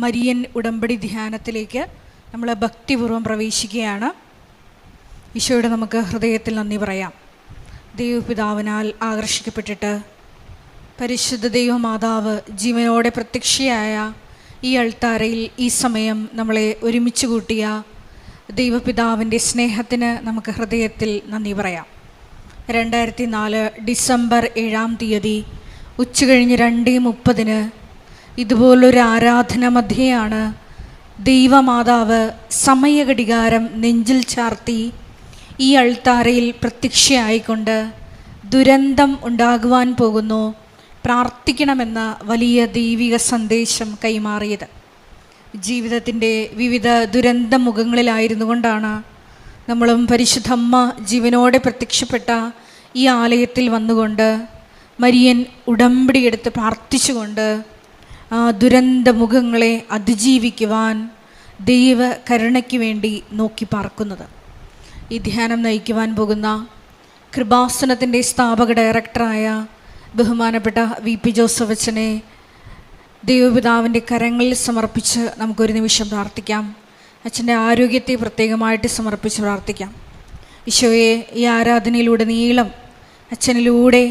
Marian ഉടമ്പടി ധ്യാനത്തിലേക്ക് നമ്മൾ ഭക്തിപൂർവ്വം പ്രവേശിക്കുകയാണ്. ഈശോയുടെ നമുക്ക് ഹൃദയത്തിൽ നന്ദി പറയാം. ദൈവപിതാവിനാൽ ആകർഷിക്കപ്പെട്ടിട്ട് പരിശുദ്ധ ദൈവമാതാവ് ജീവനോടെ പ്രത്യക്ഷയായ ഈ അൾത്താരയിൽ ഈ സമയം നമ്മളെ ഒരുമിച്ച് കൂട്ടിയ ദൈവപിതാവിൻ്റെ സ്നേഹത്തിന് നമുക്ക് ഹൃദയത്തിൽ നന്ദി പറയാം. 2004 ഡിസംബർ 7-ാം തീയതി ഉച്ചകഴിഞ്ഞ് 2:30 ഇതുപോലൊരു ആരാധന മധ്യയാണ് ദൈവമാതാവ് സമയഘടികാരം നെഞ്ചിൽ ചാർത്തി ഈ അൾത്താരയിൽ പ്രത്യക്ഷയായിക്കൊണ്ട് ദുരന്തം ഉണ്ടാകുവാൻ പോകുന്നു, പ്രാർത്ഥിക്കണമെന്ന വലിയ ദൈവിക സന്ദേശം കൈമാറിയത്. ജീവിതത്തിൻ്റെ വിവിധ ദുരന്ത മുഖങ്ങളിലായിരുന്നു കൊണ്ടാണ് നമ്മളും പരിശുദ്ധമ്മ ജീവനോടെ പ്രത്യക്ഷപ്പെട്ട ഈ ആലയത്തിൽ വന്നുകൊണ്ട് മരിയൻ ഉടമ്പടിയെടുത്ത് പ്രാർത്ഥിച്ചുകൊണ്ട് ആ ദുരന്ത മുഖങ്ങളെ അതിജീവിക്കുവാൻ ദൈവ കരുണയ്ക്ക് വേണ്ടി നോക്കി പാർക്കുന്നത്. ഈ ധ്യാനം നയിക്കുവാൻ പോകുന്ന കൃപാസനത്തിൻ്റെ സ്ഥാപക ഡയറക്ടറായ ബഹുമാനപ്പെട്ട VP ജോസഫ് അച്ഛനെ ദൈവപിതാവിൻ്റെ കരങ്ങളിൽ സമർപ്പിച്ച് നമുക്കൊരു നിമിഷം പ്രാർത്ഥിക്കാം. അച്ഛൻ്റെ ആരോഗ്യത്തെ പ്രത്യേകമായിട്ട് സമർപ്പിച്ച് പ്രാർത്ഥിക്കാം. ഈശോയെ, ഈ ആരാധനയിലുടനീളം അച്ഛനിലൂടെ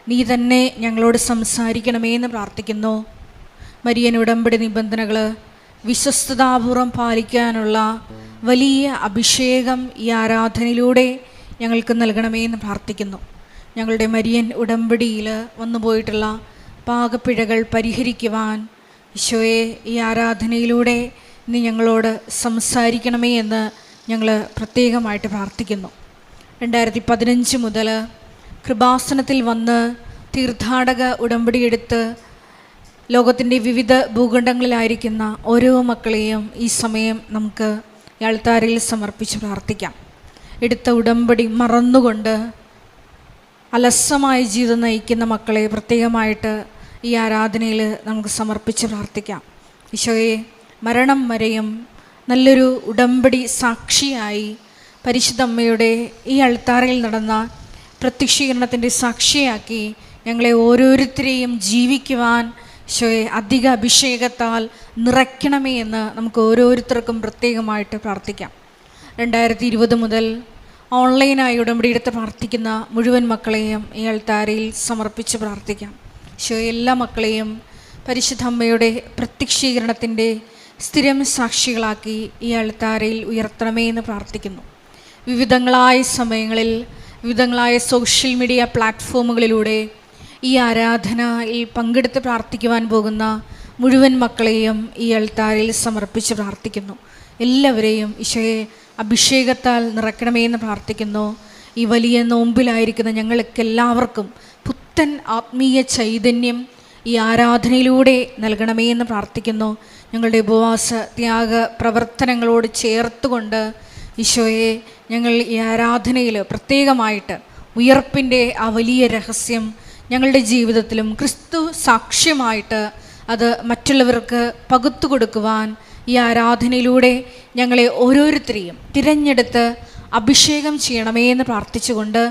നീ തന്നെ ഞങ്ങളോട് സംസാരിക്കണമേ എന്ന് പ്രാർത്ഥിക്കുന്നു. മരിയൻ ഉടമ്പടി നിബന്ധനകൾ വിശ്വസ്തതാപൂർവം പാലിക്കാനുള്ള വലിയ അഭിഷേകം ഈ ആരാധനയിലൂടെ ഞങ്ങൾക്ക് നൽകണമേ എന്ന് പ്രാർത്ഥിക്കുന്നു. ഞങ്ങളുടെ മരിയൻ ഉടമ്പടിയിൽ വന്നുപോയിട്ടുള്ള പാകപ്പിഴകൾ പരിഹരിക്കുവാൻ ഈശോയെ ഈ ആരാധനയിലൂടെ നീ ഞങ്ങളോട് സംസാരിക്കണമേ എന്ന് ഞങ്ങൾ പ്രത്യേകമായിട്ട് പ്രാർത്ഥിക്കുന്നു. 2015 മുതൽ കൃപാസനത്തിൽ വന്ന് തീർത്ഥാടക ഉടമ്പടിയെടുത്ത് ലോകത്തിൻ്റെ വിവിധ ഭൂഖണ്ഡങ്ങളിലായിരിക്കുന്ന ഓരോ മക്കളെയും ഈ സമയം നമുക്ക് അൾത്താരയിൽ സമർപ്പിച്ച് പ്രാർത്ഥിക്കാം. എടുത്ത ഉടമ്പടി മറന്നുകൊണ്ട് അലസമായ ജീവിതം നയിക്കുന്ന മക്കളെ പ്രത്യേകമായിട്ട് ഈ ആരാധനയിൽ നമുക്ക് സമർപ്പിച്ച് പ്രാർത്ഥിക്കാം. ഈശോയെ, മരണം വരെയും നല്ലൊരു ഉടമ്പടി സാക്ഷിയായി പരിശുദ്ധ അമ്മയുടെ ഈ അൾത്താരയിൽ നടന്ന പ്രത്യക്ഷീകരണത്തിൻ്റെ സാക്ഷിയാക്കി ഞങ്ങളെ ഓരോരുത്തരെയും ജീവിക്കുവാൻ ഈശോയെ അധിക അഭിഷേകത്താൽ നിറയ്ക്കണമേ എന്ന് നമുക്ക് ഓരോരുത്തർക്കും പ്രത്യേകമായിട്ട് പ്രാർത്ഥിക്കാം. 2020 മുതൽ ഓൺലൈനായി ഉടമ്പടിയെടുത്ത് പ്രാർത്ഥിക്കുന്ന മുഴുവൻ മക്കളെയും ഈ അൾത്താരയിൽ സമർപ്പിച്ച് പ്രാർത്ഥിക്കാം. ഈശോയെ, എല്ലാ മക്കളെയും പരിശുദ്ധ അമ്മയുടെ പ്രത്യക്ഷീകരണത്തിൻ്റെ സ്ഥിരം സാക്ഷികളാക്കി ഈ അൾത്താരയിൽ ഉയർത്തണമേ എന്ന് പ്രാർത്ഥിക്കുന്നു. വിവിധങ്ങളായ സമയങ്ങളിൽ വിവിധങ്ങളായ സോഷ്യൽ മീഡിയ പ്ലാറ്റ്ഫോമുകളിലൂടെ ഈ ആരാധനയിൽ പങ്കെടുത്ത് പ്രാർത്ഥിക്കുവാൻ പോകുന്ന മുഴുവൻ മക്കളെയും ഈ അൾത്താരയിൽ സമർപ്പിച്ച് പ്രാർത്ഥിക്കുന്നു. എല്ലാവരെയും ഈശോയെ അഭിഷേകത്താൽ നിറയ്ക്കണമേ എന്ന് പ്രാർത്ഥിക്കുന്നു. ഈ വലിയ നോമ്പിലായിരിക്കുന്ന ഞങ്ങൾക്ക് എല്ലാവർക്കും പുത്തൻ ആത്മീയ ചൈതന്യം ഈ ആരാധനയിലൂടെ നൽകണമേ എന്ന് പ്രാർത്ഥിക്കുന്നു. ഞങ്ങളുടെ ഉപവാസ ത്യാഗ പ്രവർത്തനങ്ങളോട് ചേർത്തുകൊണ്ട് ഈശോയെ ഞങ്ങൾ ഈ ആരാധനയിൽ പ്രത്യേകമായിട്ട് ഉയർപ്പിൻ്റെ ആ വലിയ രഹസ്യം ഞങ്ങളുടെ ജീവിതത്തിലും ക്രിസ്തു സാക്ഷ്യമായിട്ട് അത് മറ്റുള്ളവർക്ക് പകുത്തു കൊടുക്കുവാൻ ഈ ആരാധനയിലൂടെ ഞങ്ങളെ ഓരോരുത്തരെയും തിരഞ്ഞെടുത്ത് അഭിഷേകം ചെയ്യണമേ എന്ന് പ്രാർത്ഥിച്ചുകൊണ്ട്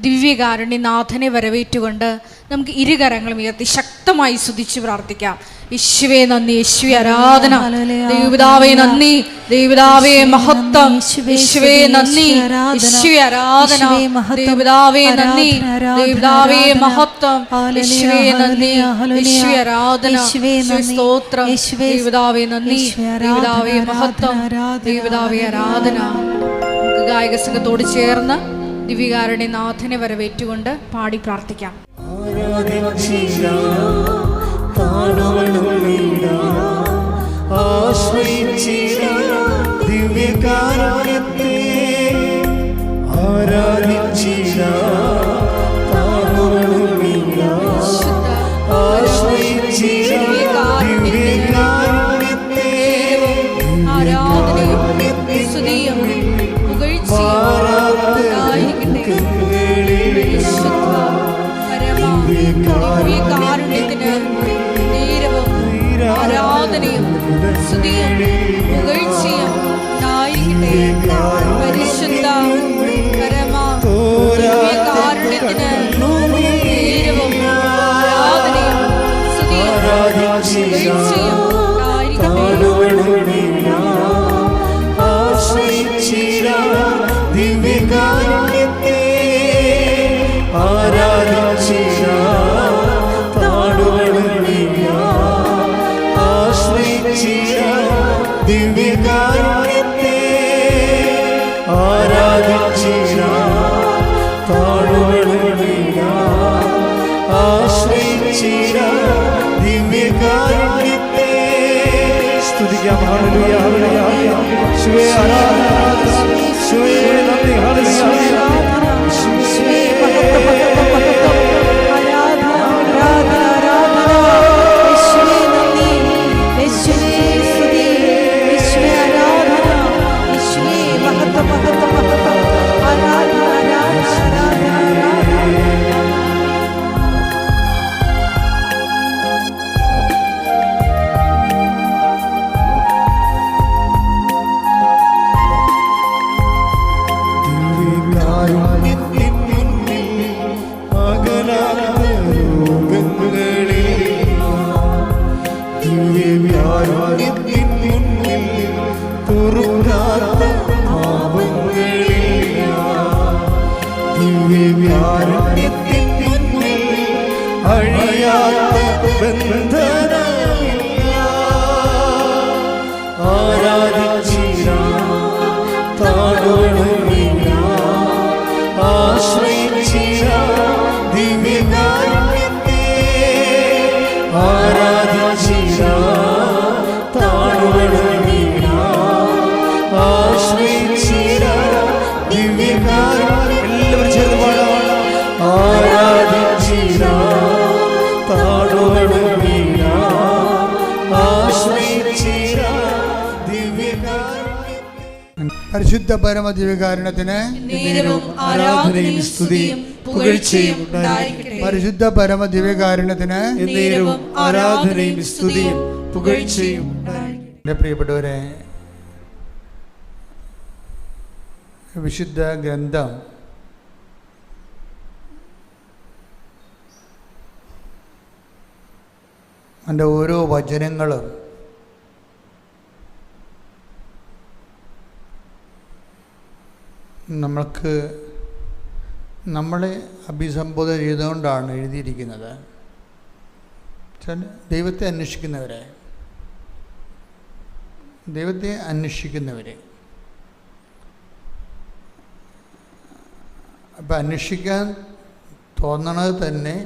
ദിവ്യകാരുണ്യനാഥനെ വരവേറ്റുകൊണ്ട് നമുക്ക് ഇരുകരങ്ങളും ഉയർത്തി ശക്തമായി സ്തുതിച്ച് പ്രാർത്ഥിക്കാം. യേശുവേ നന്ദി, യേശുവേ ആരാധന, ദൈവപിതാവേ നന്ദി, ദൈവപിതാവേ മഹത്വം, യേശുവേ നന്ദി, യേശുവേ ആരാധന, ദൈവപിതാവേ നന്ദി, ദൈവപിതാവേ മഹത്വം, യേശുവേ നന്ദി, യേശുവേ ആരാധന, യേശുവേ സ്തോത്രം, ദൈവപിതാവേ നന്ദി, ദൈവപിതാവേ മഹത്വം, ദൈവപിതാവേ ആരാധന. നമുക്ക് ഗായക സംഘത്തോട് ചേർന്ന് ദിവ്യകാരുണ്യനാഥനെ വരവേറ്റുകൊണ്ട് പാടി പ്രാർത്ഥിക്കാം. കാരുണ്യത്തിന് നേരവും ആരാധനയും സ്തുതിയും പുകഴ്ചയും ഉണ്ടായിരിക്കട്ടെ. പരിശുദ്ധ പരമ കാരുണ്യത്തിന് നേരവും ആരാധനയും സ്തുതിയും പുകഴ്ചയും ഉണ്ടായിരിക്കട്ടെ. യേശുവേ ആരാധന, യേശുവേ നന്ദി. ഹല്ലേലൂയ. യേശുവേ മഹത്വം മഹത്വം മഹത്വം. ആരാധന ആരാധന ആരാധന. യേശുവേ നന്ദി. യേശുവേ സ്തുതി. യേശുവേ ആരാധന. യേശുവേ മഹത്വം മഹത്വം മഹത്വം. ആരാധന ആരാധന ആരാധന ആരാധന. എല്ലാവരും ചേർന്ന് പാടാം. പരിശുദ്ധ പരമദിവ്യകാരുണ്യത്തിന് ആരാധനയും സ്തുതിയും പുകഴ്ചയും ഉണ്ടായിരിക്കട്ടെ. പരിശുദ്ധ പരമദിവ്യകാരുണ്യത്തിന് ആരാധനയും സ്തുതിയും പുകഴ്ചയും ഉണ്ടായിരിക്കട്ടെ. എൻ്റെ പ്രിയപ്പെട്ടവരെ, വിശുദ്ധ ഗ്രന്ഥം അതിൻ്റെ ഓരോ വചനങ്ങളും നമ്മളെ അഭിസംബോധന ചെയ്തുകൊണ്ടാണ് എഴുതിയിരിക്കുന്നത്. ദൈവത്തെ അന്വേഷിക്കുന്നവരെ അപ്പം അന്വേഷിക്കാൻ തോന്നണത് തന്നെ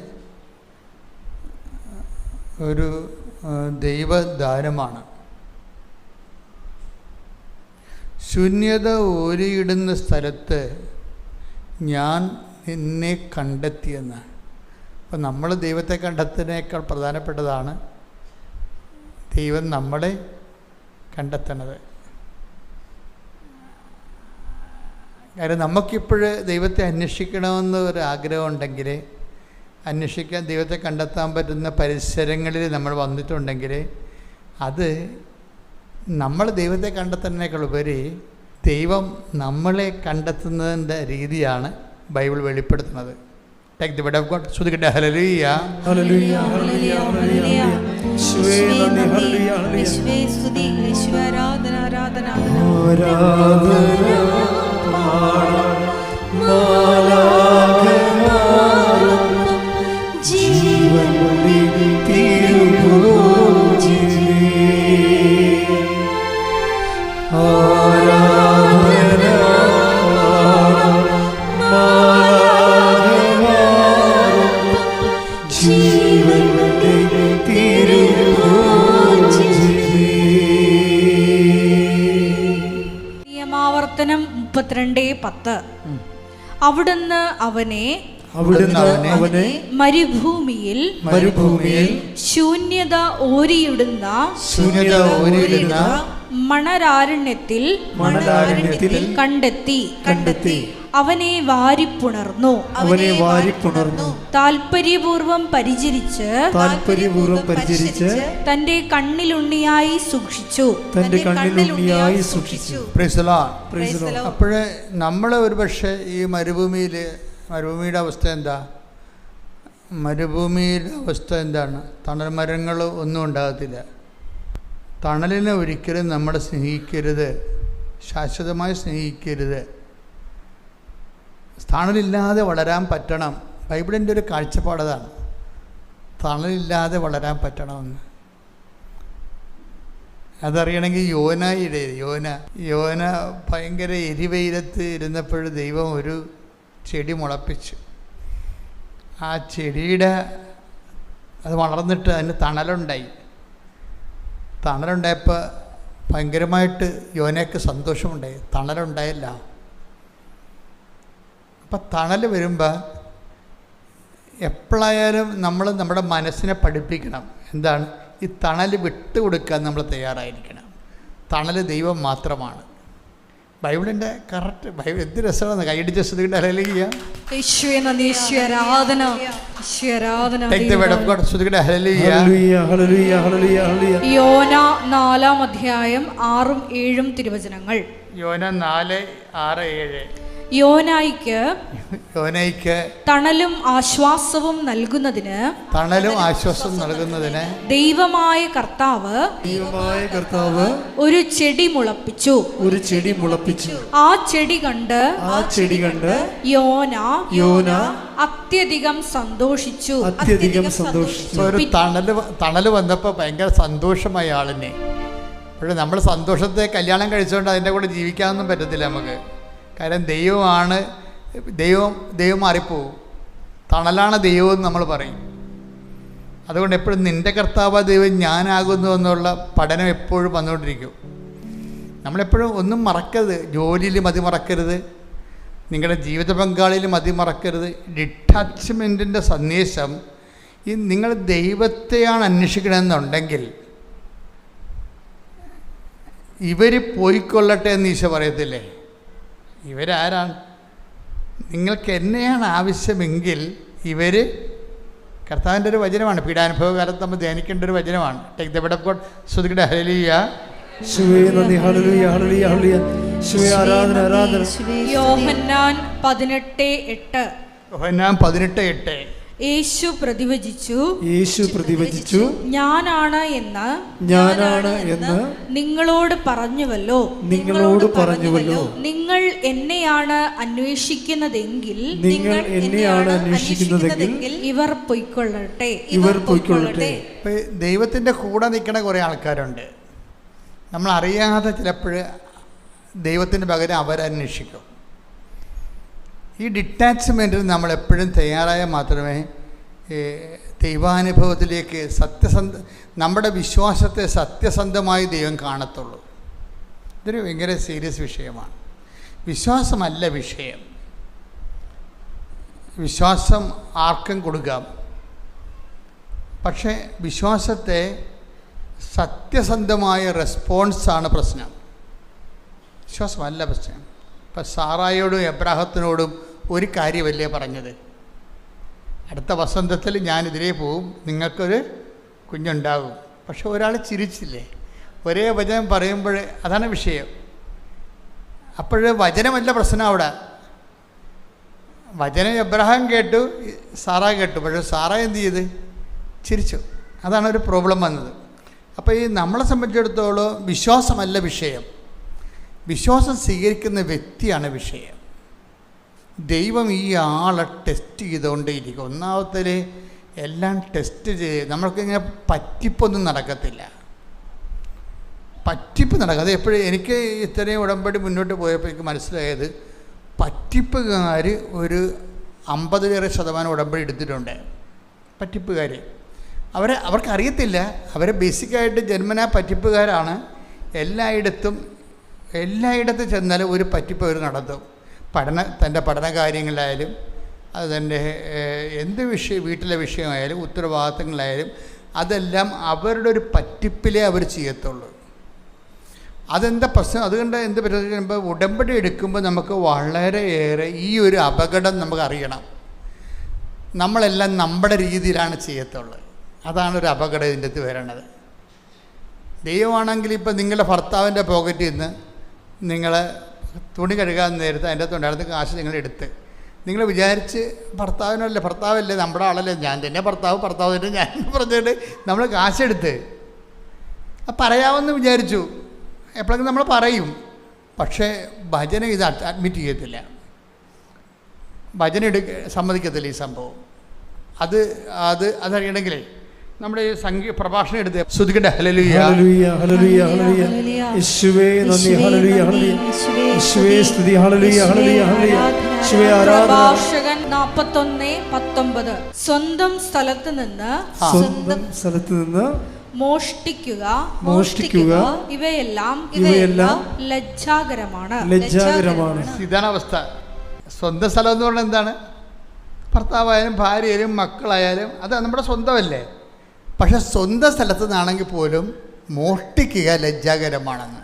ഒരു ദൈവദാനമാണ്. ശൂന്യത ഓരിയിടുന്ന സ്ഥലത്ത് ഞാൻ നിന്നെ കണ്ടെത്തിയെന്ന്. അപ്പം നമ്മൾ ദൈവത്തെ കണ്ടെത്തുന്നതിനേക്കാൾ പ്രധാനപ്പെട്ടതാണ് ദൈവം നമ്മളെ കണ്ടെത്തണത്. കാര്യം നമുക്കിപ്പോൾ ദൈവത്തെ അന്വേഷിക്കണമെന്ന് ഒരു ആഗ്രഹം ഉണ്ടെങ്കിൽ, അന്വേഷിക്കാൻ ദൈവത്തെ കണ്ടെത്താൻ പറ്റുന്ന പരിസരങ്ങളിൽ നമ്മൾ വന്നിട്ടുണ്ടെങ്കിൽ, അത് നമ്മൾ ദൈവത്തെ കണ്ടെത്തുന്നതിനേക്കാൾ ഉപരി ദൈവം നമ്മളെ കണ്ടെത്തുന്നതിൻ്റെ രീതിയാണ് ബൈബിൾ വെളിപ്പെടുത്തുന്നത്. Take the word of God. ശ്രുതിക്കട്ടെ. ഹല്ലേലൂയ, ഹല്ലേലൂയ, ഹല്ലേലൂയ, ഹല്ലേലൂയ. യേശുവേ നന്ദി. ഹല്ലേലൂയ, ഹല്ലേലൂയ. യേശുവേ സ്തുതി. യേശുവേ ആരാധന ആരാധന നിയമാവർത്തനം 32:10. അവിടുന്ന് അവനെ മരുഭൂമിയിൽ ശൂന്യത ഓരിയിടുന്ന മണരാരണ്യത്തിൽ കണ്ടെത്തി അവനെ വാരിപ്പുണർന്നു. താൽപര്യപൂർവം പരിചരിച്ച് തന്റെ കണ്ണിലുണ്ണിയായി സൂക്ഷിച്ചു. അപ്പോഴേ നമ്മൾ ഒരു പക്ഷേ ഈ മരുഭൂമിയുടെ അവസ്ഥ എന്താ? മരുഭൂമിയുടെ അവസ്ഥ എന്താണ്? തണൽ മരങ്ങൾ ഒന്നും ഉണ്ടാകത്തില്ല. തണലിനെ ഒരിക്കലും നമ്മൾ സ്നേഹിക്കരുത്, ശാശ്വതമായി സ്നേഹിക്കരുത്. തണലില്ലാതെ വളരാൻ പറ്റണം. ബൈബിളിൻ്റെ ഒരു കാഴ്ചപ്പാടതാണ്, തണലില്ലാതെ വളരാൻ പറ്റണമെന്ന്. അതറിയണമെങ്കിൽ യോന ഭയങ്കര എരിവെയിലത്ത് ഇരുന്നപ്പോൾ ദൈവം ഒരു ചെടി മുളപ്പിച്ചു. ആ ചെടിയുടെ അത് വളർന്നിട്ട് അതിന് തണലുണ്ടായപ്പോൾ ഭയങ്കരമായിട്ട് യോനയ്ക്ക് സന്തോഷമുണ്ടായി, തണലുണ്ടായില്ല. അപ്പം തണൽ വരുമ്പോൾ എപ്പോഴായാലും നമ്മൾ നമ്മുടെ മനസ്സിനെ പഠിപ്പിക്കണം. എന്താണ്? ഈ തണൽ വിട്ടുകൊടുക്കാൻ നമ്മൾ തയ്യാറായിരിക്കണം. തണൽ ദൈവം മാത്രമാണ്. ബൈബിളിൻ്റെ കറക്റ്റ് ബൈബിൾ എന്ത് രസമാണ്. കൈയടിച്ച് ശ്രുതിയുടെ ഹല്ലേലൂയ. യോന 4-ാം അധ്യായം 6-7 തിരുവചനങ്ങൾ. യോന 4:6-7. യോനായിക്ക് തണലും ആശ്വാസവും നൽകുന്നതിന് ദൈവമായ കർത്താവ് ഒരു ചെടി മുളപ്പിച്ചു. ആ ചെടി കണ്ട് യോന അത്യധികം സന്തോഷിച്ചു. ഒരു തണല് വന്നപ്പോൾ ഭയങ്കര സന്തോഷമായി ആളിനെ. പക്ഷെ നമ്മൾ സന്തോഷത്തെ കല്യാണം കഴിച്ചുകൊണ്ട് അതിൻ്റെ കൂടെ ജീവിക്കാനൊന്നും പറ്റത്തില്ല നമുക്ക്. കാരണം ദൈവമാണ് ദൈവം മാറിപ്പോവും. തണലാണ് ദൈവം എന്ന് നമ്മൾ പറയും. അതുകൊണ്ട് എപ്പോഴും നിൻ്റെ കർത്താവ് ദൈവം ഞാനാകുന്നു എന്നുള്ള പഠനം എപ്പോഴും വന്നുകൊണ്ടിരിക്കും. നമ്മളെപ്പോഴും ഒന്നും മറക്കരുത്. ജോലിയിൽ മതി മറക്കരുത്, നിങ്ങളുടെ ജീവിത പങ്കാളിയിൽ മതി മറക്കരുത്. ഡിറ്റാച്ച്മെൻറ്റിൻ്റെ സന്ദേശം ഈ നിങ്ങൾ ദൈവത്തെയാണ് അന്വേഷിക്കണമെന്നുണ്ടെങ്കിൽ ഇവർ പോയിക്കൊള്ളട്ടെ എന്ന് ഈശോ പറയത്തില്ലേ? ഇവരാരാണ്? നിങ്ങൾക്ക് എന്നെയാണ് ആവശ്യമെങ്കിൽ ഇവർ, കർത്താവിൻ്റെ ഒരു വചനമാണ്, പീഡാനുഭവ കാലത്ത് നമ്മൾ ധ്യാനിക്കേണ്ട ഒരു വചനമാണ്. Take the word of God. ശ്രുതിയുടെ ഹല്ലേലൂയ. യോഹന്നാൻ 18:8. യോഹന്നാൻ 18:8. യേശു പ്രതിവചിച്ചു, ഞാനാണ് എന്ന് നിങ്ങളോട് പറഞ്ഞുവല്ലോ. നിങ്ങൾ എന്നെയാണ് അന്വേഷിക്കുന്നതെങ്കിൽ ഇവർ പൊയ്ക്കൊള്ളട്ടെ. ദൈവത്തിൻ്റെ കൂടെ നിൽക്കുന്ന കുറേ ആൾക്കാരുണ്ട്. നമ്മൾ അറിയാതെ ചിലപ്പോൾ ദൈവത്തിന് പകരം അവരന്വേഷിക്കും. ഈ ഡിറ്റാച്ച്മെൻറ്റിൽ നമ്മളെപ്പോഴും തയ്യാറായാൽ മാത്രമേ ദൈവാനുഭവത്തിലേക്ക് നമ്മുടെ വിശ്വാസത്തെ സത്യസന്ധമായി ദൈവം കാണത്തുള്ളൂ. ഇതൊരു ഭയങ്കര സീരിയസ് വിഷയമാണ്. വിശ്വാസമല്ല വിഷയം. വിശ്വാസം ആർക്കും കൊടുക്കാം. പക്ഷേ വിശ്വാസത്തെ സത്യസന്ധമായ റെസ്പോൺസാണ് പ്രശ്നം. വിശ്വാസമല്ല പ്രശ്നം. ഇപ്പം സാറായോടും എബ്രാഹത്തിനോടും ഒരു കാര്യമല്ലേ പറഞ്ഞത്? അടുത്ത വസന്തത്തിൽ ഞാനിതിലേ പോവും, നിങ്ങൾക്കൊരു കുഞ്ഞുണ്ടാകും. പക്ഷെ ഒരാൾ ചിരിച്ചില്ലേ? ഒരേ വചനം പറയുമ്പോൾ അതാണ് വിഷയം. അപ്പോൾ വചനമല്ല പ്രശ്നം അവിടെ. വചനം എബ്രഹാം കേട്ടു, സാറ കേട്ടു. പക്ഷേ സാറ എന്ത് ചെയ്ത്? ചിരിച്ചു. അതാണ് ഒരു പ്രോബ്ലം വന്നത്. അപ്പോൾ ഈ നമ്മളെ സംബന്ധിച്ചിടത്തോളം വിശ്വാസമല്ല വിഷയം, വിശ്വാസം സ്വീകരിക്കുന്ന വ്യക്തിയാണ് വിഷയം. ദൈവം ഈ ആളെ ടെസ്റ്റ് ചെയ്തുകൊണ്ടേയിരിക്കും. ഒന്നാമത്തിൽ എല്ലാം ടെസ്റ്റ് ചെയ്ത് നമ്മൾക്കിങ്ങനെ പറ്റിപ്പൊന്നും നടക്കത്തില്ല. പറ്റിപ്പ് നടക്കുക അത് എപ്പോഴും എനിക്ക് ഇത്രയും ഉടമ്പടി മുന്നോട്ട് പോയപ്പോൾ എനിക്ക് മനസ്സിലായത്, പറ്റിപ്പുകാർ ഒരു 50% ഉടമ്പടി എടുത്തിട്ടുണ്ട്. പറ്റിപ്പുകാർ അവർക്കറിയത്തില്ല, അവരെ ബേസിക്കായിട്ട് ജന്മനാ പറ്റിപ്പുകാരാണ്. എല്ലായിടത്തും ചെന്നാലും ഒരു പറ്റിപ്പ് അവർ നടത്തും. തൻ്റെ പഠന കാര്യങ്ങളിലായാലും അത് തൻ്റെ എന്ത് വീട്ടിലെ വിഷയമായാലും ഉത്തരവാദിത്തങ്ങളായാലും അതെല്ലാം അവരുടെ ഒരു പറ്റിപ്പിലേ അവർ ചെയ്യത്തുള്ളൂ. അതെന്താ പ്രശ്നം? അതുകൊണ്ട് എന്ത് പറ്റുമ്പോൾ ഉടമ്പടി എടുക്കുമ്പോൾ നമുക്ക് വളരെയേറെ ഈ ഒരു അപകടം നമുക്ക് അറിയണം. നമ്മളെല്ലാം നമ്മുടെ രീതിയിലാണ് ചെയ്യത്തുള്ളത്. അതാണ് ഒരു അപകടം ഇതിൻ്റെ അകത്ത് വരണത്. ദൈവമാണെങ്കിൽ ഇപ്പം നിങ്ങളുടെ ഭർത്താവിൻ്റെ പോക്കറ്റിൽ നിന്ന് നിങ്ങൾ തുണി കഴുകാൻ നേരത്തെ അതിൻ്റെ അകത്ത് ഉണ്ടായിരുന്ന കാശ് നിങ്ങളെടുത്ത് നിങ്ങൾ വിചാരിച്ച് ഭർത്താവല്ലേ നമ്മുടെ ആളല്ലേ, ഞാൻ തന്നെ ഭർത്താവ് തന്നെ ഞാൻ പറഞ്ഞിട്ട് നമ്മൾ കാശെടുത്ത് പറയാമെന്ന് വിചാരിച്ചു. എപ്പോഴെങ്കിലും നമ്മൾ പറയും. പക്ഷേ ഭജന ഇത് അഡ്മിറ്റ് ചെയ്യത്തില്ല, ഭജന സമ്മതിക്കത്തില്ല ഈ സംഭവം. അതറിയണമെങ്കിലേ നമ്മുടെ ഈ പ്രഭാഷണം എടുത്ത് ശ്രുതിക്കട്ടെ. ഹല്ലേലൂയ ഹല്ലേലൂയ ഹല്ലേലൂയ ഹല്ലേലൂയ യേശുവേ നന്ദി. ഹല്ലേലൂയ ഹല്ലേലൂയ യേശുവേ സ്തുതി. ഹല്ലേലൂയ ഹല്ലേലൂയ ഹല്ലേലൂയ യേശുവേ ആരാധന. പ്രഭാഷകൻ 41:19. സ്വന്തം സ്ഥലത്ത് നിന്ന് മോഷ്ടിക്കുക മോഷ്ടിക്കുക ഇവയെല്ലാം ലജ്ജാകരമാണ്. ഇതാണ് അവസ്ഥ. സ്വന്തം സ്ഥലം എന്ന് പറഞ്ഞാൽ എന്താണ്? ഭർത്താവായാലും ഭാര്യയായാലും മക്കളായാലും അത് നമ്മുടെ സ്വന്തമല്ലേ. പക്ഷെ സ്വന്തം സ്ഥലത്ത് നിന്നാണെങ്കിൽ പോലും മോഷ്ടിക്കുക ലജ്ജാകരമാണെന്ന്.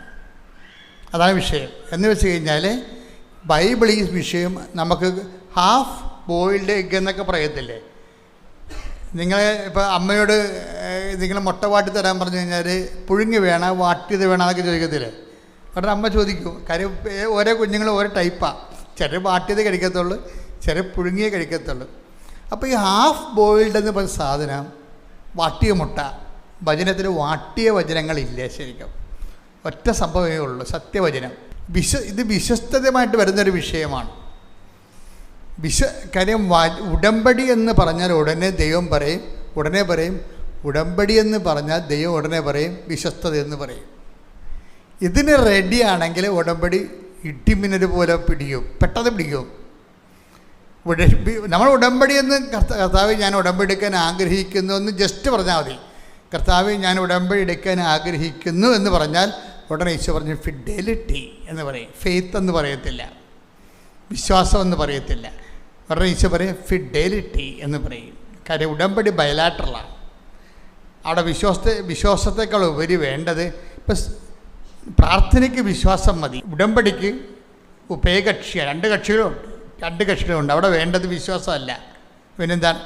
അതാണ് വിഷയം. എന്ന് വെച്ച് കഴിഞ്ഞാൽ ബൈബിൾ ഈ വിഷയം നമുക്ക് ഹാഫ് ബോയിൽഡ് എഗ് എന്നൊക്കെ പറയത്തില്ലേ. നിങ്ങൾ ഇപ്പോൾ അമ്മയോട് നിങ്ങൾ മുട്ട വാട്ടി തരാൻ പറഞ്ഞു കഴിഞ്ഞാൽ പുഴുങ്ങി വേണം വാട്ടിയത് വേണം എന്നൊക്കെ ചോദിക്കത്തില്ലേ. കാരണം അമ്മ ചോദിക്കും. കാര്യം ഓരോ കുഞ്ഞുങ്ങൾ ഓരോ ടൈപ്പാണ്. ചില വാട്ടിയത് കഴിക്കത്തുള്ളൂ, ചില പുഴുങ്ങിയേ കഴിക്കത്തുള്ളൂ. അപ്പോൾ ഈ ഹാഫ് ബോയിൽഡ് എന്ന് പറഞ്ഞ സാധനം, വാട്ടിയ മുട്ട, വചനത്തിൽ വാട്ടിയ വചനങ്ങളില്ല. ശരിക്കും ഒറ്റ സംഭവമേ ഉള്ളൂ, സത്യവചനം. ഇത് വിശ്വസ്തതമായിട്ട് വരുന്നൊരു വിഷയമാണ്. കാര്യം ഉടമ്പടി എന്ന് പറഞ്ഞാൽ ഉടനെ ദൈവം പറയും, ഉടമ്പടി എന്ന് പറഞ്ഞാൽ ദൈവം ഉടനെ പറയും വിശ്വസ്തത എന്ന് പറയും. ഇതിന് റെഡിയാണെങ്കിൽ ഉടമ്പടി ഇടിമിന്നൽ പോലെ പിടിക്കും, പെട്ടെന്ന് പിടിക്കും. നമ്മൾ ഉടമ്പടി എന്ന് കർത്താവ് ഞാൻ ഉടമ്പടി എടുക്കാൻ ആഗ്രഹിക്കുന്നു എന്ന് ജസ്റ്റ് പറഞ്ഞാൽ മതി. കർത്താവ് ഞാൻ ഉടമ്പടി എടുക്കാൻ ആഗ്രഹിക്കുന്നു എന്ന് പറഞ്ഞാൽ ഉടനെ ഈശോ പറഞ്ഞു ഫിഡലിറ്റി എന്ന് പറയും. ഫെയ്ത്ത് എന്ന് പറയത്തില്ല, വിശ്വാസം എന്ന് പറയത്തില്ല. ഉടനെ ഈശോ പറയും ഫിഡലിറ്റി എന്ന് പറയും. കാര്യം ഉടമ്പടി ബയലാറ്ററലാണ്. അവിടെ വിശ്വാസത്തെക്കാൾ ഉപരി വേണ്ടത് ഇപ്പം പ്രാർത്ഥനയ്ക്ക് വിശ്വാസം മതി, ഉടമ്പടിക്ക് ഉഭയകക്ഷിയാണ്. രണ്ട് കക്ഷികളുണ്ട്. അവിടെ വേണ്ടത് വിശ്വാസമല്ല, പിന്നെന്താണ്?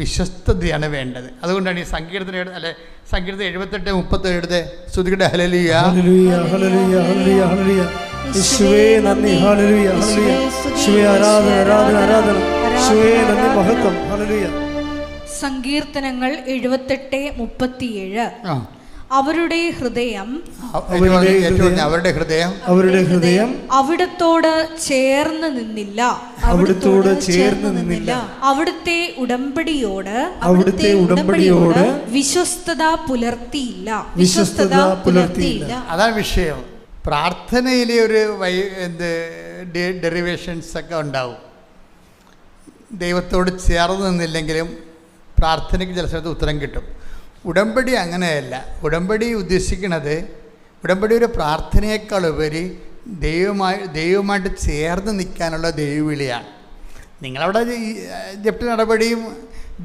വിശ്വസ്തതയാണ് വേണ്ടത്. അതുകൊണ്ടാണ് ഈ സങ്കീർത്തനം 78:37 സ്തുതിക്കട്ടെ ഹല്ലേലൂയ യേശുവേ നന്ദി, ഹല്ലേലൂയ ഹല്ലേലൂയ, യേശുവേ ആരാധന ആരാധന ആരാധന, യേശുവേ നന്ദി, മഹത്വം, ഹല്ലേലൂയ. സങ്കീർത്തനങ്ങൾ 78:37. അവരുടെ ഹൃദയം അവിടത്തോട് ചേർന്ന് നിന്നില്ല, അവിടുത്തെ ഉടമ്പടിയോട് വിശ്വസ്തത പുലർത്തിയില്ല. അതാണ് വിഷയം. പ്രാർത്ഥനയിലെ ഒരു ഡെറിവേഷൻസ് ഒക്കെ ഉണ്ടാവും. ദൈവത്തോട് ചേർന്ന് നിന്നില്ലെങ്കിലും പ്രാർത്ഥനയ്ക്ക് ചില സ്ഥലത്ത് ഉത്തരം കിട്ടും. ഉടമ്പടി അങ്ങനെയല്ല. ഉടമ്പടി ഉദ്ദേശിക്കുന്നത്, ഉടമ്പടി ഒരു പ്രാർത്ഥനയേക്കാൾ ഉപരി ദൈവമായിട്ട് ചേർന്ന് നിൽക്കാനുള്ള ദൈവവിളിയാണ്. നിങ്ങളവിടെ ജപ്തി നടപടിയും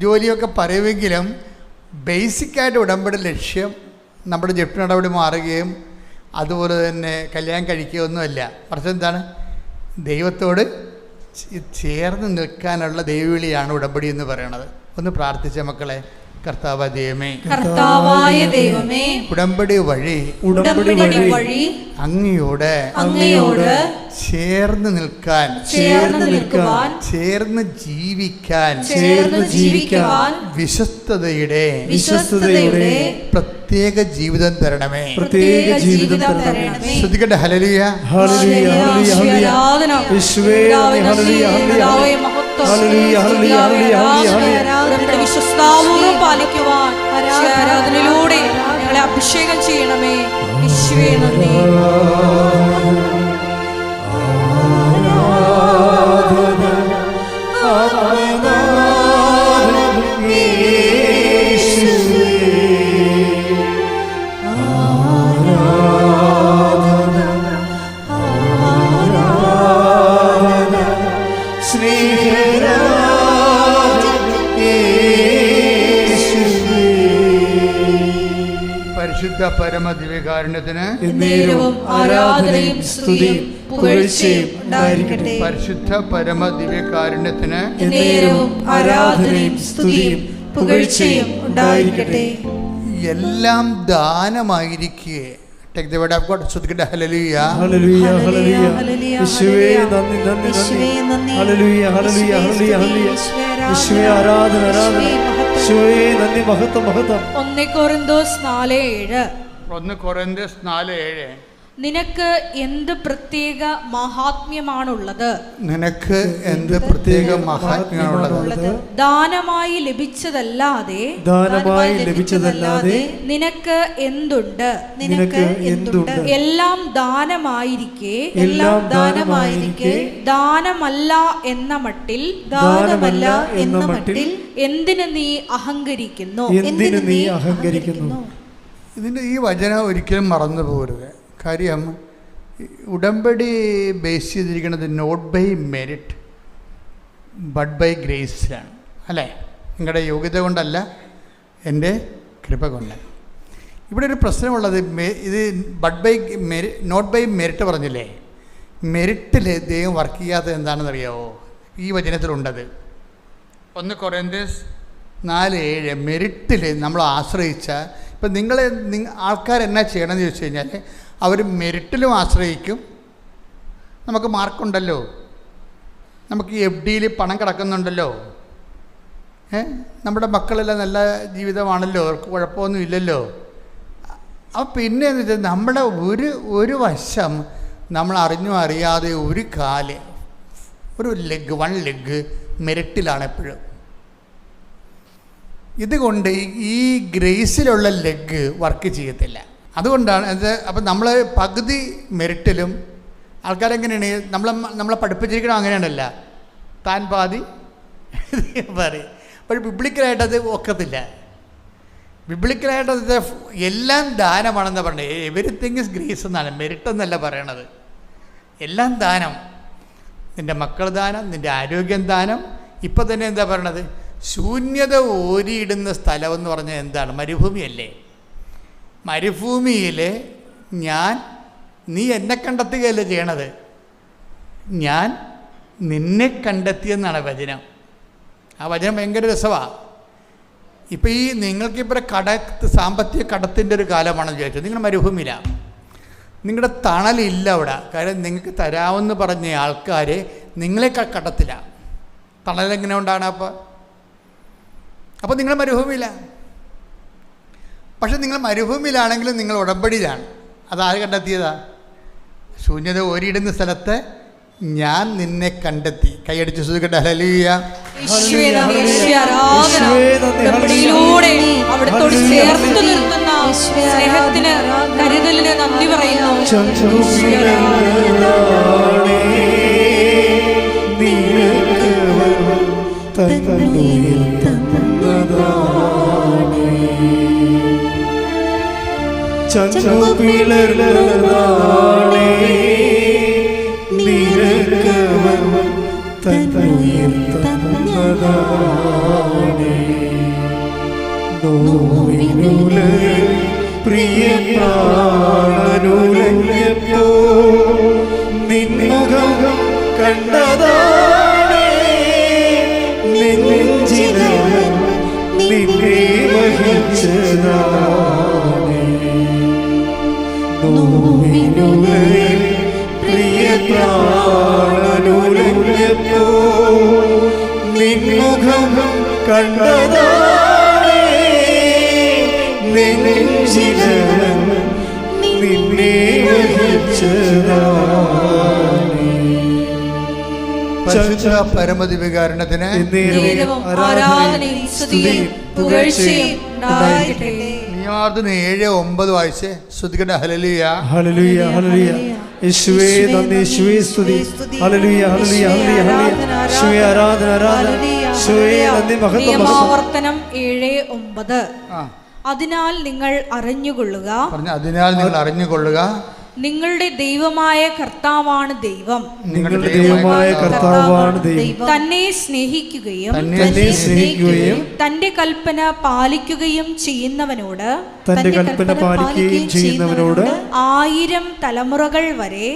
ജോലിയൊക്കെ പറയുമെങ്കിലും ബേസിക്കായിട്ട് ഉടമ്പടി ലക്ഷ്യം നമ്മുടെ ജപ്തി നടപടി മാറുകയും അതുപോലെ തന്നെ കല്യാണം കഴിക്കുകയൊന്നുമല്ല. മറിച്ച് എന്താണ്? ദൈവത്തോട് ചേർന്ന് നിൽക്കാനുള്ള ദൈവവിളിയാണ് ഉടമ്പടി എന്ന് പറയുന്നത്. ഒന്ന് പ്രാർത്ഥിച്ച മക്കളെ. കർത്താവായ ദൈവമേ, ഉടമ്പടി വഴി അങ്ങയോട് ചേർന്ന് നിൽക്കാൻ, ചേർന്ന് ജീവിക്കാൻ വിശ്വസ്തതയുടെ പ്രത്യേക ജീവിതം തരണമേ. ശ്രദ്ധിക്കട്ടെ. ഹല്ലേലൂയ വിശ്വസ്താപൂർവ്വം പാലിക്കുവാൻ ആരാധനയിലൂടെ ഞങ്ങളെ അഭിഷേകം ചെയ്യണമേ. യേശുവേ നന്ദി. പരിശുദ്ധ പരമദിവ്യകാരുണ്യത്തിന് ആരാധനയും സ്തുതിയും പുകഴ്ചയും ഉണ്ടായിരിക്കട്ടെ. പരിശുദ്ധ പരമദിവ്യകാരുണ്യത്തിന് ആരാധനയും സ്തുതിയും പുകഴ്ചയും ഉണ്ടായിരിക്കട്ടെ. എല്ലാം ദാനമായിരിക്കേ. Take the word of God. Hallelujah. Hallelujah. Hallelujah. യേശുവേ നന്ദി നന്ദി നന്ദി. Hallelujah. Hallelujah. Hallelujah. Hallelujah. യേശുവേ ആരാധന ആരാധന. യേശുവേ നന്ദി, മഹത്വം മഹത്വം. 1 കൊരിന്തോസ് 4:7. 1 കൊരിന്തോസ് 4:7. നിനക്ക് എന്ത് പ്രത്യേക മഹാത്മ്യമാണുള്ളത്? നിനക്ക് എന്ത് പ്രത്യേക മഹാത്മ്യമാണുള്ളത്? ദാനമായി ലഭിച്ചതല്ലാതെ നിനക്ക് എന്തുണ്ട്? എല്ലാം ദാനമായിരിക്കെ ദാനമല്ല എന്ന മട്ടിൽ എന്തിന് നീ അഹങ്കരിക്കുന്നു? ഇതിൻ്റെ ഈ വചനം ഒരിക്കലും മറന്നു പോകരുത്. കാര്യം ഉടമ്പടി ബേസ് ചെയ്തിരിക്കുന്നത് not by merit but by ഗ്രേസിലാണ്, അല്ലേ? നിങ്ങളുടെ യോഗ്യത കൊണ്ടല്ല, എൻ്റെ കൃപ കൊണ്ട്. ഇവിടെ ഒരു പ്രശ്നമുള്ളത്, ഇത് നോട്ട് ബൈ മെരിറ്റ് പറഞ്ഞില്ലേ? മെരിറ്റിൽ ദൈവം വർക്ക് ചെയ്യാത്തത് എന്താണെന്നറിയാമോ? ഈ വചനത്തിലുണ്ടത് 1 കൊരിന്ത്യൻസ് 4:7. മെരിറ്റിൽ നമ്മൾ ആശ്രയിച്ച, ഇപ്പം ആൾക്കാരെന്നാ ചെയ്യണമെന്ന് ചോദിച്ചു കഴിഞ്ഞാൽ അവർ മെരിറ്റിലും ആശ്രയിക്കും. നമുക്ക് മാർക്കുണ്ടല്ലോ, നമുക്ക് FD-യിൽ പണം കിടക്കുന്നുണ്ടല്ലോ, നമ്മുടെ മക്കളെല്ലാം നല്ല ജീവിതമാണല്ലോ, അവർക്ക് കുഴപ്പമൊന്നും ഇല്ലല്ലോ. അപ്പോൾ പിന്നെ എന്ന് വെച്ചാൽ നമ്മുടെ ഒരു വശം നമ്മൾ അറിഞ്ഞോ അറിയാതെ ഒരു കാല്, ഒരു ലെഗ്, 1 ലെഗ് മെരിറ്റിലാണ് എപ്പോഴും. ഇതുകൊണ്ട് ഈ ഗ്രേസിലുള്ള ലെഗ് വർക്ക് ചെയ്യത്തില്ല. അതുകൊണ്ടാണ് അത്. അപ്പം നമ്മൾ പകുതി മെരിറ്റിലും, ആൾക്കാരെങ്ങനെയാണ് നമ്മളെ പഠിപ്പിച്ചിരിക്കണം, അങ്ങനെയാണല്ല, താൻ പാതി പറയും. പക്ഷേ ബിബ്ലിക്കലായിട്ടത് ഒക്കത്തില്ല. ബിബ്ലിക്കലായിട്ടത് എല്ലാം ദാനമാണെന്ന് പറഞ്ഞത്. എവരിത്തിങ് ഇസ് ഗ്രേസ് എന്നാണ്, മെരിറ്റ് എന്നല്ല പറയണത്. എല്ലാം ദാനം. നിൻ്റെ മക്കൾ ദാനം, നിൻ്റെ ആരോഗ്യം ദാനം. ഇപ്പം തന്നെ എന്താ പറയണത്? ശൂന്യത ഓരിയിടുന്ന സ്ഥലമെന്ന് പറഞ്ഞാൽ എന്താണ്? മരുഭൂമിയല്ലേ? മരുഭൂമിയിൽ നീ എന്നെ കണ്ടെത്തുകയല്ലേ ചെയ്യണത്, ഞാൻ നിന്നെ കണ്ടെത്തിയെന്നാണ് വചനം. ആ വചനം ഭയങ്കര രസമാണ്. ഇപ്പം നിങ്ങൾക്കിപ്പോൾ സാമ്പത്തിക കടത്തിൻ്റെ ഒരു കാലമാണെന്ന് ചോദിച്ചത്, നിങ്ങൾ മരുഭൂമിയിലാണ്, നിങ്ങളുടെ തണലില്ല അവിടെ. കാര്യം നിങ്ങൾക്ക് തരാമെന്ന് പറഞ്ഞ ആൾക്കാർ നിങ്ങളെ കടത്തില്ല. തണലെങ്ങനെ ഉണ്ടാണ്? അപ്പോൾ നിങ്ങൾ മരുഭൂമിയിലാണ്. പക്ഷെ നിങ്ങൾ മരുഭൂമിയിലാണെങ്കിലും നിങ്ങൾ ഉടമ്പടിയിലാണ്. അതാര് കണ്ടെത്തിയതാ? ശൂന്യത ഓരിയിടുന്ന സ്ഥലത്ത് ഞാൻ നിന്നെ കണ്ടെത്തി. കൈയടിച്ച് സ്തുതിക്കട്ടെ. ഹല്ലേലൂയ. അവിടത്തോട് ചേർത്ത് നിർത്തുന്ന സ്നേഹത്തിന്, കരുതലിന് നന്ദി പറയുന്നു. പ്രിയ പ്രാണനുലഞ്ഞപ്പോ നിൻമുഖം കണ്ടതാണേ, നെഞ്ചിലവൻ നിന്നെ വഹിച്ചതാണേ. നോവിനുലയിൽ പ്രിയ പ്രാണനുലഞ്ഞപ്പോ നിൻമുഖം കണ്ടതാണേ, നെഞ്ചിലവൻ നിന്നെ വഹിച്ചതാണേ. പരിശുദ്ധ പരമദിവ്യകാരുണ്യത്തിന് ആരാധനയും സ്തുതിയും പുകഴ്ചയും ഉണ്ടായിരിക്കട്ടെ. നിയമാവർത്തനം 7:9 വായിച്ച് സ്തുതിക്കട്ടെ. ഹല്ലേലൂയ, ഹല്ലേലൂയ, ഹല്ലേലൂയ. യേശുവേ നന്ദി, യേശുവേ സ്തുതി. ഹല്ലേലൂയ, ഹല്ലേലൂയ, ഹല്ലേലൂയ, ഹല്ലേലൂയ. യേശുവേ ആരാധന, ആരാധന. യേശുവേ നന്ദി, മഹത്വം. നിയമാവർത്തനം 7:9. അതിനാൽ നിങ്ങൾ അറിഞ്ഞുകൊള്ളുക, അതിനാൽ നിങ്ങൾ അറിഞ്ഞുകൊള്ളുക, നിങ്ങളുടെ ദൈവമായ കർത്താവാണ് ദൈവം. നിങ്ങളുടെ ദൈവമായ കർത്താവാണ് ദൈവം. തന്നെ സ്നേഹിക്കുകയും തന്റെ കൽപ്പന പാലിക്കുകയും ചെയ്യുന്നവനോട് 1000 തലമുറകൾ വരെ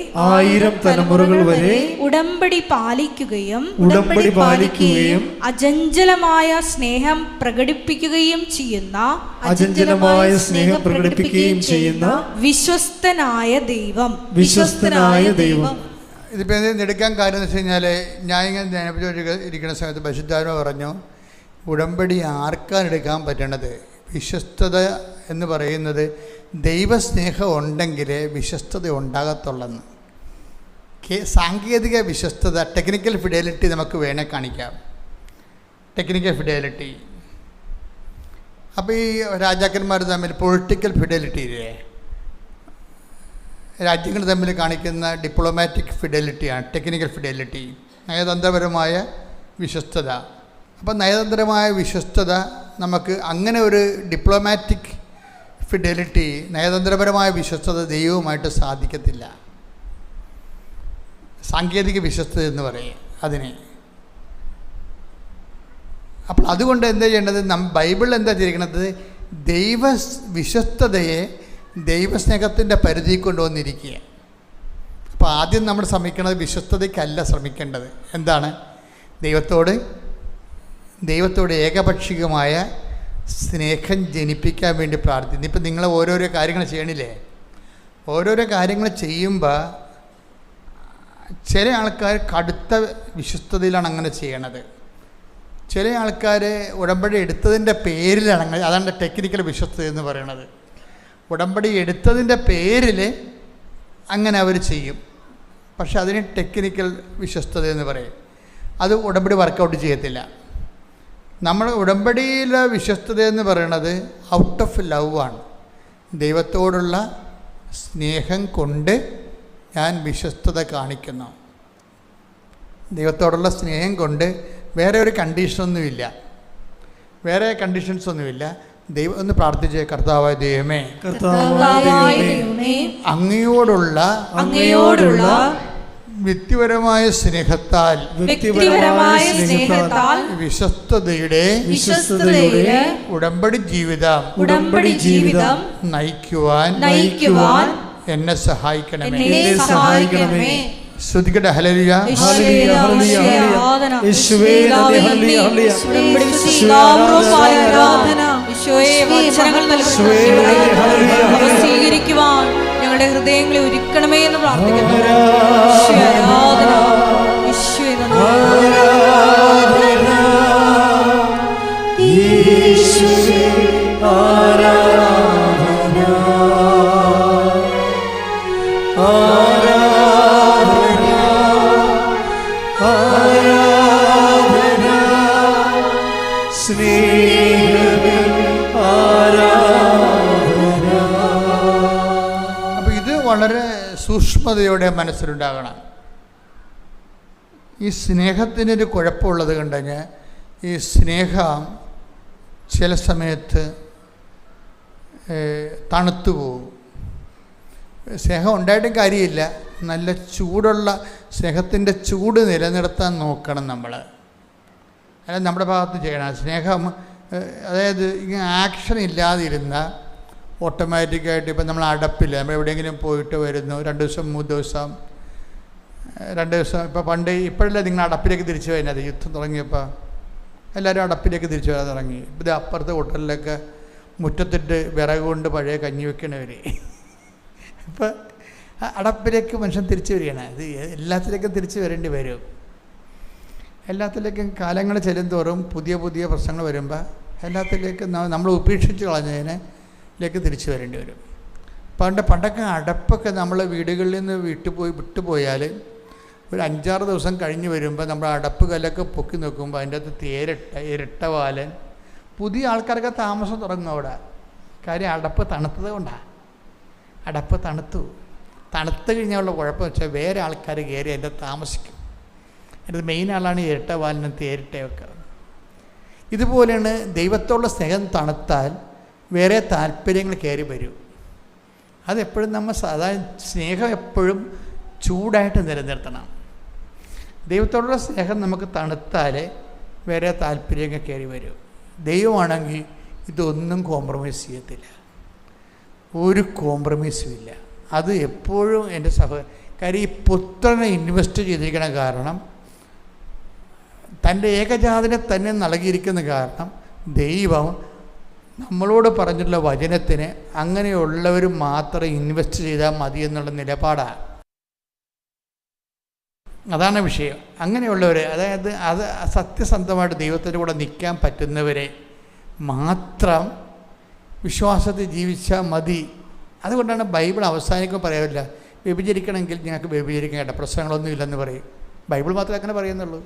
ഉടമ്പടി പാലിക്കുകയും അചഞ്ചലമായ സ്നേഹം പ്രകടിപ്പിക്കുകയും ചെയ്യുന്ന വിശ്വസ്തനായ ദൈവം. ഇതിപ്പോൾ എടുക്കാൻ കാര്യം എന്ന് വെച്ച് കഴിഞ്ഞാൽ, ഞാൻ ഇങ്ങനെ ധ്യാനിപ്പിച്ചുകൊണ്ടിരിക്കുന്ന സമയത്ത് പരിശുദ്ധാത്മാവ് പറഞ്ഞു, ഉടമ്പടി ആർക്കാണ് എടുക്കാൻ പറ്റണത്? വിശ്വസ്തത എന്ന് പറയുന്നത് ദൈവസ്നേഹം ഉണ്ടെങ്കിലേ വിശ്വസ്തത ഉണ്ടാകത്തുള്ളെന്ന്. സാങ്കേതിക വിശ്വസ്തത, ടെക്നിക്കൽ ഫിഡലിറ്റി നമുക്ക് വേണേൽ കാണിക്കാം. Technical fidelity. അപ്പോൾ ഈ രാജാക്കന്മാർ തമ്മിൽ പൊളിറ്റിക്കൽ ഫിഡലിറ്റി ഇല്ലേ, രാജ്യങ്ങൾ തമ്മിൽ കാണിക്കുന്ന ഡിപ്ലോമാറ്റിക് ഫിഡലിറ്റിയാണ് ടെക്നിക്കൽ ഫിഡലിറ്റി, നയതന്ത്രപരമായ വിശ്വസ്തത. അപ്പം നയതന്ത്രമായ വിശ്വസ്തത നമുക്ക് അങ്ങനെ ഒരു ഡിപ്ലോമാറ്റിക് ഫിഡലിറ്റി, നയതന്ത്രപരമായ വിശ്വസ്തത ദൈവവുമായിട്ട് സാധിക്കത്തില്ല. സാങ്കേതിക വിശ്വസ്തത എന്ന് പറയും അതിനെ. അപ്പോൾ അതുകൊണ്ട് എന്താ ചെയ്യേണ്ടത്? ബൈബിൾ എന്താ ചെയ്യണത്? ദൈവ വിശ്വസ്തതയെ ദൈവസ്നേഹത്തിൻ്റെ പരിധി കൊണ്ടുവന്നിരിക്കുക. അപ്പോൾ ആദ്യം നമ്മൾ ശ്രമിക്കുന്നത് വിശ്വസ്തതയ്ക്കല്ല ശ്രമിക്കേണ്ടത്. എന്താണ്? ദൈവത്തോട് ഏകപക്ഷീയമായ സ്നേഹം ജനിപ്പിക്കാൻ വേണ്ടി പ്രാർത്ഥിക്കുന്നു. ഇപ്പം നിങ്ങൾ ഓരോരോ കാര്യങ്ങൾ ചെയ്യണില്ലേ, ഓരോരോ കാര്യങ്ങൾ ചെയ്യുമ്പോൾ ചില ആൾക്കാർ കടുത്ത വിശ്വസ്തതയിലാണ് അങ്ങനെ ചെയ്യണത്. ചില ആൾക്കാർ ഉടമ്പടി എടുത്തതിൻ്റെ പേരിലാണ് അങ്ങനെ, അതാണ് ടെക്നിക്കൽ വിശ്വസ്തത എന്ന് പറയണത്. ഉടമ്പടി എടുത്തതിൻ്റെ പേരിൽ അങ്ങനെ അവർ ചെയ്യും, പക്ഷെ അതിന് ടെക്നിക്കൽ വിശ്വസ്തത എന്ന് പറയും. അത് ഉടമ്പടി വർക്കൗട്ട് ചെയ്യത്തില്ല. നമ്മൾ ഉടമ്പടിയിലെ വിശ്വസ്തത എന്ന് പറയുന്നത് ഔട്ട് ഓഫ് ലവ് ആണ്. ദൈവത്തോടുള്ള സ്നേഹം കൊണ്ട് ഞാൻ വിശ്വസ്തത കാണിക്കുന്നു. ദൈവത്തോടുള്ള സ്നേഹം കൊണ്ട് വേറെ ഒരു കണ്ടീഷനൊന്നുമില്ല, വേറെ കണ്ടീഷൻസൊന്നുമില്ല. ദൈവം ഒന്ന് പ്രാർത്ഥിച്ചേ. കർത്താവായ ദൈവമേ, അങ്ങയോടുള്ള വ്യക്തിപരമായ സ്നേഹത്താൽ വിശ്വസ്തതയുടെ ഉടമ്പടി ജീവിതം നയിക്കുവാൻ എന്നെ സഹായിക്കണമേ. ശ്രുതികട ഹല്ലേലൂയ, ഹല്ലേലൂയ, ഹല്ലേലൂയ, ഹല്ലേലൂയ. യേശുവേ നന്ദി, ഹല്ലേലൂയ, ഹല്ലേലൂയ. സ്വീകരിക്കുവാൻ ഞങ്ങളുടെ ഹൃദയങ്ങളെ ഒരുക്കണമേ എന്ന് പ്രാർത്ഥിക്കുന്നു. ആരാധന, വളരെ സൂക്ഷ്മതയോടെ മനസ്സിലുണ്ടാകണം. ഈ സ്നേഹത്തിനൊരു കുഴപ്പമുള്ളത് കണ്ടുകഴിഞ്ഞാൽ ഈ സ്നേഹം ചില സമയത്ത് തണുത്തു പോകും. സ്നേഹം ഉണ്ടായിട്ടും കാര്യമില്ല, നല്ല ചൂടുള്ള സ്നേഹത്തിൻ്റെ ചൂട് നിലനിർത്താൻ നോക്കണം നമ്മൾ. അല്ല നമ്മുടെ ഭാഗത്ത് ചെയ്യണം. സ്നേഹം അതായത് ഇങ്ങനെ ആക്ഷൻ ഇല്ലാതിരുന്ന ഓട്ടോമാറ്റിക്കായിട്ട് ഇപ്പം നമ്മൾ അടപ്പില്ല, നമ്മൾ എവിടെയെങ്കിലും പോയിട്ട് വരുന്നു 2 ദിവസം 3 ദിവസം 2 ദിവസം. ഇപ്പോൾ പണ്ട് ഇപ്പോഴല്ലേ നിങ്ങൾ അടപ്പിലേക്ക് തിരിച്ചു വരുന്നത്? യുദ്ധം തുടങ്ങിയപ്പോൾ എല്ലാവരും അടപ്പിലേക്ക് തിരിച്ചു വരാൻ തുടങ്ങി. ഇത് അപ്പുറത്തെ ഹോട്ടലിലൊക്കെ മുറ്റത്തിട്ട് വിറക് കൊണ്ട് പഴയ കഞ്ഞി വെക്കണവർ. ഇപ്പം അടപ്പിലേക്ക് മനുഷ്യൻ തിരിച്ചു വരികയാണ്. ഇത് എല്ലാത്തിലേക്കും തിരിച്ചു വരേണ്ടി വരും. എല്ലാത്തിലേക്കും കാലങ്ങൾ ചെല്ലുന്തോറും പുതിയ പുതിയ പ്രശ്നങ്ങൾ വരുമ്പോൾ എല്ലാത്തിലേക്കും നമ്മൾ ഉപേക്ഷിച്ച് കളഞ്ഞതിലേക്ക് തിരിച്ചു വരേണ്ടി വരും. പണ്ടൊക്കെ അടപ്പൊക്കെ നമ്മൾ വീടുകളിൽ നിന്ന് വിട്ടുപോയാൽ ഒരു 5-6 ദിവസം കഴിഞ്ഞ് വരുമ്പോൾ നമ്മൾ അടപ്പ് കല്ലൊക്കെ പൊക്കി നോക്കുമ്പോൾ അതിൻ്റെ അകത്ത് ഇരട്ടവാലൻ പുതിയ ആൾക്കാരൊക്കെ താമസം തുടങ്ങും അവിടെ. കാര്യം അടപ്പ് തണുത്തത് കൊണ്ടാണ്. അടപ്പ് തണുത്തു കഴിഞ്ഞാലുള്ള കുഴപ്പം വെച്ചാൽ വേറെ ആൾക്കാർ കയറി അതിൻ്റെ താമസിക്കും. അതിൻ്റെ മെയിൻ ആളാണ് ഇരട്ടവാലിനും തേരിട്ടയൊക്കെ. ഇതുപോലെയാണ് ദൈവത്തോടുള്ള സ്നേഹം തണുത്താൽ വേറെ താല്പര്യങ്ങൾ കയറി വരും. അതെപ്പോഴും നമ്മൾ സാധാരണ സ്നേഹം എപ്പോഴും ചൂടായിട്ട് നിലനിർത്തണം. ദൈവത്തോടുള്ള സ്നേഹം നമുക്ക് തണുത്താൽ വേറെ താല്പര്യങ്ങൾ കയറി വരും. ദൈവമാണെങ്കിൽ ഇതൊന്നും കോംപ്രമൈസ് ചെയ്യത്തില്ല, ഒരു കോംപ്രമൈസും ഇല്ല. അത് എപ്പോഴും എൻ്റെ കാര്യം ഈ പുത്രനെ ഇൻവെസ്റ്റ് ചെയ്തിരിക്കണ കാരണം, തൻ്റെ ഏകജാതനെ തന്നെ നൽകിയിരിക്കുന്ന കാരണം, ദൈവം നമ്മളോട് പറഞ്ഞിട്ടുള്ള വചനത്തിന് അങ്ങനെയുള്ളവർ മാത്രം ഇൻവെസ്റ്റ് ചെയ്താൽ മതി എന്നുള്ള നിലപാടാണ്. അതാണ് വിഷയം. അങ്ങനെയുള്ളവർ, അതായത് അത് സത്യസന്ധമായിട്ട് ദൈവത്തിൻ്റെ കൂടെ നിൽക്കാൻ പറ്റുന്നവരെ മാത്രം വിശ്വാസത്തിൽ ജീവിച്ചാൽ മതി. അതുകൊണ്ടാണ് ബൈബിൾ അവസാനിക്കുമ്പോൾ പറയാറില്ല, വ്യഭിചരിക്കണമെങ്കിൽ ഞങ്ങൾക്ക് വ്യഭിചരിക്കാൻ കേട്ടോ, പ്രശ്നങ്ങളൊന്നും ഇല്ലെന്ന് പറയും. ബൈബിൾ മാത്രമേ അങ്ങനെ പറയുന്നുള്ളൂ.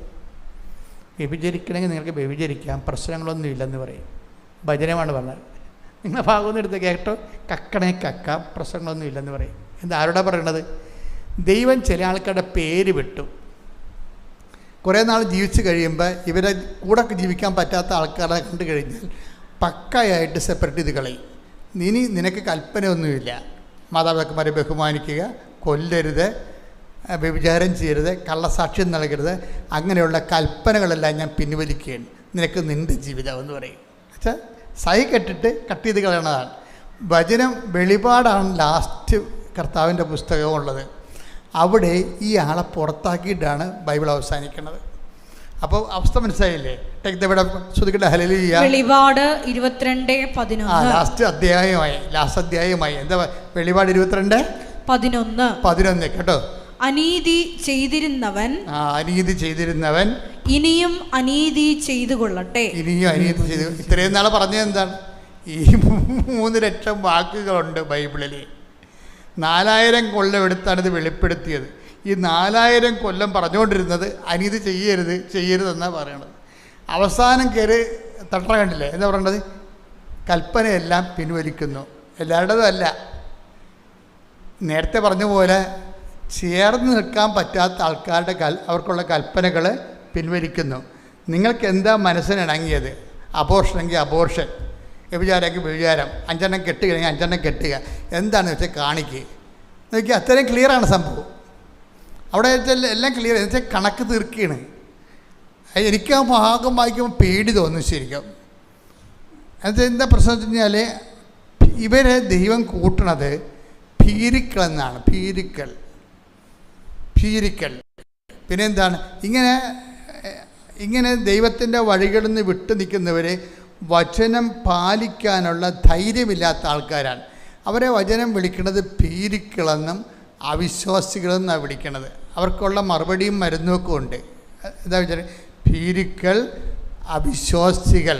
വ്യഭിചരിക്കണമെങ്കിൽ നിങ്ങൾക്ക് വ്യഭിചരിക്കാം, പ്രശ്നങ്ങളൊന്നും ഇല്ലെന്ന് പറയും. ഭജനമാണ് പറഞ്ഞത്. നിങ്ങളെ ഭാഗമൊന്നും എടുത്ത് കേട്ടോ, കക്കണേ കക്കാം, പ്രശ്നങ്ങളൊന്നും ഇല്ലെന്ന് പറയും. എന്താ ആരോടാ പറയണത്? ദൈവം ചില ആൾക്കാരുടെ പേര് വിട്ടു. കുറേ നാൾ ജീവിച്ച് കഴിയുമ്പോൾ ഇവരെ കൂടെ ജീവിക്കാൻ പറ്റാത്ത ആൾക്കാരെ കണ്ടു കഴിഞ്ഞാൽ പക്കയായിട്ട് സെപ്പറേറ്റ് ചെയ്ത് കളയും. ഇനി നിനക്ക് കൽപ്പനയൊന്നുമില്ല, മാതാപിതാക്കന്മാരെ ബഹുമാനിക്കുക, കൊല്ലരുത്, വ്യഭിചാരം ചെയ്യരുത്, കള്ളസാക്ഷ്യം നൽകരുത്, അങ്ങനെയുള്ള കൽപ്പനകളെല്ലാം ഞാൻ പിൻവലിക്കുകയാണ്, നിനക്ക് നിൻ്റെ ജീവിതം എന്ന് പറയും. വെച്ചാൽ സൈ കെട്ടിട്ട് കട്ട് ചെയ്ത് കളയണതാണ്. വചനം വെളിപാടാണ് ലാസ്റ്റ് കർത്താവിൻ്റെ പുസ്തകമുള്ളത്. അവിടെ ഈ ആളെ പുറത്താക്കിയിട്ടാണ് ബൈബിൾ അവസാനിക്കുന്നത്. അപ്പോൾ അവസ്ഥ മനസ്സിലായില്ലേ? വെളിപാട് 22:11 ലാസ്റ്റ് അധ്യായമായി. എന്താ വെളിപാട് 22:11 കേട്ടോ. അനീതി ചെയ്തിരുന്നവൻ ഇനിയും അനീതി ചെയ്തു കൊള്ളട്ടെ. ഇത്രയും നാളെ പറഞ്ഞത് എന്താണ്? ഈ 3 ലക്ഷം വാക്കുകളുണ്ട് ബൈബിളിൽ. 4000 കൊല്ലം എടുത്താണ് ഇത് വെളിപ്പെടുത്തിയത്. ഈ 4000 കൊല്ലം പറഞ്ഞുകൊണ്ടിരുന്നത് അനീതി ചെയ്യരുതെന്നാണ് പറയണത്. അവസാനം കയറി തട്ടണ കണ്ടില്ലേ? എന്താ പറയണത്? കൽപ്പനയെല്ലാം പിൻവലിക്കുന്നു. എല്ലാവരുടേതും അല്ല. നേരത്തെ പറഞ്ഞ പോലെ ചേർന്ന് നിൽക്കാൻ പറ്റാത്ത ആൾക്കാരുടെ അവർക്കുള്ള കൽപ്പനകൾ പിൻവലിക്കുന്നു. നിങ്ങൾക്ക് എന്താ മനസ്സിനിണങ്ങിയത്? അബോർഷനെങ്കിൽ അബോർഷൻ, വ്യഭിചാരമെങ്കിൽ വ്യഭിചാരം, 5 കെട്ടുകയാണെങ്കിൽ 5 കെട്ടുക, എന്താണെന്ന് വെച്ചാൽ കാണിക്കുക. നോക്കി അത്രയും ക്ലിയറാണ് സംഭവം. അവിടെ വെച്ചാൽ എല്ലാം ക്ലിയർ. എന്ന് വെച്ചാൽ കണക്ക് തീർക്കുകയാണ്. എനിക്ക് ആ ഭാഗം വായിക്കുമ്പോൾ പേടി തോന്നും ശരിക്കും. എന്നുവെച്ചാൽ എന്താ പ്രശ്നം വെച്ച് കഴിഞ്ഞാൽ ഇവരെ ദൈവം കൂട്ടണത് ഭീരുക്കൾ എന്നാണ്. ഭീരുക്കൾ പിന്നെ എന്താണ്? ഇങ്ങനെ ദൈവത്തിൻ്റെ വഴികളിൽ നിന്ന് വിട്ടു നിൽക്കുന്നവരെ വചനം പാലിക്കാനുള്ള ധൈര്യമില്ലാത്ത ആൾക്കാരാണ്. അവരെ വചനം വിളിക്കുന്നത് ഭീരുക്കളെന്നും അവിശ്വാസികളെന്നാണ് വിളിക്കുന്നത്. അവർക്കുള്ള മറുപടിയും മരുന്നുമൊക്കെ ഉണ്ട്. എന്താ വെച്ചാൽ ഭീരുക്കൾ, അവിശ്വാസികൾ.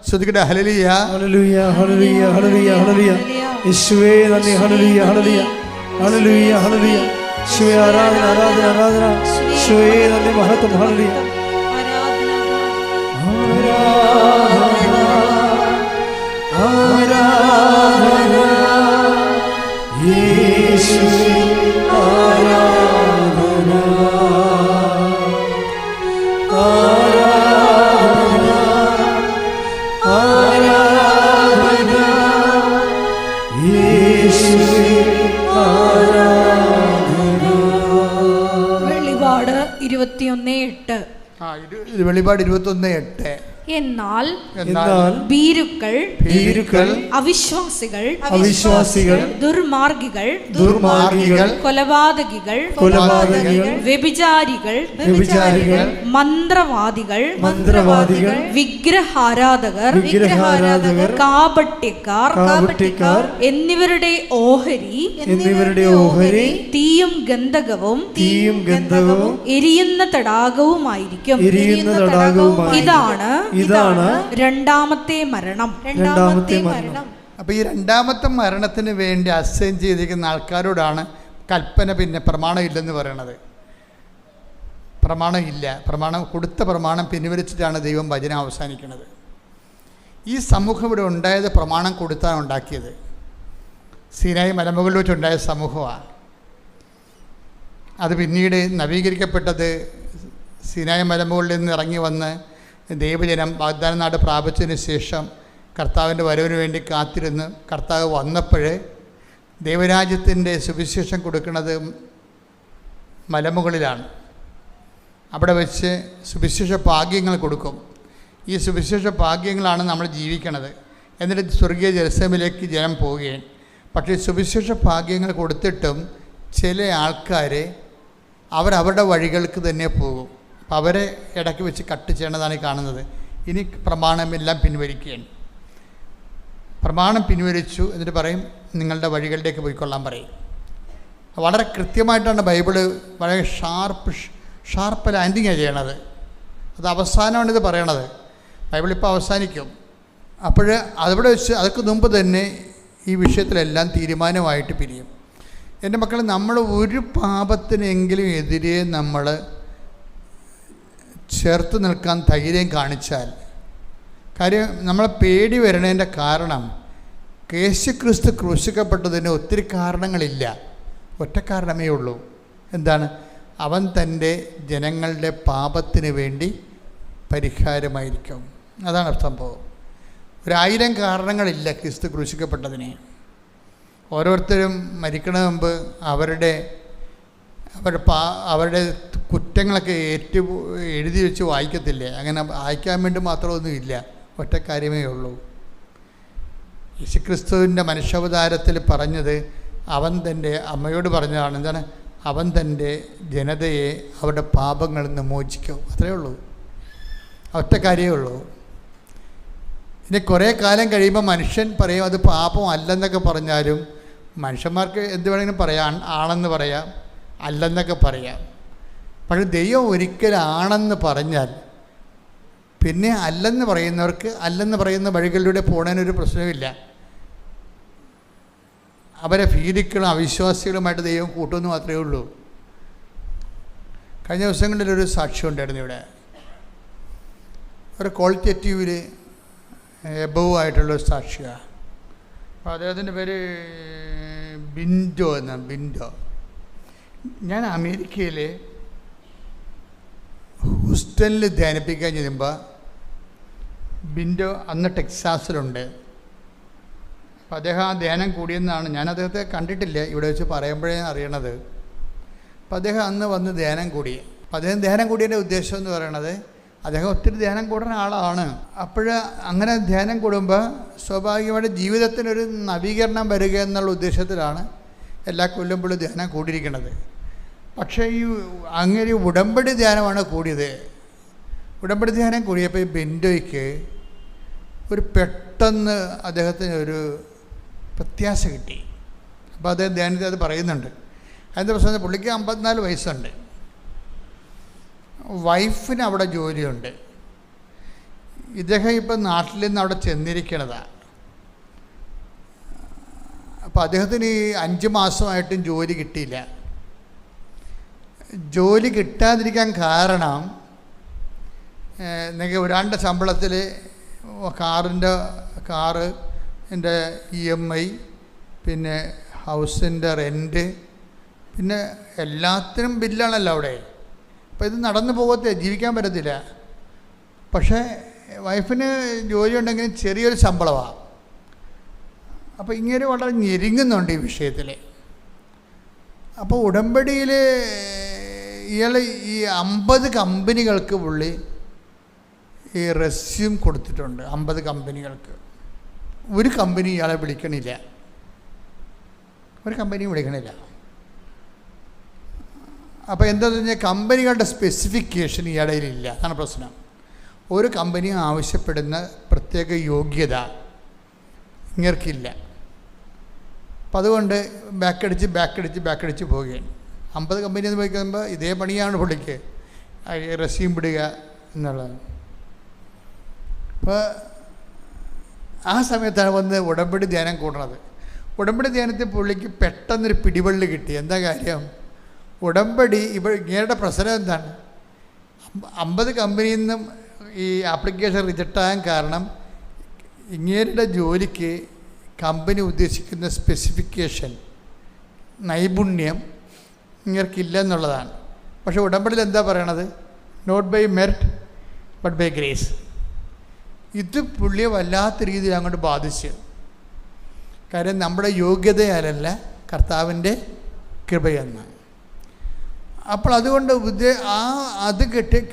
ശ്രദ്ധിക്കട്ടെ. ഹല്ലേലൂയ, ഹല്ലേലൂയ, ഹല്ലേലൂയ, ഹല്ലേലൂയ, ഹല്ലേലൂയ. യേശുവേ നന്ദി. ഹല്ലേലൂയ, ഹല്ലേലൂയ, ഹല്ലേലൂയ, ഹല്ലേലൂയ. യേശുവേ ആരാധന, ആരാധന, ആരാധന. യേശുവേ നന്ദി, മഹത്വം. ഹല്ലേലൂയ, ആരാധന, യേശുവേ ആരാധന, ആരാധന, ആരാധന, യേശുവേ ആരാധന. വെളിപാട് 21:8. വെളിപാട് 21:8. എന്നാൽ ഭീരുക്കൾ, അവിശ്വാസികൾ, ദുർമാർഗികൾ, കൊലപാതകികൾ, വ്യഭിചാരികൾ, മന്ത്രവാദികൾ, വിഗ്രഹാരാധകർ, കാപട്യക്കാർ എന്നിവരുടെ ഓഹരി തീയും ഗന്ധകവും എരിയുന്ന തടാകവുമായിരിക്കും. ഇതാണ് രണ്ടാമത്തെ മരണം. അപ്പോൾ ഈ രണ്ടാമത്തെ മരണത്തിന് വേണ്ടി അസൈൻ ചെയ്തിരിക്കുന്ന ആൾക്കാരോടാണ് കൽപ്പന. പിന്നെ പ്രമാണം ഇല്ലെന്ന് പറയണത്. പ്രമാണം ഇല്ല. കൊടുത്ത പ്രമാണം പിൻവലിച്ചിട്ടാണ് ദൈവം വചനം അവസാനിക്കുന്നത്. ഈ സമൂഹം ഇവിടെ ഉണ്ടായത് പ്രമാണം കൊടുത്താണ് ഉണ്ടാക്കിയത്. സീനായി മലമുകളിൽ വെച്ചുണ്ടായ സമൂഹമാണ്. അത് പിന്നീട് നവീകരിക്കപ്പെട്ടത് സീനായി മലമുകളിൽ നിന്ന് ഇറങ്ങി വന്ന് ദൈവജനം വാഗ്ദാന നാട് പ്രാപിച്ചതിന് ശേഷം കർത്താവിൻ്റെ വരവിന് വേണ്ടി കാത്തിരുന്ന് കർത്താവ് വന്നപ്പോൾ ദൈവരാജ്യത്തിൻ്റെ സുവിശേഷം കൊടുക്കുന്നത് മലമുകളിലാണ്. അവിടെ വെച്ച് സുവിശേഷ ഭാഗ്യങ്ങൾ കൊടുക്കും. ഈ സുവിശേഷ ഭാഗ്യങ്ങളാണ് നമ്മൾ ജീവിക്കണത്. എന്നിട്ട് സ്വർഗീയ ജെറുസലേമിലേക്ക് ജനം പോവുകയാണ്. പക്ഷേ സുവിശേഷ ഭാഗ്യങ്ങൾ കൊടുത്തിട്ടും ചില ആൾക്കാർ അവരവരുടെ വഴികൾക്ക് തന്നെ പോകും. അപ്പം അവരെ ഇടയ്ക്ക് വെച്ച് കട്ട് ചെയ്യണതാണ് കാണുന്നത്. ഇനി പ്രമാണമെല്ലാം പിൻവലിക്കുകയാണ്. പ്രമാണം പിൻവലിച്ചു എന്നിട്ട് പറയും നിങ്ങളുടെ വഴികളിലേക്ക് പോയിക്കൊള്ളാൻ പറയും. വളരെ കൃത്യമായിട്ടാണ് ബൈബിള് വളരെ ഷാർപ്പ് ലാൻഡിങ്ങാണ് ചെയ്യണത്. അത് അവസാനമാണ് ഇത് പറയണത്. ബൈബിളിപ്പോൾ അവസാനിക്കും. അപ്പോൾ അവിടെ വെച്ച് അതൊക്കെ മുമ്പ് തന്നെ ഈ വിഷയത്തിലെല്ലാം തീരുമാനമായിട്ട് പിരിയും. എൻ്റെ മക്കൾ, നമ്മൾ ഒരു പാപത്തിനെങ്കിലും എതിരെ നമ്മൾ ചേർത്ത് നിൽക്കാൻ ധൈര്യം കാണിച്ചാൽ, കാര്യം നമ്മളെ പേടി വരണതിൻ്റെ കാരണം യേശുക്രിസ്തു ക്രൂശിക്കപ്പെട്ടതിന് ഒത്തിരി കാരണങ്ങളില്ല, ഒറ്റ കാരണമേ ഉള്ളൂ. എന്താണ്? അവൻ തൻ്റെ ജനങ്ങളുടെ പാപത്തിന് വേണ്ടി പരിഹാരമായിരിക്കും. അതാണ് സംഭവം. 1000 കാരണങ്ങളില്ല ക്രിസ്തു ക്രൂശിക്കപ്പെട്ടതിന്. ഓരോരുത്തരും മരിക്കണ മുമ്പ് അവരുടെ കുറ്റങ്ങളൊക്കെ എഴുതി വെച്ച് വായിക്കത്തില്ലേ? അങ്ങനെ വായിക്കാൻ വേണ്ടി മാത്രമൊന്നുമില്ല, ഒറ്റ കാര്യമേ ഉള്ളൂ. യേശുക്രിസ്തുവിൻ്റെ മനുഷ്യാവതാരത്തിൽ പറഞ്ഞത് അവൻ തൻ്റെ അമ്മയോട് പറഞ്ഞതാണ്. എന്താണ്? അവൻ തൻ്റെ ജനതയെ അവരുടെ പാപങ്ങളിൽ നിന്ന് മോചിക്കും. അത്രയേ ഉള്ളൂ, ഒറ്റ കാര്യമേ ഉള്ളൂ. ഇനി കുറേ കാലം കഴിയുമ്പോൾ മനുഷ്യൻ പറയും അത് പാപം അല്ലെന്നൊക്കെ പറഞ്ഞാലും മനുഷ്യന്മാർക്ക് എന്ത് വേണമെങ്കിലും പറയാം, ആണെന്ന് പറയാം, അല്ലെന്നൊക്കെ പറയാം. പക്ഷെ ദൈവം ഒരിക്കലാണെന്ന് പറഞ്ഞാൽ പിന്നെ അല്ലെന്ന് പറയുന്നവർക്ക് അല്ലെന്ന് പറയുന്ന വഴികളിലൂടെ പോകാനൊരു പ്രശ്നമില്ല. അവരെ ഭീതികളും അവിശ്വാസികളുമായിട്ട് ദൈവം കൂട്ടുമെന്ന് മാത്രമേ ഉള്ളൂ. കഴിഞ്ഞ ദിവസങ്ങളിലൊരു സാക്ഷ്യം ഉണ്ടായിരുന്നു ഇവിടെ. ഒരു ക്വാളിറ്റേറ്റീവിൽ എബവ് ആയിട്ടുള്ളൊരു സാക്ഷിയാണ്. അപ്പോൾ അദ്ദേഹത്തിൻ്റെ പേര് ബിൻഡോ എന്നാണ്. ബിൻഡോ. ഞാൻ അമേരിക്കയിൽ ഹൂസ്റ്റണിൽ ധ്യാനിപ്പിക്കാൻ ചെല്ലുമ്പോൾ ബിൻഡോ അന്ന് ടെക്സാസിലുണ്ട്. അപ്പോൾ അദ്ദേഹം ആ ധ്യാനം കൂടിയെന്നാണ്. ഞാൻ അദ്ദേഹത്തെ കണ്ടിട്ടില്ല, ഇവിടെ വെച്ച് പറയുമ്പോഴേ അറിയണത്. അപ്പോൾ അദ്ദേഹം അന്ന് വന്ന് ധ്യാനം കൂടി. അപ്പോൾ അദ്ദേഹം ധ്യാനം കൂടിയതിൻ്റെ ഉദ്ദേശം എന്ന് പറയണത് അദ്ദേഹം ഒത്തിരി ധ്യാനം കൂടുന്ന ആളാണ്. അപ്പോൾ അങ്ങനെ ധ്യാനം കൂടുമ്പോൾ സ്വാഭാവികമായിട്ട് ജീവിതത്തിനൊരു നവീകരണം വരിക എന്നുള്ള ഉദ്ദേശത്തിലാണ് എല്ലാ കൊല്ലുമ്പോഴും ധ്യാനം കൂടിയിരിക്കുന്നത്. പക്ഷേ ഈ അങ്ങനെ ഉടമ്പടി ധ്യാനമാണ് കൂടിയത്. ഉടമ്പടി ധ്യാനം കൂടിയപ്പോൾ ഈ ബിൻഡോയ്ക്ക് ഒരു പെട്ടെന്ന് അദ്ദേഹത്തിന് ഒരു പ്രത്യാശ കിട്ടി. അപ്പോൾ അദ്ദേഹം ധ്യാനത്തിൽ അത് പറയുന്നുണ്ട്. അതിൻ്റെ പ്രശ്നം പുള്ളിക്ക് 54 വയസ്സുണ്ട്. വൈഫിന് അവിടെ ജോലിയുണ്ട്. ഇദ്ദേഹം ഇപ്പം നാട്ടിൽ നിന്ന് അവിടെ ചെന്നിരിക്കണതാണ്. അപ്പോൾ അദ്ദേഹത്തിന് ഈ 5 മാസമായിട്ടും ജോലി കിട്ടിയില്ല. ജോലി കിട്ടാതിരിക്കാൻ കാരണം നിങ്ങൾക്ക് ഒരാളുടെ ശമ്പളത്തിൽ കാറിൻ്റെ EMI, പിന്നെ ഹൗസിൻ്റെ റെൻറ്റ്, പിന്നെ എല്ലാത്തിനും ബില്ലാണല്ലോ അവിടെ. അപ്പോൾ ഇത് നടന്നു പോകത്തെ, ജീവിക്കാൻ പറ്റത്തില്ല. പക്ഷേ വൈഫിന് ജോലി ഉണ്ടെങ്കിലും ചെറിയൊരു ശമ്പളമാണ്. അപ്പോൾ ഇങ്ങനെ വളരെ ഞെരുങ്ങുന്നുണ്ട് ഈ വിഷയത്തിൽ. അപ്പോൾ ഉടമ്പടിയിൽ ഇയാൾ ഈ 50 കമ്പനികൾക്ക് പുള്ളി ഈ റെസ്യൂം കൊടുത്തിട്ടുണ്ട്. 50 കമ്പനികൾക്ക്. ഒരു കമ്പനി ഇയാളെ വിളിക്കണില്ല, ഒരു കമ്പനിയും വിളിക്കണില്ല. അപ്പോൾ എന്താണെന്ന് പറഞ്ഞാൽ കമ്പനികളുടെ സ്പെസിഫിക്കേഷൻ ഇയാളയിലില്ല. അതാണ് പ്രശ്നം. ഒരു കമ്പനി ആവശ്യപ്പെടുന്ന പ്രത്യേക യോഗ്യത ഇങ്ങർക്കില്ല. അപ്പം അതുകൊണ്ട് ബാക്കടിച്ച് പോവുകയാണ്. 50 കമ്പനി എന്ന് പോയി കഴിയുമ്പോൾ ഇതേ പണിയാണ് പുള്ളിക്ക്, റെസ്യൂം വിടുക എന്നുള്ളത്. അപ്പോൾ ആ സമയത്താണ് വന്ന് ഉടമ്പടി ധ്യാനം കൂടുന്നത്. ഉടമ്പടി ധ്യാനത്തിൽ പുള്ളിക്ക് പെട്ടെന്നൊരു പിടിവള്ളി കിട്ടി. എന്താ കാര്യം? ഉടമ്പടി ഇങ്ങയുടെ പ്രശ്നം എന്താണ്? 50 കമ്പനിയിൽ നിന്നും ഈ ആപ്ലിക്കേഷൻ റിജക്റ്റ് ആകാൻ കാരണം ഇങ്ങേരുടെ ജോലിക്ക് കമ്പനി ഉദ്ദേശിക്കുന്ന സ്പെസിഫിക്കേഷൻ, നൈപുണ്യം ഇങ്ങർക്കില്ല എന്നുള്ളതാണ്. പക്ഷേ ഉടമ്പടിയിൽ എന്താ പറയണത്? Not by merit but by grace. ഇത് പുള്ളിയെ വല്ലാത്ത രീതിയിൽ അങ്ങോട്ട് ബാധിച്ചു. കാര്യം നമ്മുടെ യോഗ്യതയാലല്ല, കർത്താവിൻ്റെ കൃപയെന്ന്. അപ്പോൾ അതുകൊണ്ട് അത്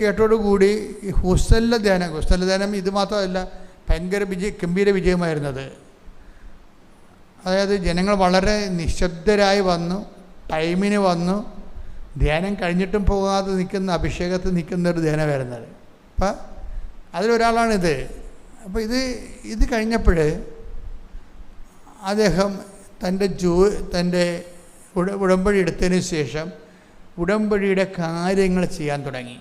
കേട്ടോടുകൂടി ഈ ഹൂസ്റ്റലിലെ ധ്യാനം ഇത് മാത്രമല്ല, ഭയങ്കര ഗംഭീര വിജയമായിരുന്നത്. അതായത് ജനങ്ങൾ വളരെ നിശബ്ദരായി വന്നു, ടൈമിന് വന്നു, ധ്യാനം കഴിഞ്ഞിട്ടും പോകാതെ നിൽക്കുന്ന, അഭിഷേകത്തിൽ നിൽക്കുന്നൊരു ധ്യാനമായിരുന്നത്. അപ്പം അതിലൊരാളാണിത്. അപ്പോൾ ഇത് കഴിഞ്ഞപ്പോൾ അദ്ദേഹം തൻ്റെ ഉടമ്പടി എടുത്തതിന് ശേഷം ഉടമ്പടിയുടെ കാര്യങ്ങൾ ചെയ്യാൻ തുടങ്ങി.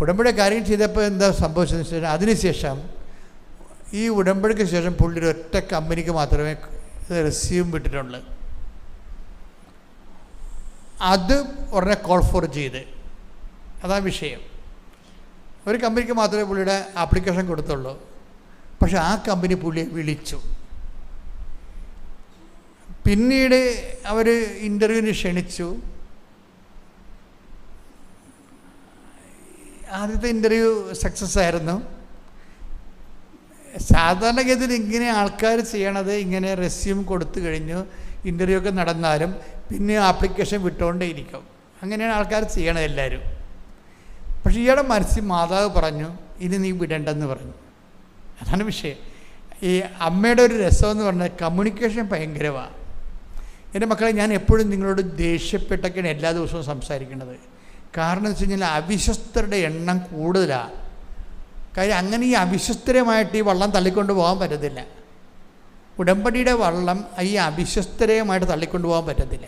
ഉടമ്പടി കാര്യം ചെയ്തപ്പോൾ എന്താ സംഭവിച്ചതെന്ന് വെച്ചാൽ അതിനുശേഷം ഈ ഉടമ്പടിക്ക് ശേഷം പുള്ളി ഒരു ഒറ്റ കമ്പനിക്ക് മാത്രമേ റെസ്യൂം വിട്ടിട്ടുള്ളൂ. അത് ഉടനെ കോൾ ഫോർ ചെയ്ത്, അതാ വിഷയം. ഒരു കമ്പനിക്ക് മാത്രമേ പുള്ളിയുടെ ആപ്ലിക്കേഷൻ കൊടുത്തുള്ളൂ. പക്ഷെ ആ കമ്പനി പുള്ളിയെ വിളിച്ചു. പിന്നീട് അവർ ഇൻ്റർവ്യൂവിന് ക്ഷണിച്ചു. ആദ്യത്തെ ഇൻ്റർവ്യൂ സക്സസ് ആയിരുന്നു. സാധാരണഗതിയിൽ ഇങ്ങനെ ആൾക്കാർ ചെയ്യണത്, ഇങ്ങനെ റെസ്യൂം കൊടുത്തു കഴിഞ്ഞു ഇൻ്റർവ്യൂ ഒക്കെ നടന്നാലും പിന്നെ ആപ്ലിക്കേഷൻ വിട്ടുകൊണ്ടേ ഇരിക്കും. അങ്ങനെയാണ് ആൾക്കാർ ചെയ്യണത് എല്ലാവരും. പക്ഷേ ഇയാളുടെ മനസ്സിൽ മാതാവ് പറഞ്ഞു, ഇനി നീ വിടണ്ടെന്ന് പറഞ്ഞു. അതാണ് വിഷയം. ഈ അമ്മയുടെ ഒരു രസമെന്ന് പറഞ്ഞാൽ കമ്മ്യൂണിക്കേഷൻ ഭയങ്കരമാണ്. എൻ്റെ മക്കളെ, ഞാൻ എപ്പോഴും നിങ്ങളോട് ദേഷ്യപ്പെട്ടൊക്കെയാണ് എല്ലാ ദിവസവും സംസാരിക്കുന്നത്. കാരണം എന്ന് വെച്ച് കഴിഞ്ഞാൽ അവിശ്വസ്തരുടെ എണ്ണം കൂടുതലാണ്. കാര്യം അങ്ങനെ ഈ അവിശ്വസ്തരമായിട്ട് ഈ വള്ളം തള്ളിക്കൊണ്ട് പോകാൻ പറ്റത്തില്ല. ഉടമ്പടിയുടെ വള്ളം ഈ അവിശ്വസ്തരമായിട്ട് തള്ളിക്കൊണ്ട് പോകാൻ പറ്റത്തില്ല.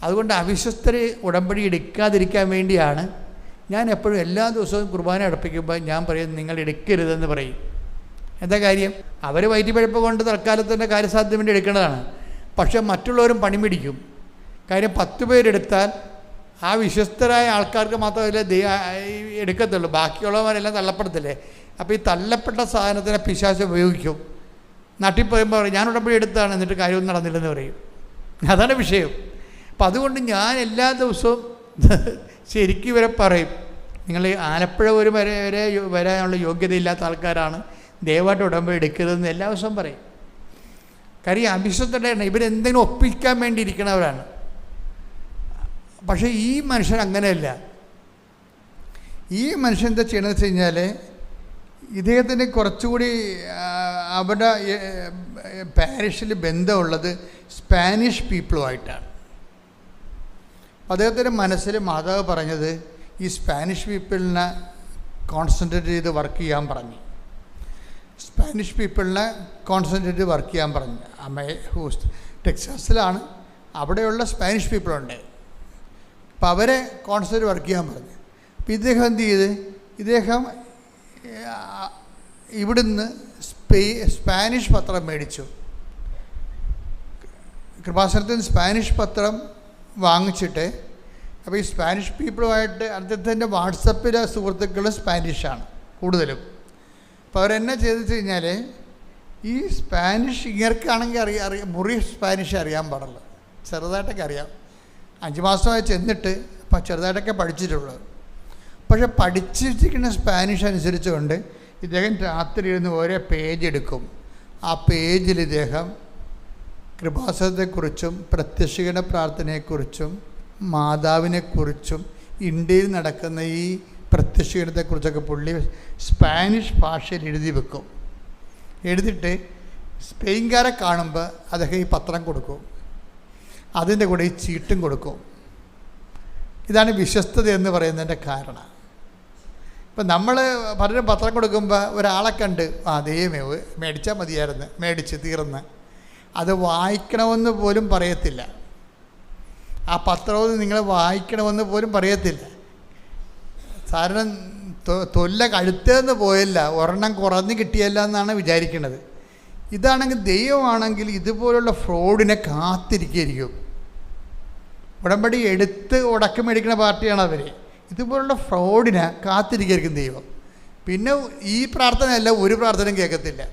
അതുകൊണ്ട് അവിശ്വസ്തരെ ഉടമ്പടി എടുക്കാതിരിക്കാൻ വേണ്ടിയാണ് ഞാൻ എപ്പോഴും എല്ലാ ദിവസവും കുർബാന അടപ്പിക്കുമ്പോൾ ഞാൻ പറയും, നിങ്ങൾ എടുക്കരുതെന്ന് പറയും. എന്താ കാര്യം? അവർ വയറ്റിപ്പഴപ്പ് കൊണ്ട് തൽക്കാലത്തിൻ്റെ കാര്യസാധ്യത വേണ്ടി എടുക്കേണ്ടതാണ്. പക്ഷേ മറ്റുള്ളവരും പണി പിടിക്കും. കാര്യം 10 പേരെടുത്താൽ ആ വിശ്വസ്തരായ ആൾക്കാർക്ക് മാത്രമല്ല എടുക്കത്തുള്ളൂ, ബാക്കിയുള്ളവരെല്ലാം തള്ളപ്പെടത്തില്ലേ. അപ്പോൾ ഈ തള്ളപ്പെട്ട സാധനത്തിനെ പിശാച് ഉപയോഗിക്കും. നാട്ടിൽ പറയുമ്പോൾ പറയും, ഞാൻ ഉടമ്പടി എടുത്താണ്, എന്നിട്ട് കാര്യമൊന്നും നടന്നില്ലെന്ന് പറയും. അതാണ് വിഷയം. അപ്പം അതുകൊണ്ട് ഞാൻ എല്ലാ ദിവസവും ശരിക്കും ഇവരെ പറയും, നിങ്ങൾ ആലപ്പുഴ വരാനുള്ള യോഗ്യതയില്ലാത്ത ആൾക്കാരാണ്, ദയവായിട്ട് ഉടമ്പടി എടുക്കരുതെന്ന് എല്ലാ ദിവസവും പറയും. കാര്യം അവിശ്വസ്തരുടെ ഇവരെന്തെങ്കിലും ഒപ്പിക്കാൻ വേണ്ടി ഇരിക്കണവരാണ്. പക്ഷേ ഈ മനുഷ്യൻ അങ്ങനെയല്ല. ഈ മനുഷ്യൻ എന്താ ചെയ്യണമെന്ന് വെച്ച് കഴിഞ്ഞാൽ, ഇദ്ദേഹത്തിന് കുറച്ചുകൂടി അവിടെ പാരിഷിൽ ബന്ധമുള്ളത് സ്പാനിഷ് പീപ്പിളുമായിട്ടാണ്. അദ്ദേഹത്തിൻ്റെ മനസ്സിൽ മാതാവ് പറഞ്ഞത് ഈ സ്പാനിഷ് പീപ്പിളിനെ കോൺസെൻട്രേറ്റ് ചെയ്ത് വർക്ക് ചെയ്യാൻ പറഞ്ഞു. സ്പാനിഷ് പീപ്പിളിനെ കോൺസെൻട്രേറ്റ് വർക്ക് ചെയ്യാൻ പറഞ്ഞു. ടെക്സാസിലാണ്, അവിടെയുള്ള സ്പാനിഷ് പീപ്പിളുണ്ട്. അപ്പം അവരെ കോൺസെൻട്രേറ്റ് വർക്ക് ചെയ്യാൻ പറഞ്ഞു. അപ്പം ഇദ്ദേഹം എന്ത് ചെയ്ത്, ഇദ്ദേഹം ഇവിടുന്ന് സ്പാനിഷ് പത്രം മേടിച്ചു. കൃപാസനത്തിൽ സ്പാനിഷ് പത്രം വാങ്ങിച്ചിട്ട്, അപ്പോൾ ഈ സ്പാനിഷ് പീപ്പിളുമായിട്ട് അദ്ദേഹത്തിൻ്റെ വാട്സപ്പിലെ സുഹൃത്തുക്കൾ സ്പാനിഷാണ് കൂടുതലും. അപ്പോൾ അവരെന്നാ ചെയ്തെന്ന് വെച്ച് കഴിഞ്ഞാൽ, ഈ സ്പാനിഷ് ഇങ്ങർക്കാണെങ്കിൽ മുറി സ്പാനിഷ് അറിയാൻ പാടില്ല, ചെറുതായിട്ടൊക്കെ അറിയാം. 5 മാസമായി ചെന്നിട്ട് അപ്പം ചെറുതായിട്ടൊക്കെ പഠിച്ചിട്ടുള്ളത്. പക്ഷെ പഠിച്ചിരിക്കുന്ന സ്പാനിഷ് അനുസരിച്ചുകൊണ്ട് ഇദ്ദേഹം രാത്രി ഇരുന്ന് ഓരോ പേജ് എടുക്കും. ആ പേജിൽ ഇദ്ദേഹം കൃപാസനത്തെക്കുറിച്ചും പ്രത്യക്ഷീകരണ പ്രാർത്ഥനയെക്കുറിച്ചും മാതാവിനെക്കുറിച്ചും ഇന്ത്യയിൽ നടക്കുന്ന ഈ പ്രത്യക്ഷീകരണത്തെക്കുറിച്ചൊക്കെ പുള്ളി സ്പാനിഷ് ഭാഷയിൽ എഴുതി വെക്കും. എഴുതിയിട്ട് സ്പെയിൻകാരെ കാണുമ്പോൾ അദ്ദേഹം ഈ പത്രം കൊടുക്കും, അതിൻ്റെ കൂടെ ഈ ചീട്ടും കൊടുക്കും. ഇതാണ് വിശ്വസ്തത എന്ന് പറയുന്നതിൻ്റെ കാരണം. ഇപ്പം നമ്മൾ പലരും പത്രം കൊടുക്കുമ്പോൾ ഒരാളെ കണ്ട് ദൈവമേ മേടിച്ചാൽ മതിയായിരുന്നു, മേടിച്ച് തീർന്ന്, അത് വായിക്കണമെന്ന് പോലും പറയത്തില്ല. ആ പത്രമൊന്നും നിങ്ങൾ വായിക്കണമെന്ന് പോലും പറയത്തില്ല. കാരണം തൊല്ല കഴുത്തേന്ന് പോയല്ല, ഒരെണ്ണം കുറഞ്ഞ് കിട്ടിയല്ല എന്നാണ് വിചാരിക്കുന്നത്. ഇതാണെങ്കിൽ ദൈവമാണെങ്കിൽ ഇതുപോലുള്ള ഫ്രോഡിനെ കാത്തിരിക്കും. ഉടമ്പടി എടുത്ത് ഉടക്ക് മേടിക്കുന്ന പാർട്ടിയാണ് അവർ. ഇതുപോലുള്ള ഫ്രോഡിനെ കാത്തിരിക്കും ദൈവം. പിന്നെ ഈ പ്രാർത്ഥനയല്ല, ഒരു പ്രാർത്ഥനയും കേൾക്കത്തില്ല.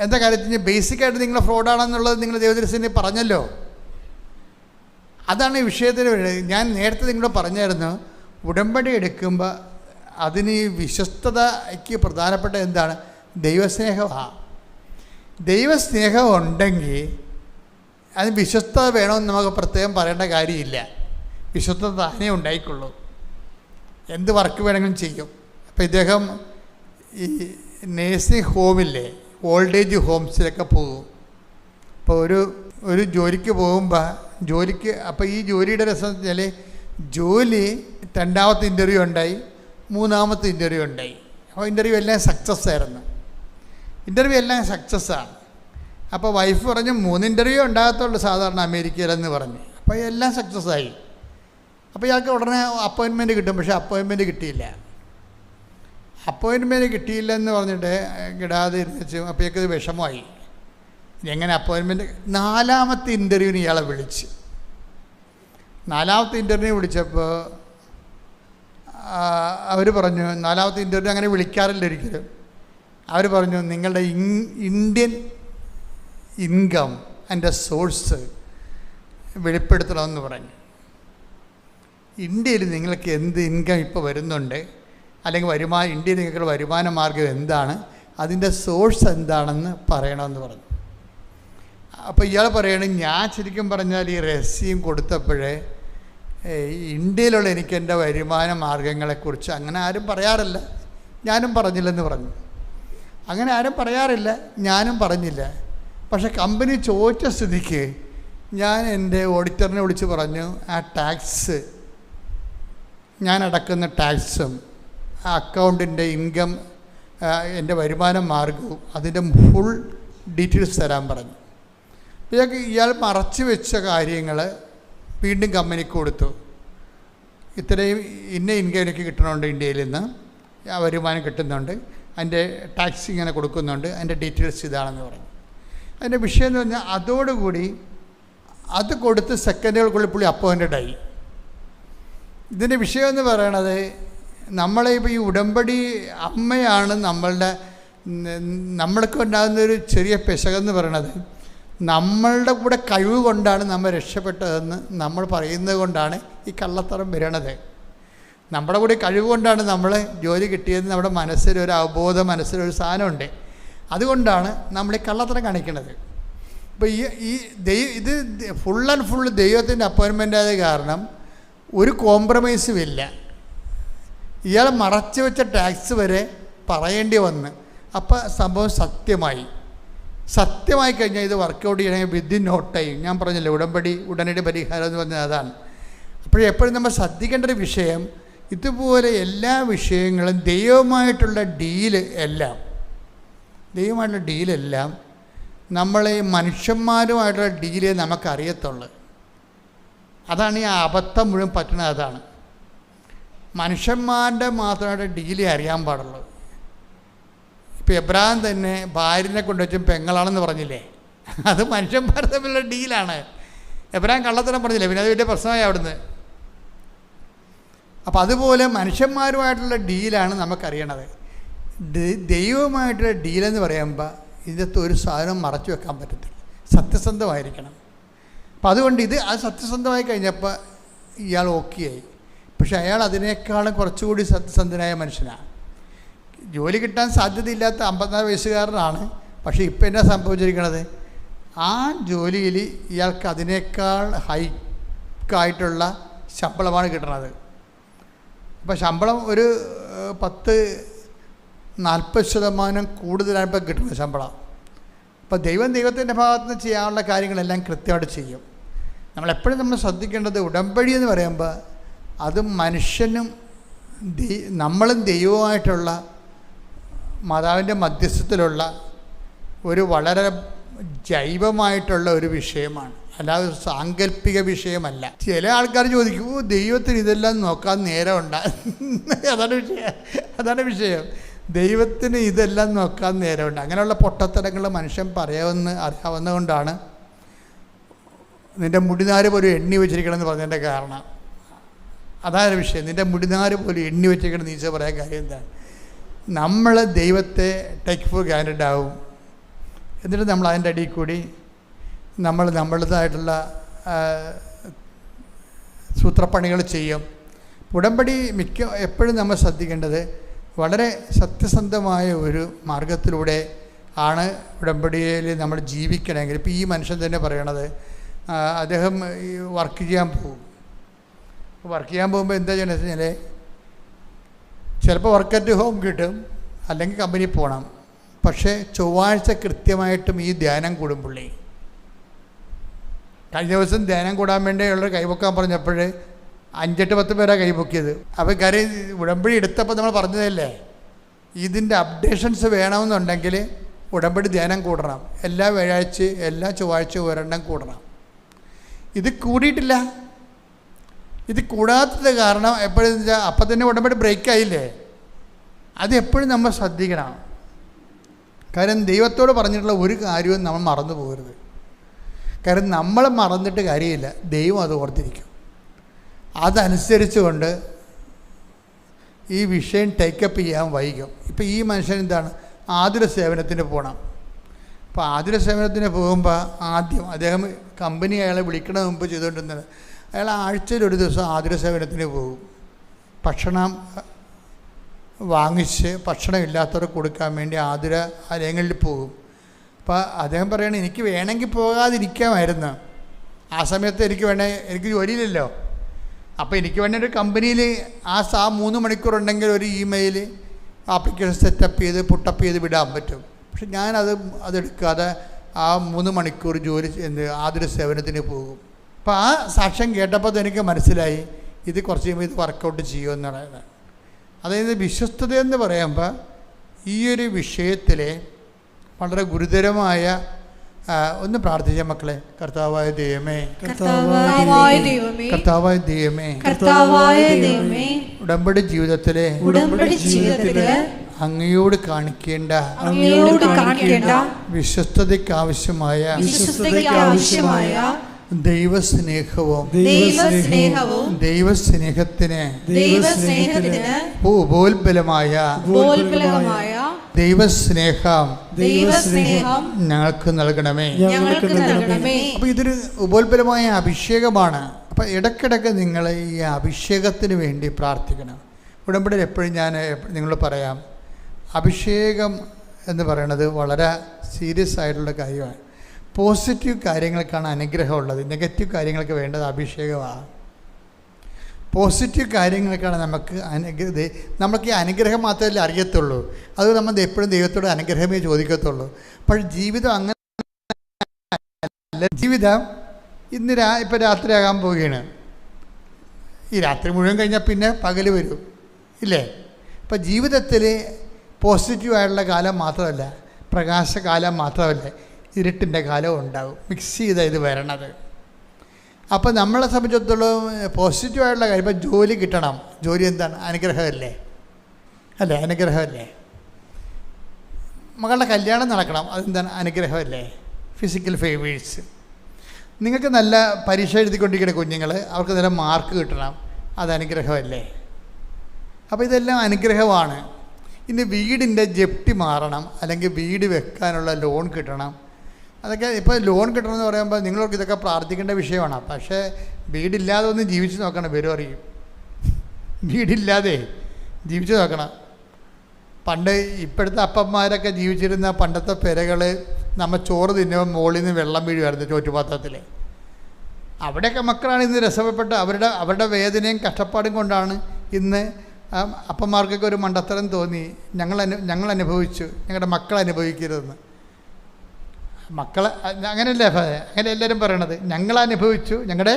എന്താ കാര്യത്തിന് ബേസിക്കായിട്ട് നിങ്ങൾ ഫ്രോഡാണെന്നുള്ളത് നിങ്ങൾ ദൈവദർശനെ പറഞ്ഞല്ലോ. അതാണ് ഈ വിഷയത്തിന്. ഞാൻ നേരത്തെ നിങ്ങളോട് പറഞ്ഞായിരുന്നു, ഉടമ്പടി എടുക്കുമ്പോൾ അതിന് ഈ വിശ്വസ്തതയ്ക്ക് പ്രധാനപ്പെട്ട എന്താണ്? ദൈവസ്നേഹമാണ്. ദൈവസ്നേഹം ഉണ്ടെങ്കിൽ അതിന് വിശ്വസ്തത വേണമെന്ന് നമുക്ക് പ്രത്യേകം പറയേണ്ട കാര്യമില്ല. വിശ്വസ്തത താനേ ഉണ്ടായിക്കൊള്ളൂ. എന്ത് വർക്ക് വേണമെങ്കിലും ചെയ്യും. അപ്പോൾ ഇദ്ദേഹം ഈ നേഴ്സിംഗ് ഹോമില്ലേ, ഓൾഡ് ഏജ് ഹോംസിലൊക്കെ പോകും. അപ്പോൾ ഒരു ജോലിക്ക് പോകുമ്പോൾ അപ്പോൾ ഈ ജോലിയുടെ രസം എന്ന് വെച്ചാൽ, ജോലി 2ാമത്തെ ഇൻ്റർവ്യൂ ഉണ്ടായി, 3ാമത്തെ ഇൻ്റർവ്യൂ ഉണ്ടായി. അപ്പോൾ ഇൻ്റർവ്യൂ എല്ലാം സക്സസ് ആയിരുന്നു. ഇൻ്റർവ്യൂ എല്ലാം സക്സസ്സാണ്. അപ്പോൾ വൈഫ് പറഞ്ഞു 3 ഇൻ്റർവ്യൂ ഉണ്ടാകത്തുള്ളൂ സാധാരണ അമേരിക്കയിലെന്ന് പറഞ്ഞു. അപ്പോൾ എല്ലാം സക്സസ്സായി. അപ്പോൾ ഇയാൾക്ക് ഉടനെ അപ്പോയിൻമെൻറ്റ് കിട്ടും. പക്ഷേ അപ്പോയിൻമെൻറ്റ് കിട്ടിയില്ല. അപ്പോയിൻമെൻറ്റ് കിട്ടിയില്ലെന്ന് പറഞ്ഞിട്ട് കിടാതെ ഇരുന്ന് വെച്ചു. അപ്പോൾ ഇയാൾക്കത് വിഷമമായി. എങ്ങനെ അപ്പോയിൻമെൻറ്റ്? 4ാമത്തെ ഇൻ്റർവ്യൂവിന് ഇയാളെ വിളിച്ച്. 4ാമത്തെ ഇൻ്റർവ്യൂ വിളിച്ചപ്പോൾ അവർ പറഞ്ഞു, 4ാമത്തെ ഇൻ്റർവ്യൂ അങ്ങനെ വിളിക്കാറില്ല ഒരിക്കലും. അവർ പറഞ്ഞു, നിങ്ങളുടെ ഇന്ത്യൻ ഇൻകം അതിൻ്റെ സോഴ്സ് വെളിപ്പെടുത്തണമെന്ന് പറഞ്ഞു. ഇന്ത്യയിൽ നിങ്ങൾക്ക് എന്ത് ഇൻകം ഇപ്പോൾ വരുന്നുണ്ട്, അല്ലെങ്കിൽ ഇന്ത്യയിൽ നിങ്ങൾക്കുള്ള വരുമാന മാർഗം എന്താണ്, അതിൻ്റെ സോഴ്സ് എന്താണെന്ന് പറയണമെന്ന് പറഞ്ഞു. അപ്പോൾ ഇയാൾ പറയണം, ഞാൻ ശരിക്കും പറഞ്ഞാൽ ഈ രഹസ്യം കൊടുത്തപ്പോഴേ ഇന്ത്യയിലുള്ള എനിക്ക് എൻ്റെ വരുമാന മാർഗങ്ങളെക്കുറിച്ച് അങ്ങനെ ആരും പറയാറില്ല, ഞാനും പറഞ്ഞില്ലെന്ന് പറഞ്ഞു. അങ്ങനെ ആരും പറയാറില്ല, ഞാനും പറഞ്ഞില്ല. പക്ഷെ കമ്പനി ചോദിച്ച സ്ഥിതിക്ക് ഞാൻ എൻ്റെ ഓഡിറ്ററിനെ വിളിച്ച് പറഞ്ഞു, ആ ടാക്സ്, ഞാൻ അടക്കുന്ന ടാക്സും ആ അക്കൗണ്ടിൻ്റെ ഇൻകം, എൻ്റെ വരുമാന മാർഗവും അതിൻ്റെ ഫുൾ ഡീറ്റെയിൽസ് തരാൻ പറഞ്ഞു. അപ്പോൾ ഇയാൾ മറച്ചു വെച്ച കാര്യങ്ങൾ വീണ്ടും കമ്പനിക്ക് കൊടുത്തു. ഇത്രയും ഇന്ന ഇൻകം എനിക്ക് കിട്ടണമുണ്ട്, ഇന്ത്യയിൽ നിന്ന് ആ വരുമാനം കിട്ടുന്നുണ്ട്, അതിൻ്റെ ടാക്സ് ഇങ്ങനെ കൊടുക്കുന്നുണ്ട്, അതിൻ്റെ ഡീറ്റെയിൽസ് ഇതാണെന്ന് പറഞ്ഞു. അതിൻ്റെ വിഷയം എന്ന് പറഞ്ഞാൽ അതോടുകൂടി അത് കൊടുത്ത് സെക്കൻഡുകൾക്കുള്ളിൽ പുള്ളി അപ്പോയിൻറ്റഡായി. ഇതിൻ്റെ വിഷയം എന്ന് പറയണത്, നമ്മളെ ഇപ്പോൾ ഈ ഉടമ്പടി അമ്മയാണ് നമ്മൾക്ക് ഉണ്ടാകുന്നൊരു ചെറിയ പിശകെന്ന് പറയണത്, നമ്മളുടെ കൂടെ കഴിവ് കൊണ്ടാണ് നമ്മൾ രക്ഷപ്പെട്ടതെന്ന് നമ്മൾ പറയുന്നത് കൊണ്ടാണ് ഈ കള്ളത്തരം വരണത്. നമ്മുടെ കൂടെ കഴിവ് കൊണ്ടാണ് നമ്മൾ ജോലി കിട്ടിയതെന്ന് നമ്മുടെ മനസ്സിലൊരു അവബോധം, മനസ്സിലൊരു സാധനമുണ്ട്. അതുകൊണ്ടാണ് നമ്മൾ ഈ കള്ളത്തരം കാണിക്കുന്നത്. ഇപ്പോൾ ഇത് ഫുൾ ആൻഡ് ഫുൾ ദൈവത്തിൻ്റെ അപ്പോയിൻമെൻ്റ് ആയത് കാരണം ഒരു കോംപ്രമൈസും ഇല്ല. ഇയാൾ മറച്ചു വെച്ച ടാക്സ് വരെ പറയേണ്ടി വന്ന്. അപ്പോൾ സംഭവം സത്യമായി കഴിഞ്ഞാൽ ഇത് വർക്കൗട്ട് ചെയ്യണമെങ്കിൽ വിത്തിൻ നോ ടൈം. ഞാൻ പറഞ്ഞില്ലേ, ഉടമ്പടി ഉടനടി പരിഹാരം എന്ന് പറഞ്ഞാൽ അതാണ്. അപ്പോഴെപ്പോഴും നമ്മൾ ശ്രദ്ധിക്കേണ്ട ഒരു വിഷയം, ഇതുപോലെ എല്ലാ വിഷയങ്ങളും ദൈവമായിട്ടുള്ള ഡീലെല്ലാം നമ്മളെ മനുഷ്യന്മാരുമായിട്ടുള്ള ഡീലേ നമുക്കറിയത്തുള്ളൂ. അതാണ് ഈ അബദ്ധം മുഴുവൻ പറ്റുന്നത്. അതാണ് മനുഷ്യന്മാരുടെ മാത്രമായിട്ട് ഡീലേ അറിയാൻ പാടുള്ളൂ. ഇപ്പോൾ എബ്രഹാം തന്നെ ഭാര്യനെ കൊണ്ടുവച്ചും പെങ്ങളാണെന്ന് പറഞ്ഞില്ലേ, അത് മനുഷ്യന്മാർ തമ്മിലുള്ള ഡീലാണ്. എബ്രഹാം കള്ളത്തരം പറഞ്ഞില്ലേ, പിന്നെ അത് വലിയ പ്രശ്നമായി അവിടുന്ന്. അപ്പം അതുപോലെ മനുഷ്യന്മാരുമായിട്ടുള്ള ഡീലാണ് നമുക്കറിയണത്. ദൈവമായിട്ടുള്ള ഡീലെന്ന് പറയുമ്പോൾ ഇതിനകത്ത് ഒരു സാധനം മറച്ചു വെക്കാൻ പറ്റത്തില്ല, സത്യസന്ധമായിരിക്കണം. അപ്പം അതുകൊണ്ട് അത് സത്യസന്ധമായി കഴിഞ്ഞപ്പോൾ ഇയാൾ ഓക്കെയായി. പക്ഷെ അയാൾ അതിനേക്കാളും കുറച്ചുകൂടി സത്യസന്ധനായ മനുഷ്യനാണ്. ജോലി കിട്ടാൻ സാധ്യതയില്ലാത്ത 54 വയസ്സുകാരനാണ്. പക്ഷേ ഇപ്പം എന്നാ സംഭവിച്ചിരിക്കണത്, ആ ജോലിയിൽ ഇയാൾക്ക് അതിനേക്കാൾ ഹൈക്കായിട്ടുള്ള ശമ്പളമാണ് കിട്ടണത്. അപ്പോൾ ശമ്പളം ഒരു 10-40% കൂടുതലാണ് ഇപ്പോൾ കിട്ടുന്നത് ശമ്പളം. അപ്പോൾ ദൈവത്തിൻ്റെ ഭാഗത്ത് നിന്ന് ചെയ്യാനുള്ള കാര്യങ്ങളെല്ലാം കൃത്യമായിട്ട് ചെയ്യും. നമ്മളെപ്പോഴും ശ്രദ്ധിക്കേണ്ടത്, ഉടമ്പടി എന്ന് പറയുമ്പോൾ അത് മനുഷ്യനും നമ്മളും ദൈവവുമായിട്ടുള്ള മാതാവിൻ്റെ മധ്യസ്ഥത്തിലുള്ള ഒരു വളരെ ജൈവമായിട്ടുള്ള ഒരു വിഷയമാണ്, അല്ലാതെ ഒരു സാങ്കല്പിക വിഷയമല്ല. ചില ആൾക്കാർ ചോദിക്കും, ദൈവത്തിന് ഇതെല്ലാം നോക്കാൻ നേരമുണ്ട്. അതാണ് വിഷയം. ദൈവത്തിന് ഇതെല്ലാം നോക്കാൻ നേരമുണ്ട്. അങ്ങനെയുള്ള പൊട്ടത്തരങ്ങൾ മനുഷ്യൻ അറിയാവുന്നതുകൊണ്ടാണ് നിൻ്റെ മുടിനാര് പോലും എണ്ണി വെച്ചിരിക്കണമെന്ന് പറഞ്ഞതിൻ്റെ കാരണം. അതാണ് വിഷയം. നിൻ്റെ മുടിനാര് പോലും എണ്ണി വെച്ചിരിക്കണം നീച്ച പറയാൻ കാര്യം എന്താണ്? നമ്മൾ ദൈവത്തെ ടേക്ക് ഫോർ ഗ്രാൻഡഡ് ആവും. എന്നിട്ട് നമ്മൾ അതിൻ്റെ അടിയിൽ കൂടി നമ്മളുടേതായിട്ടുള്ള സൂത്രപ്പണികൾ ചെയ്യും. ഉടമ്പടി എപ്പോഴും നമ്മൾ ശ്രദ്ധിക്കേണ്ടത്, വളരെ സത്യസന്ധമായ ഒരു മാർഗത്തിലൂടെ ആണ് ഉടമ്പടിയിൽ നമ്മൾ ജീവിക്കണമെങ്കിൽ. ഇപ്പോൾ ഈ മനുഷ്യൻ തന്നെ പറയണത്, അദ്ദേഹം വർക്ക് ചെയ്യാൻ പോകുമ്പോൾ എന്താ ചെയ്യണമെന്ന് വെച്ച് കഴിഞ്ഞാൽ, ചിലപ്പോൾ വർക്ക് അറ്റ് ഹോം കിട്ടും, അല്ലെങ്കിൽ കമ്പനി പോകണം. പക്ഷേ ചൊവ്വാഴ്ച കൃത്യമായിട്ടും ഈ ധ്യാനം കൂടും പുള്ളി. കഴിഞ്ഞ ദിവസം ധ്യാനം കൂടാൻ വേണ്ടിയുള്ളൊരു കൈപൊക്കാൻ പറഞ്ഞപ്പോൾ 5-10 പേരാണ് കൈപൊക്കിയത്. അപ്പോൾ കാര്യം ഉടമ്പടി എടുത്തപ്പോൾ നമ്മൾ പറഞ്ഞതല്ലേ, ഇതിൻ്റെ അപ്ഡേഷൻസ് വേണമെന്നുണ്ടെങ്കിൽ ഉടമ്പടി ധ്യാനം കൂടണം. എല്ലാ ചൊവ്വാഴ്ച ഒരെണ്ണം കൂടണം. ഇത് കൂടിയിട്ടില്ല. ഇത് കൂടാത്തത് കാരണം എപ്പോഴും അപ്പം തന്നെ ഉടമ്പടി ബ്രേക്കായില്ലേ, അത് എപ്പോഴും നമ്മൾ ശ്രദ്ധിക്കണം. കാരണം ദൈവത്തോട് പറഞ്ഞിട്ടുള്ള ഒരു കാര്യവും നമ്മൾ മറന്നു പോകരുത്. കാരണം നമ്മൾ മറന്നിട്ട് കാര്യമില്ല, ദൈവം അത് ഓർത്തിരിക്കും. അതനുസരിച്ചുകൊണ്ട് ഈ വിഷയം ടേക്കപ്പ് ചെയ്യാൻ വൈകും. ഇപ്പം ഈ മനുഷ്യൻ എന്താണ്, ആതുര സേവനത്തിന് പോകണം. അപ്പോൾ ആതുര സേവനത്തിന് പോകുമ്പോൾ ആദ്യം അദ്ദേഹം കമ്പനി അയാളെ വിളിക്കണ മുമ്പ് ചെയ്തുകൊണ്ടിരുന്നത്, അയാൾ ആഴ്ചയിൽ ഒരു ദിവസം ആതുര സേവനത്തിന് പോകും. ഭക്ഷണം വാങ്ങിച്ച് ഭക്ഷണം ഇല്ലാത്തവർക്ക് കൊടുക്കാൻ വേണ്ടി ആതുരാലയങ്ങളിൽ പോകും. അപ്പോൾ അദ്ദേഹം പറയണത്, എനിക്ക് വേണമെങ്കിൽ പോകാതിരിക്കാമായിരുന്നു, ആ സമയത്ത് എനിക്ക് ജോലിയില്ലല്ലോ. അപ്പോൾ എനിക്ക് വേണ്ടി ഒരു കമ്പനിയിൽ ആ 3 മണിക്കൂറുണ്ടെങ്കിൽ ഒരു ഇമെയിൽ ആപ്ലിക്കേഷൻ സെറ്റപ്പ് ചെയ്ത് പുട്ടപ്പ് ചെയ്ത് വിടാൻ പറ്റും. പക്ഷെ അതെടുക്കാതെ ആ 3 മണിക്കൂർ ജോലി ആതുര സേവനത്തിന് പോകും. അപ്പോൾ ആ സാക്ഷ്യം കേട്ടപ്പോൾ എനിക്ക് മനസ്സിലായി ഇത് കുറച്ച് കഴിയുമ്പോൾ ഇത് വർക്കൗട്ട് ചെയ്യുമെന്നുള്ളത്. അതായത് വിശ്വസ്തതയെന്ന് പറയുമ്പോൾ ഈ ഒരു വിഷയത്തിൽ വളരെ ഗുരുതരമായ ഒന്ന് പ്രാർത്ഥിച്ച മക്കളെ. കർത്താവായ ദൈവമേ, കർത്താവായ ദൈവമേ, ഉടമ്പടി ജീവിതത്തിലെ അങ്ങയോട് കാണിക്കേണ്ട വിശ്വസ്തതയ്ക്ക് ആവശ്യമായ ദൈവസ്നേഹവും ദൈവസ്നേഹത്തിന് ഉപോത്ബലമായ ദൈവസ്നേഹം ഞങ്ങൾക്ക് നൽകണമേ. അപ്പോൾ ഇതൊരു ഉപോത്ബലമായ അഭിഷേകമാണ്. അപ്പോൾ ഇടയ്ക്കിടയ്ക്ക് നിങ്ങൾ ഈ അഭിഷേകത്തിന് വേണ്ടി പ്രാർത്ഥിക്കണം. ഉടമ്പടിയിൽ എപ്പോഴും ഞാൻ നിങ്ങളോട് പറയാം, അഭിഷേകം എന്ന് പറയുന്നത് വളരെ സീരിയസ് ആയിട്ടുള്ള കാര്യമാണ്. പോസിറ്റീവ് കാര്യങ്ങൾക്കാണ് അനുഗ്രഹമുള്ളത്, നെഗറ്റീവ് കാര്യങ്ങൾക്ക് വേണ്ടത് അഭിഷേകമാണ്. പോസിറ്റീവ് കാര്യങ്ങൾക്കാണ് നമുക്ക് ഈ അനുഗ്രഹം മാത്രമല്ലേ അറിയത്തുള്ളൂ, അത് നമ്മൾ എപ്പോഴും ദൈവത്തോട് അനുഗ്രഹമേ ചോദിക്കത്തുള്ളൂ. പക്ഷേ ജീവിതം അങ്ങനെ, ജീവിതം ഇപ്പം രാത്രിയാകാൻ പോവുകയാണ്. ഈ രാത്രി മുഴുവൻ കഴിഞ്ഞാൽ പിന്നെ പകൽ വരും, ഇല്ലേ? അപ്പം ജീവിതത്തിൽ പോസിറ്റീവായിട്ടുള്ള കാലം മാത്രമല്ല, പ്രകാശകാലം മാത്രമല്ല, ഇരുട്ടിൻ്റെ കാലവും ഉണ്ടാകും. മിക്സ് ചെയ്താൽ ഇത് വരണത്. അപ്പോൾ നമ്മളെ സംബന്ധിച്ചിടത്തോളം പോസിറ്റീവായിട്ടുള്ള കാര്യം, ഇപ്പം ജോലി കിട്ടണം. ജോലി എന്താണ്? അനുഗ്രഹമല്ലേ? അല്ലേ? അനുഗ്രഹമല്ലേ? മകളുടെ കല്യാണം നടക്കണം, അതെന്താണ്? അനുഗ്രഹമല്ലേ? Physical favours. നിങ്ങൾക്ക് നല്ല പരീക്ഷ എഴുതിക്കൊണ്ടിരിക്കുന്ന കുഞ്ഞുങ്ങൾ, അവർക്ക് നല്ല മാർക്ക് കിട്ടണം, അത് അനുഗ്രഹമല്ലേ? അപ്പോൾ ഇതെല്ലാം അനുഗ്രഹമാണ്. ഇനി വീടിൻ്റെ ജപ്തി മാറണം, അല്ലെങ്കിൽ വീട് വെക്കാനുള്ള ലോൺ കിട്ടണം. അതൊക്കെ ഇപ്പോൾ ലോൺ കിട്ടണമെന്ന് പറയുമ്പോൾ നിങ്ങൾക്ക് ഇതൊക്കെ പ്രാർത്ഥിക്കേണ്ട വിഷയമാണ്. പക്ഷേ വീടില്ലാതെ ഒന്ന് ജീവിച്ച് നോക്കണം, വരും അറിയും. വീടില്ലാതെ ജീവിച്ച് നോക്കണം. പണ്ട് ഇപ്പോഴത്തെ അപ്പന്മാരൊക്കെ ജീവിച്ചിരുന്ന പണ്ടത്തെ പെരകൾ, നമ്മൾ ചോറ് തിന്നുമ്പോൾ മുകളിൽ നിന്ന് വെള്ളം വീഴുമായിരുന്നു ചോറ്റുപാത്രത്തിൽ. അവിടെയൊക്കെ മക്കളാണ് ഇന്ന് രസപ്പെട്ട അവരുടെ വേദനയും കഷ്ടപ്പാടും കൊണ്ടാണ് ഇന്ന് അപ്പന്മാർക്കൊക്കെ ഒരു മണ്ടത്തരം തോന്നി, ഞങ്ങൾ അനുഭവിച്ചു, ഞങ്ങളുടെ മക്കൾ അനുഭവിക്കരുതെന്ന്. അങ്ങനെയല്ലേ? അങ്ങനെ എല്ലാവരും പറയണത്, ഞങ്ങൾ അനുഭവിച്ചു, ഞങ്ങളുടെ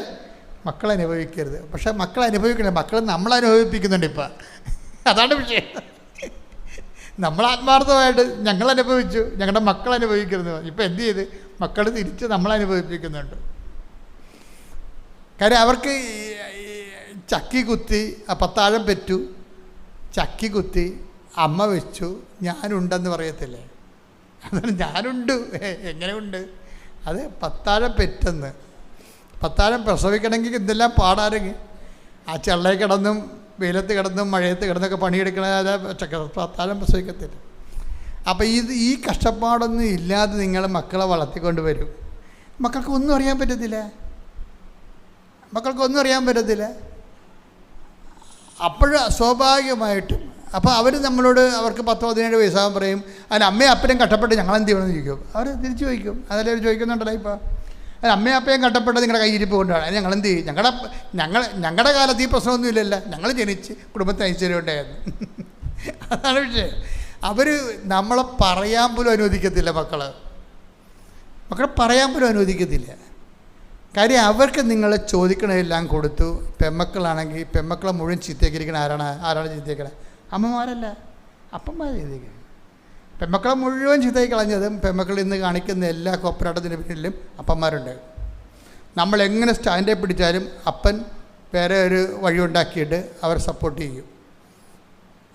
മക്കൾ അനുഭവിക്കരുത്. പക്ഷേ മക്കൾ അനുഭവിക്കണേ, മക്കൾ നമ്മൾ അനുഭവിപ്പിക്കുന്നുണ്ട് ഇപ്പം. അതാണ് വിഷയം. നമ്മൾ ആത്മാർത്ഥമായിട്ട് ഞങ്ങൾ അനുഭവിച്ചു, ഞങ്ങളുടെ മക്കൾ അനുഭവിക്കരുത്. ഇപ്പം എന്ത് ചെയ്ത് മക്കൾ തിരിച്ച് നമ്മൾ അനുഭവിപ്പിക്കുന്നുണ്ട്. കാര്യം അവർക്ക് ചക്കി കുത്തി പത്താഴം പെറ്റു, ചക്കി കുത്തി അമ്മ വെച്ചു, ഞാനുണ്ടെന്ന് പറയത്തില്ലേ? അതാണ് ഞാനുണ്ട്. എങ്ങനെ ഉണ്ട്? അത് പത്താഴം പെറ്റെന്ന്. പത്താഴം പ്രസവിക്കണമെങ്കിൽ എന്തെല്ലാം പാടാരെങ്കിൽ ആ ചെള്ളയിൽ കിടന്നും വെയിലത്ത് കിടന്നും മഴയത്ത് കിടന്നൊക്കെ പണിയെടുക്കണ പത്താഴം പ്രസവിക്കത്തില്ല. അപ്പോൾ ഈ കഷ്ടപ്പാടൊന്നും ഇല്ലാതെ നിങ്ങൾ മക്കളെ വളർത്തിക്കൊണ്ട് വരും. മക്കൾക്കൊന്നും അറിയാൻ പറ്റത്തില്ല. അപ്പോൾ സ്വാഭാവികമായിട്ടും അപ്പോൾ അവർക്ക് 10-17 വയസ്സാകുമ്പോൾ പറയും, അതിന് അമ്മയും അപ്പനും കഷ്ടപ്പെട്ട് ഞങ്ങളെന്ത് ചെയ്യണമെന്ന് ചോദിക്കും. അവർ തിരിച്ചു ചോദിക്കും. അതല്ലേ അവർ ചോദിക്കുന്നുണ്ടല്ലോ ഇപ്പോൾ. അതിന് അമ്മയും അപ്പയും കഷ്ടപ്പെട്ട് നിങ്ങളുടെ കയ്യിരിപ്പ് കൊണ്ടാണ്, അത് ഞങ്ങളെന്ത് ചെയ്യും? ഞങ്ങളുടെ കാലത്ത് ഈ പ്രശ്നമൊന്നും ഇല്ലല്ലോ, ഞങ്ങൾ ജനിച്ച് കുടുംബത്തിന് ഐശ്വര്യം ഉണ്ടായിരുന്നു. അതാണ് വിഷയം. അവർ നമ്മളെ പറയാൻ പോലും അനുവദിക്കത്തില്ല. മക്കളെ പറയാൻ പോലും അനുവദിക്കത്തില്ല. കാര്യം അവർക്ക് നിങ്ങൾ ചോദിക്കണതെല്ലാം കൊടുത്തു. പെമ്മക്കളാണെങ്കിൽ പെമ്മക്കളെ മുഴുവൻ ചീത്തയാക്കിയിരിക്കണ ആരാണ് ചീത്തയാക്കണേ? അമ്മമാരല്ല, അപ്പന്മാർ ചീത്തയാക്കുക. പെമ്മക്കളെ മുഴുവൻ ചീത്തയാക്കി കളഞ്ഞതും പെമ്മക്കൾ ഇന്ന് കാണിക്കുന്ന എല്ലാ കോപ്പറേറ്റത്തിന് പിന്നിലും അപ്പന്മാരുണ്ട്. നമ്മളെങ്ങനെ സ്റ്റാൻഡേ പിടിച്ചാലും അപ്പൻ വേറെ ഒരു വഴി ഉണ്ടാക്കിയിട്ട് അവരെ സപ്പോർട്ട് ചെയ്യും.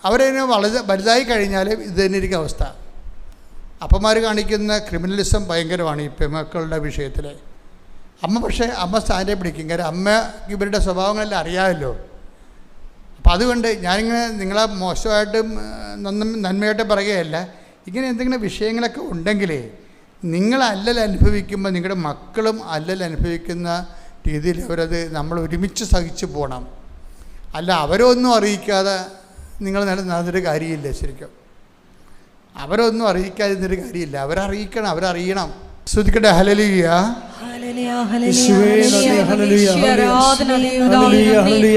അവരതിനെ വലുതായി കഴിഞ്ഞാൽ ഇത് തന്നെ ഇരിക്കും അവസ്ഥ. അപ്പന്മാർ കാണിക്കുന്ന ക്രിമിനലിസം ഭയങ്കരമാണ് ഈ പെൺമക്കളുടെ വിഷയത്തിൽ. പക്ഷേ അമ്മ സ്റ്റാൻഡേ പിടിക്കും. കാര്യം അമ്മ ഇവരുടെ സ്വഭാവങ്ങളെല്ലാം അറിയാമല്ലോ. അപ്പം അതുകൊണ്ട് ഞാനിങ്ങനെ നിങ്ങളെ മോശമായിട്ടും നന്മയായിട്ടും പറയുകയല്ല. ഇങ്ങനെ എന്തെങ്കിലും വിഷയങ്ങളൊക്കെ ഉണ്ടെങ്കിൽ നിങ്ങൾ അല്ലൽ അനുഭവിക്കുമ്പോൾ നിങ്ങളുടെ മക്കളും അല്ലൽ അനുഭവിക്കുന്ന രീതിയിൽ അവരത് നമ്മൾ ഒരുമിച്ച് സഹിച്ചു പോകണം. അല്ല അവരൊന്നും അറിയിക്കാതെ നിങ്ങൾ നടന്നൊരു കാര്യമില്ല. ശരിക്കും അവരൊന്നും അറിയിക്കാതിരുന്നൊരു കാര്യമില്ല. അവരറിയണം. ശ്രദ്ധിക്കട്ടെ. ഹല്ലേലൂയ. യേശുവേ നന്ദി. ഹല്ലേലൂയ. ഹല്ലേലൂയ. ഹല്ലേലൂയ.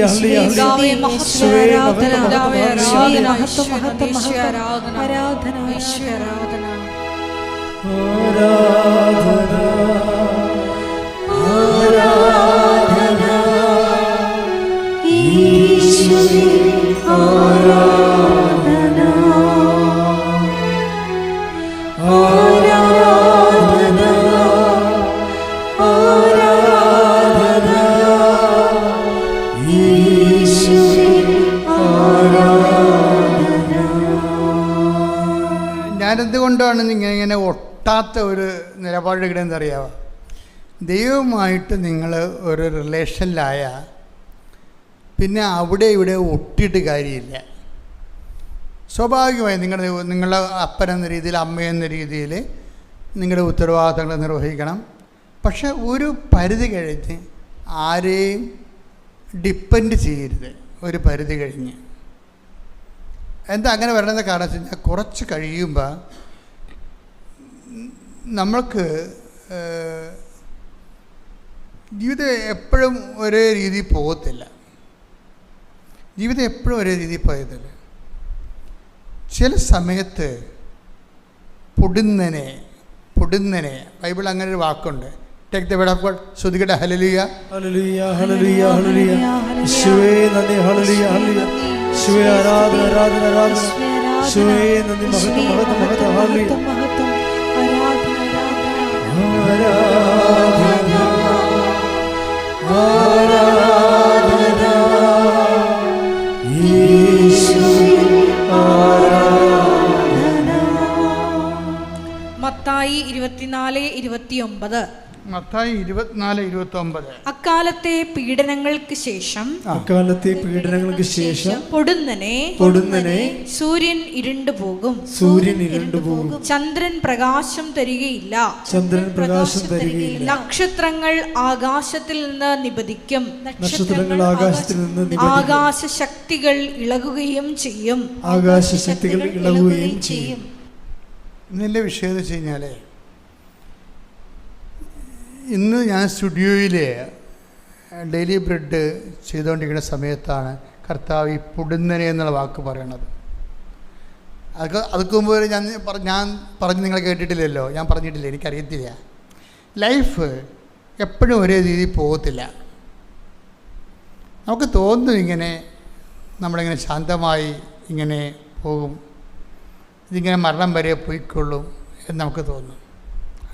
ഞാനെന്തുകൊണ്ടാണ് ഇങ്ങനെ ഒട്ടാത്ത ഒരു നിലപാടെടുക്കണമെന്ന് അറിയാമോ? ദൈവമായിട്ട് നിങ്ങൾ ഒരു റിലേഷനിലായ പിന്നെ അവിടെ ഇവിടെ ഒട്ടിയിട്ട് കാര്യമില്ല. സ്വാഭാവികമായി നിങ്ങളുടെ അപ്പനെന്ന രീതിയിൽ അമ്മയെന്ന രീതിയിൽ നിങ്ങളുടെ ഉത്തരവാദിത്തങ്ങൾ നിർവഹിക്കണം. പക്ഷെ ഒരു പരിധി കഴിഞ്ഞ് ആരെയും ഡിപ്പെൻഡ് ചെയ്യരുത്. ഒരു പരിധി കഴിഞ്ഞ് എന്താ അങ്ങനെ വരണമെന്ന കാരണം വെച്ച് കഴിഞ്ഞാൽ കുറച്ച് കഴിയുമ്പോൾ നമ്മൾക്ക് ജീവിതം എപ്പോഴും ഒരേ രീതിയിൽ പോകത്തില്ല. ചില സമയത്ത് പൊടുന്നനെ ബൈബിൾ അങ്ങനെ ഒരു വാക്കുണ്ട്. Take the word of God. ശ്രുതികട്ടെ. ഹല്ലേലൂയ. ഹല്ലേലൂയ. ഹല്ലേലൂയ. ഹല്ലേലൂയ. യേശുവേ നന്ദി. ഹല്ലേലൂയ. ഹല്ലേലൂയ. യേശുവേ ആരാധന. ആരാധന. ആരാധന. യേശുവേ നന്ദി. മഹത്വം. മഹത്വം. മഹത്വം. ഹല്ലേലൂയ. ആരാധന. യേശുവേ ആരാധന. മത്തായി 24:29. മത്തായി 24:29. അക്കാലത്തെ പീഡനങ്ങൾക്ക് ശേഷം പൊടുന്നനെ സൂര്യൻ ഇരുണ്ടുപോകും. ചന്ദ്രൻ പ്രകാശം തരികയില്ല. നക്ഷത്രങ്ങൾ ആകാശത്തിൽ നിന്ന് നിപതിക്കും. ആകാശശക്തികൾ ഇളകുകയും ചെയ്യും. ഇതിൻ്റെ വിഷയം എന്ന് വെച്ച് കഴിഞ്ഞാൽ, ഇന്ന് ഞാൻ സ്റ്റുഡിയോയിൽ ഡെയിലി ബ്രെഡ് ചെയ്തുകൊണ്ടിരിക്കുന്ന സമയത്താണ് കർത്താവ് ഈ പൊടുന്നനെ എന്നുള്ള വാക്ക് പറയണത്. അതൊക്കെ മുമ്പ് ഞാൻ പറഞ്ഞ് നിങ്ങൾ കേട്ടിട്ടില്ലല്ലോ. ഞാൻ പറഞ്ഞിട്ടില്ല, എനിക്കറിയത്തില്ല. ലൈഫ് എപ്പോഴും ഒരേ രീതിയിൽ പോകത്തില്ല. നമുക്ക് തോന്നും ഇങ്ങനെ നമ്മളിങ്ങനെ ശാന്തമായി ഇങ്ങനെ പോകും, ഇതിങ്ങനെ മരണം വരെ പോയിക്കൊള്ളും എന്ന് നമുക്ക് തോന്നും.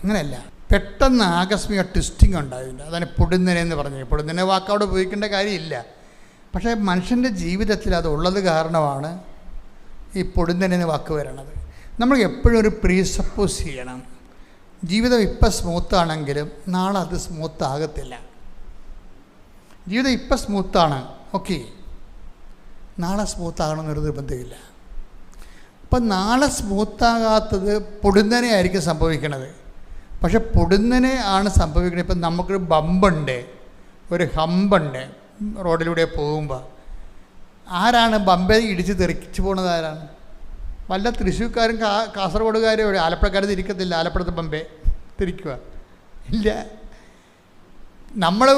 അങ്ങനെയല്ല. പെട്ടെന്ന് ആകസ്മിക ട്വിസ്റ്റിംഗ് ഉണ്ടായിട്ടുണ്ട്. അതാണ് പൊടുന്നനെ എന്ന് പറഞ്ഞത്. പൊടുന്നനെ വാക്ക് അവിടെ ഉപയോഗിക്കേണ്ട കാര്യമില്ല. പക്ഷേ മനുഷ്യൻ്റെ ജീവിതത്തിൽ അത് ഉള്ളത് കാരണമാണ് ഈ പൊടുന്നനെ എന്ന് വാക്ക് വരണത്. നമ്മൾ എപ്പോഴും ഒരു പ്രീസപ്പോസ് ചെയ്യണം. ജീവിതം ഇപ്പം സ്മൂത്താണെങ്കിലും നാളെ അത് സ്മൂത്ത് ആകത്തില്ല. ജീവിതം ഇപ്പം സ്മൂത്താണ്, ഓക്കെ, നാളെ സ്മൂത്താകണമെന്നൊരു നിർബന്ധമില്ല. അപ്പം നാളെ സ്മൂത്താകാത്തത് പൊടുന്നനെ ആയിരിക്കും സംഭവിക്കണത്. പക്ഷെ പൊടുന്നനെ ആണ് സംഭവിക്കുന്നത്. ഇപ്പം നമുക്കൊരു ബമ്പുണ്ട്, ഒരു ഹമ്പുണ്ട് റോഡിലൂടെ പോകുമ്പോൾ. ആരാണ് ബമ്പെ ഇടിച്ച് തെറിച്ച് പോണത്? ആരാണ്? വല്ല തൃശ്ശൂർക്കാരും കാസർഗോഡുകാരും ആലപ്പുഴക്കാരും തിരിക്കത്തില്ല. ആലപ്പുഴത്തെ ബമ്പെ തിരിക്കുക ഇല്ല. നമ്മൾ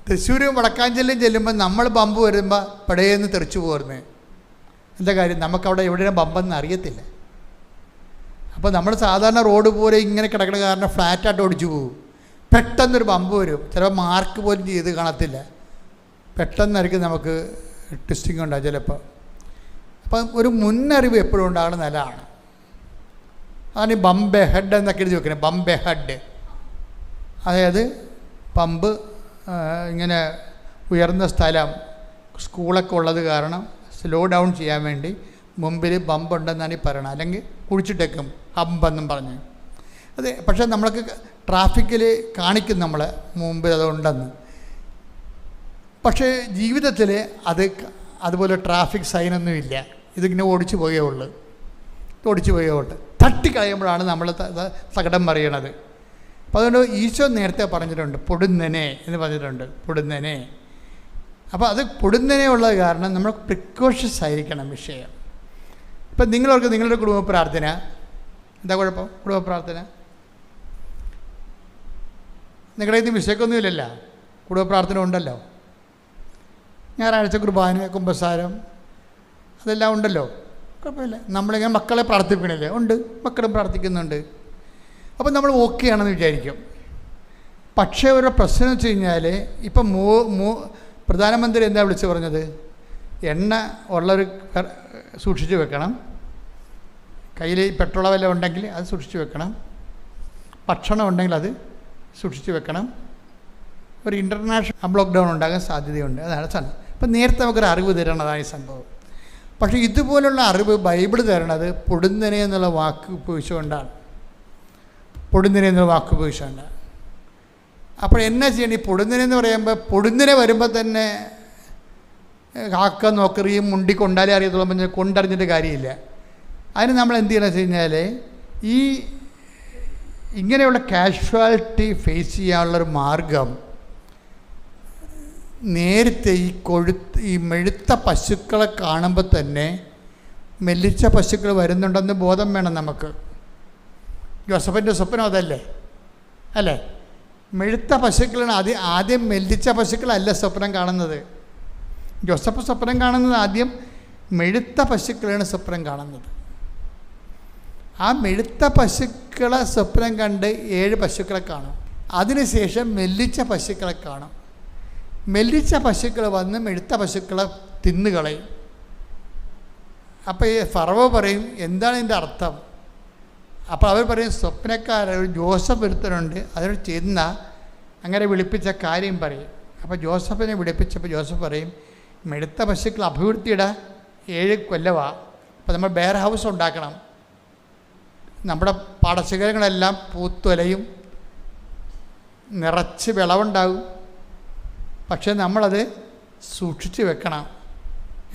തൃശ്ശൂർ വടക്കാഞ്ചേരിയും ചെല്ലുമ്പോൾ നമ്മൾ ബമ്പ് വരുമ്പോൾ പടയെന്ന് തെറിച്ചു പോരുന്നത്. എന്താ കാര്യം? നമുക്കവിടെ എവിടെയാണ് ബമ്പെന്ന് അറിയത്തില്ല. അപ്പോൾ നമ്മൾ സാധാരണ റോഡ് പോലെ ഇങ്ങനെ കിടക്കണ കാരണം ഫ്ലാറ്റായിട്ട് ഓടിച്ചു പോകും. പെട്ടെന്നൊരു ബമ്പ് വരും. ചിലപ്പോൾ മാർക്ക് പോലും ചെയ്ത് കാണത്തില്ല. പെട്ടെന്നായിരിക്കും നമുക്ക് ട്വിസ്റ്റിംഗ് ഉണ്ടാകും ചിലപ്പോൾ. അപ്പം ഒരു മുന്നറിവ് എപ്പോഴും ഉണ്ടാകണം നല്ലതാണ്. അതാണ് ഈ ബംബെ ഹെഡ് എന്നൊക്കെ എഴുതി വെക്കുന്നത്. ബംബെ ഹെഡ്, അതായത് പമ്പ് ഇങ്ങനെ ഉയർന്ന സ്ഥലം, സ്കൂളൊക്കെ ഉള്ളത് കാരണം സ്ലോ ഡൗൺ ചെയ്യാൻ വേണ്ടി മുമ്പിൽ ബമ്പുണ്ടെന്നാണ് ഈ പറയണത്, അല്ലെങ്കിൽ കുഴിച്ചിട്ടേക്കും ഹമ്പെന്നും പറഞ്ഞ്. അതെ, പക്ഷേ നമ്മൾക്ക് ട്രാഫിക്കിൽ കാണിക്കും നമ്മൾ മുമ്പിൽ അതുണ്ടെന്ന്. പക്ഷേ ജീവിതത്തിൽ അതുപോലെ ട്രാഫിക് സൈനൊന്നുമില്ല. ഇതിങ്ങനെ ഓടിച്ചു പോയേ ഉള്ളൂ. തട്ടിക്കളയുമ്പോഴാണ് നമ്മൾ സകടം പറയണത്. അപ്പോൾ അതുകൊണ്ട് ഈശോ നേരത്തെ പറഞ്ഞിട്ടുണ്ട് പൊടുന്നനെ എന്ന് പറഞ്ഞിട്ടുണ്ട്, പൊടുന്നനെ. അപ്പോൾ അത് പൊടുന്നനെ ഉള്ളത് കാരണം നമ്മൾ പ്രിക്കോഷ്യസ് ആയിരിക്കണം വിഷയം. ഇപ്പം നിങ്ങളോർക്ക് നിങ്ങളുടെ കുടുംബ പ്രാർത്ഥന എന്താ കുഴപ്പം? കുടുംബ പ്രാർത്ഥന നിങ്ങളുടെ ഇത് വിഷയമൊന്നുമില്ലല്ലോ, കുടുംബ പ്രാർത്ഥന ഉണ്ടല്ലോ. ഞായറാഴ്ച കുർബാന, കുമ്പസാരം അതെല്ലാം ഉണ്ടല്ലോ, കുഴപ്പമില്ല. നമ്മളിങ്ങനെ മക്കളെ പ്രാർത്ഥിക്കണില്ലേ? ഉണ്ട്, മക്കളും പ്രാർത്ഥിക്കുന്നുണ്ട്. അപ്പം നമ്മൾ ഓക്കെ ആണെന്ന് വിചാരിക്കും. പക്ഷേ ഒരു പ്രശ്നം വെച്ച് കഴിഞ്ഞാൽ ഇപ്പം പ്രധാനമന്ത്രി എന്താ വിളിച്ച് പറഞ്ഞത്? എണ്ണ ഉള്ളൊരു സൂക്ഷിച്ച് വെക്കണം, കയ്യിൽ പെട്രോളോ വല്ലതും ഉണ്ടെങ്കിൽ അത് സൂക്ഷിച്ച് വെക്കണം, ഭക്ഷണം ഉണ്ടെങ്കിൽ അത് സൂക്ഷിച്ച് വെക്കണം. ഒരു ഇൻ്റർനാഷണൽ ലോക്ക്ഡൗൺ ഉണ്ടാകാൻ സാധ്യതയുണ്ട്. അതാണ് സാധനം. അപ്പം നേരത്തെ നമുക്കൊരു അറിവ് തരണതാണ് ഈ സംഭവം. പക്ഷേ ഇതുപോലുള്ള അറിവ് ബൈബിൾ തരണത് പൊടുന്നനെ എന്നുള്ള വാക്ക് ഉപയോഗിച്ചുകൊണ്ടാണ്. അപ്പോൾ എന്നാ ചെയ്യണം? ഈ പൊടുന്നനെ എന്ന് പറയുമ്പോൾ പൊടുന്നനെ വരുമ്പോൾ തന്നെ കാക്ക നോക്കറിയും മുണ്ടി കൊണ്ടാലേ അറിയത്തുള്ളൂ, പറഞ്ഞാൽ കൊണ്ടറിഞ്ഞിട്ട് കാര്യമില്ല. അതിന് നമ്മൾ എന്ത് ചെയ്യണമെന്ന് വെച്ച് കഴിഞ്ഞാൽ ഈ ഇങ്ങനെയുള്ള കാഷ്വാലിറ്റി ഫേസ് ചെയ്യാനുള്ളൊരു മാർഗം നേരത്തെ ഈ മെഴുത്ത പശുക്കളെ കാണുമ്പോൾ തന്നെ മെല്ലിച്ച പശുക്കൾ വരുന്നുണ്ടെന്ന് ബോധം വേണം നമുക്ക്. ജോസഫിൻ്റെ സ്വപ്നം അതല്ലേ? അല്ലേ? മെഴുത്ത പശുക്കളാണ് ആദ്യം മെല്ലിച്ച പശുക്കളല്ല സ്വപ്നം കാണുന്നത്. ജോസഫ് സ്വപ്നം കാണുന്നത് ആദ്യം മെഴുത്ത പശുക്കളാണ് സ്വപ്നം കാണുന്നത്. ആ മെഴുത്ത പശുക്കളെ സ്വപ്നം കണ്ട് 7 പശുക്കളെ കാണും. അതിനുശേഷം മെല്ലിച്ച പശുക്കളെ കാണും. മെല്ലിച്ച പശുക്കൾ വന്ന് മെഴുത്ത പശുക്കളെ തിന്നുകളയും. അപ്പോൾ ഈ ഫറവോ പറയും, എന്താണ് ഇതിൻ്റെ അർത്ഥം? അപ്പോൾ അവർ പറയും, സ്വപ്നക്കാരൻ ജോസഫ് ഒരുത്തനുണ്ട്, അതിനോട് ചെന്ന അങ്ങനെ വിളിപ്പിച്ച കാര്യം പറയും. അപ്പോൾ ജോസഫിനെ വിളിപ്പിച്ചപ്പോൾ ജോസഫ് പറയും, മെഴുത്ത പശുക്കൾ അഭിവൃദ്ധിയുടെ 7 കൊല്ലമാണ്. അപ്പോൾ നമ്മൾ ബെയർ ഹൗസ് ഉണ്ടാക്കണം, നമ്മുടെ പാടശേഖരങ്ങളെല്ലാം പൂത്തൊലയും നിറച്ച് വിളവുണ്ടാകും. പക്ഷേ നമ്മളത് സൂക്ഷിച്ച് വെക്കണം.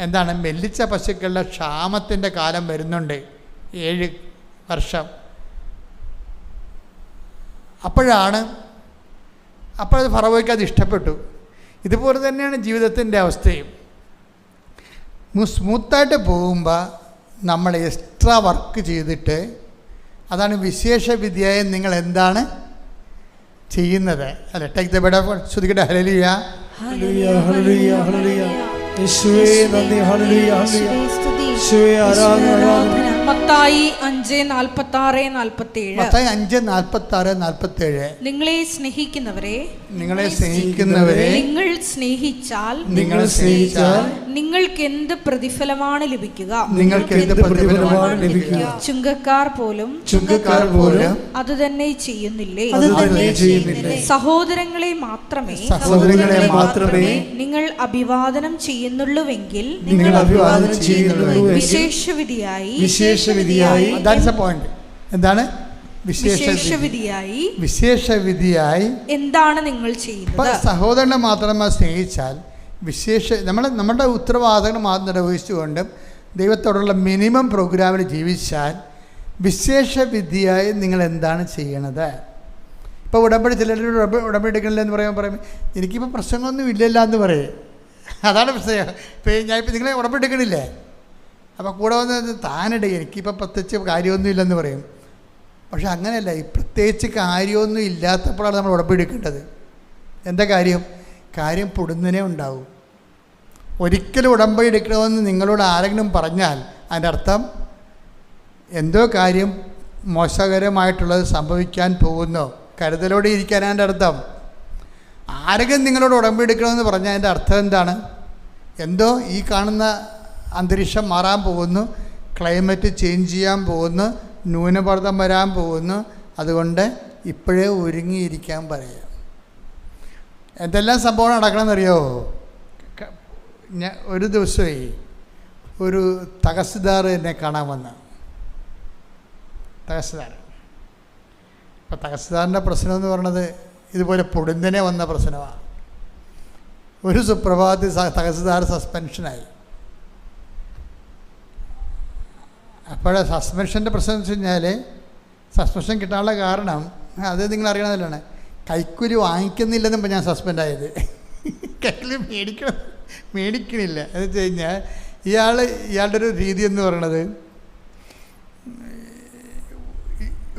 എന്താണ്? മെല്ലിച്ച പശുക്കളുടെ ക്ഷാമത്തിൻ്റെ കാലം വരുന്നുണ്ട്, 7 വർഷം. അപ്പോഴത് ഫറവോയ്ക്ക് അത് ഇഷ്ടപ്പെട്ടു. ഇതുപോലെ തന്നെയാണ് ജീവിതത്തിൻ്റെ അവസ്ഥയും. സ്മൂത്തായിട്ട് പോകുമ്പോൾ നമ്മൾ എക്സ്ട്രാ വർക്ക് ചെയ്തിട്ട്, അതാണ് വിശേഷ വിദ്യയായി നിങ്ങൾ എന്താണ് ചെയ്യുന്നത്? അല്ലെ? ടേക്ക് ദ ബെഡ് ഓഫ് ശ്രുതികട്ടെ. ഹല്ലേലൂയ, ഹല്ലേലൂയ, ഹല്ലേലൂയ, ഹല്ലേലൂയ. യേശുവേ നന്ദി. ഹല്ലേലൂയ, ഹല്ലേലൂയ. യേശുവേ ആരാധന. മത്തായി 5:46-47. മത്തായി 5:46-47. നിങ്ങളെ സ്നേഹിക്കുന്നവരെ നിങ്ങൾ സ്നേഹിച്ചാൽ നിങ്ങൾക്ക് എന്ത് പ്രതിഫലമാണ് ലഭിക്കുക? ചുങ്കക്കാർ പോലും അത് തന്നെ ചെയ്യുന്നില്ലേ? സഹോദരങ്ങളെ മാത്രമേ നിങ്ങൾ അഭിവാദനം ചെയ്യുന്നുള്ളൂവെങ്കിൽ വിശേഷവിധിയായി എന്താണ്? വിശേഷവിധിയായി എന്താണ് നിങ്ങൾ ചെയ്യുന്നത്? സഹോദരനെ മാത്രമേ സ്നേഹിച്ചാൽ നമ്മുടെ ഉത്തരവാദിത്തങ്ങൾ മാത്രം നിർവഹിച്ചുകൊണ്ട് ദൈവത്തോടുള്ള മിനിമം പ്രോഗ്രാമിൽ ജീവിച്ചാൽ വിശേഷവിധിയായി നിങ്ങൾ എന്താണ് ചെയ്യണത്? ഇപ്പോൾ ചിലർ ഉടമ്പടി എടുക്കണില്ല എന്ന് പറയും, എനിക്കിപ്പോൾ പ്രശ്നങ്ങളൊന്നും ഇല്ലല്ലോ എന്ന് പറയും. അതാണ് പ്രശ്നം. ഇപ്പോൾ ഞാനിപ്പോൾ നിങ്ങളെ ഉടമ്പടി എടുക്കണില്ലേ, അപ്പോൾ കൂടെ വന്ന് താനിട എനിക്കിപ്പോൾ പ്രത്യേകിച്ച് കാര്യമൊന്നും ഇല്ലെന്ന് പറയും. പക്ഷെ അങ്ങനെയല്ല, ഈ പ്രത്യേകിച്ച് കാര്യമൊന്നും ഇല്ലാത്തപ്പോഴാണ് നമ്മൾ ഉടമ്പടി എടുക്കേണ്ടത്. എന്താ കാര്യം പൊടുന്നനെ ഉണ്ടാവും. ഒരിക്കലും ഉടമ്പടി എടുക്കണമെന്ന് നിങ്ങളോട് ആരെങ്കിലും പറഞ്ഞാൽ അതിൻ്റെ അർത്ഥം എന്തോ കാര്യം മോശകരമായിട്ടുള്ളത് സംഭവിക്കാൻ പോകുന്നോ, കരുതലോടെ ഇരിക്കാനാണ് എൻ്റെ അർത്ഥം. ആരെങ്കിലും നിങ്ങളോട് ഉടമ്പടി എടുക്കണമെന്ന് പറഞ്ഞാൽ അതിൻ്റെ അർത്ഥം എന്താണ്? എന്തോ ഈ കാണുന്ന അന്തരീക്ഷം മാറാൻ പോകുന്നു, ക്ലൈമറ്റ് ചേഞ്ച് ചെയ്യാൻ പോകുന്നു, ന്യൂനമർദ്ദം വരാൻ പോകുന്നു, അതുകൊണ്ട് ഇപ്പോഴേ ഒരുങ്ങിയിരിക്കാൻ പറയാം. എന്തെല്ലാം സംഭവം നടക്കണമെന്നറിയോ? ഒരു ദിവസമേ ഒരു തഹസിൽദാർ എന്നെ കാണാൻ വന്നു. തഹസിൽദാർ. അപ്പോൾ തഹസിൽദാറിൻ്റെ പ്രശ്നം എന്ന് പറയുന്നത് ഇതുപോലെ പൊടുന്നനെ വന്ന പ്രശ്നമാണ്. ഒരു സുപ്രഭാതത്തിൽ തഹസിൽദാർ സസ്പെൻഷനായി. അപ്പോൾ സസ്പെൻഷൻ്റെ പ്രശ്നം എന്ന് വെച്ച് കഴിഞ്ഞാൽ, സസ്പെൻഷൻ കിട്ടാനുള്ള കാരണം അത് നിങ്ങൾ അറിയണമല്ലാണ്, കൈക്കൂലി വാങ്ങിക്കുന്നില്ലെന്നും ഞാൻ സസ്പെൻഡ് ആയത്. കൈക്കൂലി മേടിക്കണില്ല എന്ന് വെച്ച് കഴിഞ്ഞാൽ ഇയാളുടെ ഒരു രീതി എന്ന് പറയണത്,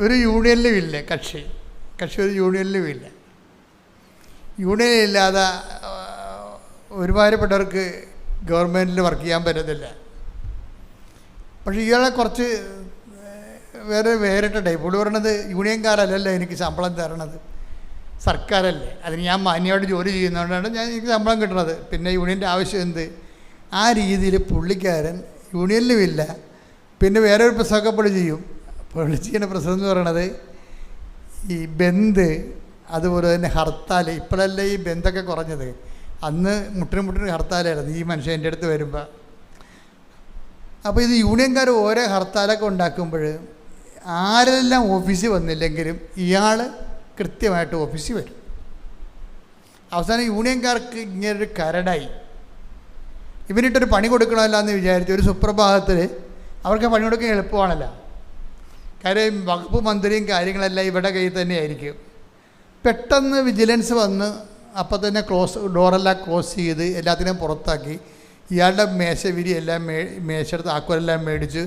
ഒരു യൂണിയനിലും ഇല്ല കക്ഷി ഒരു യൂണിയനിലും ഇല്ല. യൂണിയനില്ലാതെ ഒരുമാതിരിപ്പെട്ടവർക്ക് ഗവൺമെൻറ്റിൽ വർക്ക് ചെയ്യാൻ പറ്റത്തില്ല. പക്ഷേ ഇയാളെ കുറച്ച് വേറിട്ട ടൈപ്പ്. പുള്ളി പറയണത് യൂണിയൻകാരല്ലല്ലോ എനിക്ക് ശമ്പളം തരണത്, സർക്കാരല്ലേ, അതിന് ഞാൻ മാന്യമായിട്ട് ജോലി ചെയ്യുന്നതുകൊണ്ടാണ് എനിക്ക് ശമ്പളം കിട്ടുന്നത്, പിന്നെ യൂണിയൻ്റെ ആവശ്യം എന്ത്? ആ രീതിയിൽ പുള്ളിക്കാരൻ യൂണിയനിലുമില്ല. പിന്നെ വേറെ ഒരു പ്രസവമൊക്കെ പുള്ളി ചെയ്യും. പുള്ളി ചെയ്യുന്ന പ്രസവം എന്ന് പറയണത് ഈ ബന്ദ്, അതുപോലെ തന്നെ ഹർത്താൽ. ഇപ്പോഴല്ലേ ഈ ബന്ധമൊക്കെ കുറഞ്ഞത്, അന്ന് മുട്ടിന് ഹർത്താലായിരുന്നു ഈ മനുഷ്യൻ എൻ്റെ അടുത്ത് വരുമ്പോൾ. അപ്പോൾ ഇത് യൂണിയൻകാർ ഓരോ ഹർത്താലൊക്കെ ഉണ്ടാക്കുമ്പോൾ ആരെല്ലാം ഓഫീസിൽ വന്നില്ലെങ്കിലും ഇയാൾ കൃത്യമായിട്ട് ഓഫീസിൽ വരും. അവസാനം യൂണിയൻകാർക്ക് ഇങ്ങനൊരു കരടായി. ഇവനിട്ടൊരു പണി കൊടുക്കണമല്ലോ എന്ന് വിചാരിച്ചു. ഒരു സുപ്രഭാതത്തിൽ അവർക്ക് പണി കൊടുക്കാൻ എളുപ്പമാണല്ലോ, കാര്യം വകുപ്പ് മന്ത്രിയും കാര്യങ്ങളെല്ലാം ഇവിടെ കയ്യിൽ തന്നെ ആയിരിക്കും. പെട്ടെന്ന് വിജിലൻസ് വന്ന് അപ്പം തന്നെ ഡോറെല്ലാം ക്ലോസ് ചെയ്ത് എല്ലാത്തിനെയും പുറത്താക്കി. ഇയാളുടെ മേശവിരി എല്ലാം മേശയെടുത്ത് ആക്കുവെല്ലാം മേടിച്ച്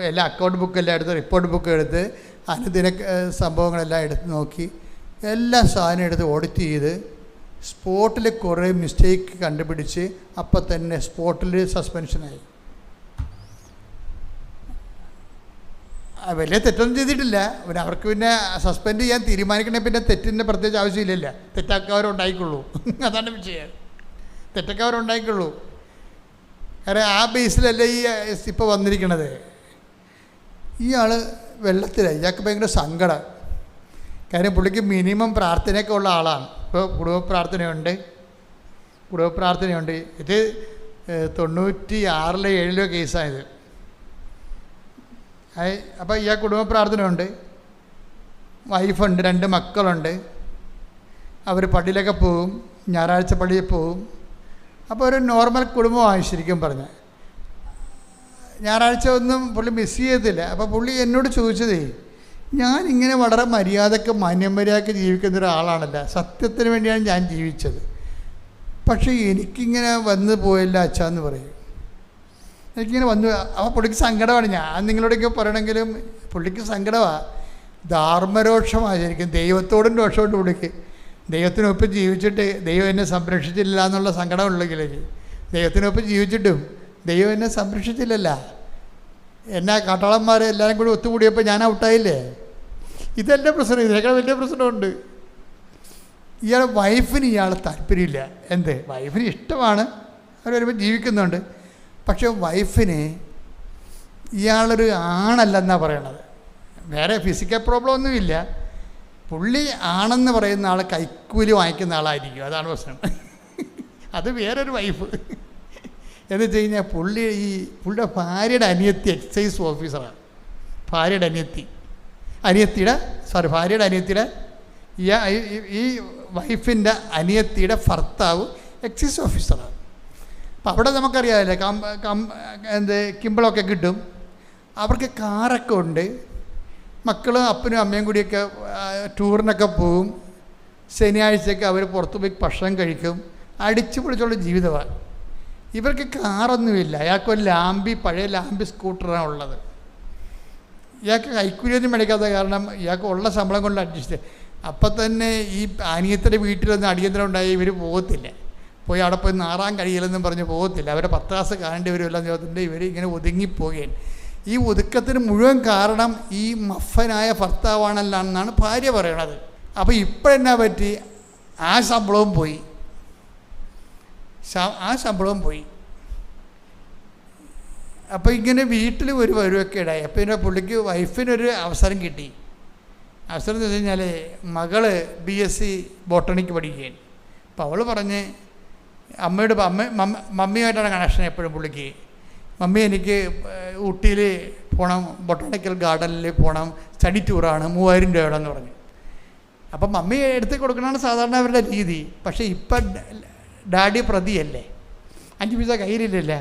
എല്ലാ അക്കൗണ്ട് ബുക്കെല്ലാം എടുത്ത് റിപ്പോർട്ട് ബുക്ക് എടുത്ത് അനുദിന സംഭവങ്ങളെല്ലാം എടുത്ത് നോക്കി എല്ലാ സാധനം എടുത്ത് ഓഡിറ്റ് ചെയ്ത് സ്പോട്ടിൽ കുറേ മിസ്റ്റേക്ക് കണ്ടുപിടിച്ച് അപ്പം തന്നെ സ്പോട്ടിൽ സസ്പെൻഷനായി. വലിയ തെറ്റൊന്നും ചെയ്തിട്ടില്ല. പിന്നെ അവർക്ക് പിന്നെ സസ്പെൻഡ് ചെയ്യാൻ തീരുമാനിക്കണേ പിന്നെ തെറ്റിൻ്റെ പ്രത്യേകിച്ച് ആവശ്യമില്ലല്ലോ, തെറ്റാക്കവരുണ്ടായിക്കൊള്ളൂ. അതാണ് വിഷയം, തെറ്റക്കാരുണ്ടായിക്കൊള്ളൂ. കാരണം ആ ബേസിലല്ലേ ഈ ഇപ്പോൾ വന്നിരിക്കണത്. ഇയാൾ വെള്ളത്തിലായി. ഇയാൾക്ക് ഭയങ്കര സങ്കടം. കാര്യം പുള്ളിക്ക് മിനിമം പ്രാർത്ഥനയൊക്കെ ഉള്ള ആളാണ്. ഇപ്പോൾ കുടുംബ പ്രാർത്ഥനയുണ്ട്. ഇത് 96-ലോ 97-ലോ കേസായത്. അപ്പോൾ ഇയാൾ കുടുംബ പ്രാർത്ഥനയുണ്ട്, വൈഫുണ്ട്, 2 മക്കളുണ്ട്. അവർ പള്ളിയിലൊക്കെ പോവും, ഞായറാഴ്ച പള്ളിയിൽ പോവും. അപ്പോൾ ഒരു നോർമൽ കുടുംബമായി ശരിക്കും പറഞ്ഞാൽ. ഞായറാഴ്ച ഒന്നും പുള്ളി മിസ് ചെയ്യത്തില്ല. അപ്പോൾ പുള്ളി എന്നോട് ചോദിച്ചതേ, ഞാനിങ്ങനെ വളരെ മര്യാദക്ക് മാന്യമര്യാദക്ക് ജീവിക്കുന്ന ഒരാളാണല്ലോ, സത്യത്തിന് വേണ്ടിയാണ് ഞാൻ ജീവിച്ചത്, പക്ഷേ എനിക്കിങ്ങനെ വന്ന് പോയില്ല അച്ഛാന്ന് പറയും. എനിക്കിങ്ങനെ വന്നു. അപ്പോൾ പുള്ളിക്ക് സങ്കടമാണ്. ഞാൻ നിങ്ങളോടൊക്കെ പറയണമെങ്കിലും പുള്ളിക്ക് സങ്കടമാണ്, ധർമ്മരോക്ഷമാണ് ശരിക്കും. ദൈവത്തോടും രോഷമുണ്ട് പുള്ളിക്ക്. ദൈവത്തിനൊപ്പം ജീവിച്ചിട്ട് ദൈവം എന്നെ സംരക്ഷിച്ചില്ല എന്നുള്ള സങ്കടമുള്ളെങ്കിലേക്ക്, ദൈവത്തിനൊപ്പം ജീവിച്ചിട്ടും ദൈവം എന്നെ സംരക്ഷിച്ചില്ലല്ല. എന്നെ കാട്ടാളന്മാർ എല്ലാവരും കൂടി ഒത്തുകൂടിയപ്പോൾ ഞാൻ ഔട്ടായില്ലേ. ഇതെല്ലാം പ്രശ്നം. ഇതിനേക്കാൾ വലിയ പ്രശ്നമുണ്ട്. ഇയാളെ വൈഫിന് ഇയാളെ താല്പര്യമില്ല. എന്ത്? വൈഫിന് ഇഷ്ടമാണ്, അവർ വരുമ്പോൾ ജീവിക്കുന്നുണ്ട്. പക്ഷെ വൈഫിന് ഇയാളൊരു ആണല്ലെന്നാണ് പറയണത്. വേറെ ഫിസിക്കൽ പ്രോബ്ലം ഒന്നുമില്ല. പുള്ളി ആണെന്ന് പറയുന്ന ആൾ കൈക്കൂലി വാങ്ങിക്കുന്ന ആളായിരിക്കും. അതാണ് പ്രശ്നം. അത് വേറൊരു വൈഫ് എന്ന് വെച്ച് കഴിഞ്ഞാൽ പുള്ളിയുടെ ഭാര്യയുടെ അനിയത്തി എക്സൈസ് ഓഫീസറാണ്. ഭാര്യയുടെ അനിയത്തിയുടെ ഈ വൈഫിൻ്റെ അനിയത്തിയുടെ ഭർത്താവ് എക്സൈസ് ഓഫീസറാണ്. അപ്പം അവിടെ നമുക്കറിയാമല്ലേ, കിമ്പളൊക്കെ കിട്ടും. അവർക്ക് കാറൊക്കെ ഉണ്ട്. മക്കളും അപ്പനും അമ്മയും കൂടിയൊക്കെ ടൂറിനൊക്കെ പോവും. ശനിയാഴ്ചയൊക്കെ അവർ പുറത്ത് പോയി ഭക്ഷണം കഴിക്കും. അടിച്ചു പൊളിച്ചുള്ള ജീവിതമാണ്. ഇവർക്ക് കാറൊന്നുമില്ല. അയാൾക്കൊരു പഴയ ലാംബി സ്കൂട്ടറാണ് ഉള്ളത്. ഇയാൾക്ക് കൈക്കൂലിയൊന്നും മേടിക്കാത്ത കാരണം ഇയാൾക്ക് ഉള്ള ശമ്പളം കൊണ്ട് അഡ്ജസ്റ്റ്. അപ്പം തന്നെ ഈ അനിയത്തിൻ്റെ വീട്ടിലൊന്നും അടിയന്തരം ഉണ്ടായി ഇവർ പോകത്തില്ല. പോയി അവിടെ പോയി നാറാൻ കഴിയില്ലെന്നും പറഞ്ഞ് പോകത്തില്ല. അവരെ 10 ക്ലാസ് കാണേണ്ടി വരുമല്ലോ എന്ന് ചോദിച്ചിട്ട് ഇവർ ഇങ്ങനെ ഒതുങ്ങിപ്പോകുകയാണ്. ഈ ഒതുക്കത്തിന് മുഴുവൻ കാരണം ഈ മഫനായ ഭർത്താവാണല്ലോ എന്നാണ് ഭാര്യ പറയണത്. അപ്പോൾ ഇപ്പോഴെന്നാ പറ്റി? ആ ശമ്പളവും പോയി. അപ്പോൾ ഇങ്ങനെ വീട്ടിൽ ഒരു വരുവൊക്കെ ഇടായി. അപ്പോൾ പിന്നെ പുള്ളിക്ക് വൈഫിനൊരു അവസരം കിട്ടി. അവസരം എന്ന് വെച്ച് കഴിഞ്ഞാൽ മകള് BSc ബോട്ടണിക്ക് പഠിക്കുകയാണ്. അപ്പോൾ അവൾ പറഞ്ഞ് മമ്മിയുമായിട്ടാണ് കണക്ഷൻ എപ്പോഴും പുള്ളിക്ക്. മമ്മി എനിക്ക് ഊട്ടിയിൽ പോകണം, ബൊട്ടാണിക്കൽ ഗാർഡനിൽ പോകണം, സ്റ്റഡി ടൂറാണ്, 3000 രൂപയോടെന്ന് പറഞ്ഞു. അപ്പം മമ്മി എടുത്ത് കൊടുക്കണതാണ് സാധാരണ അവരുടെ രീതി. പക്ഷേ ഇപ്പം ഡാഡി പ്രതിയല്ലേ, 5 പൈസ കയ്യിലില്ലല്ല.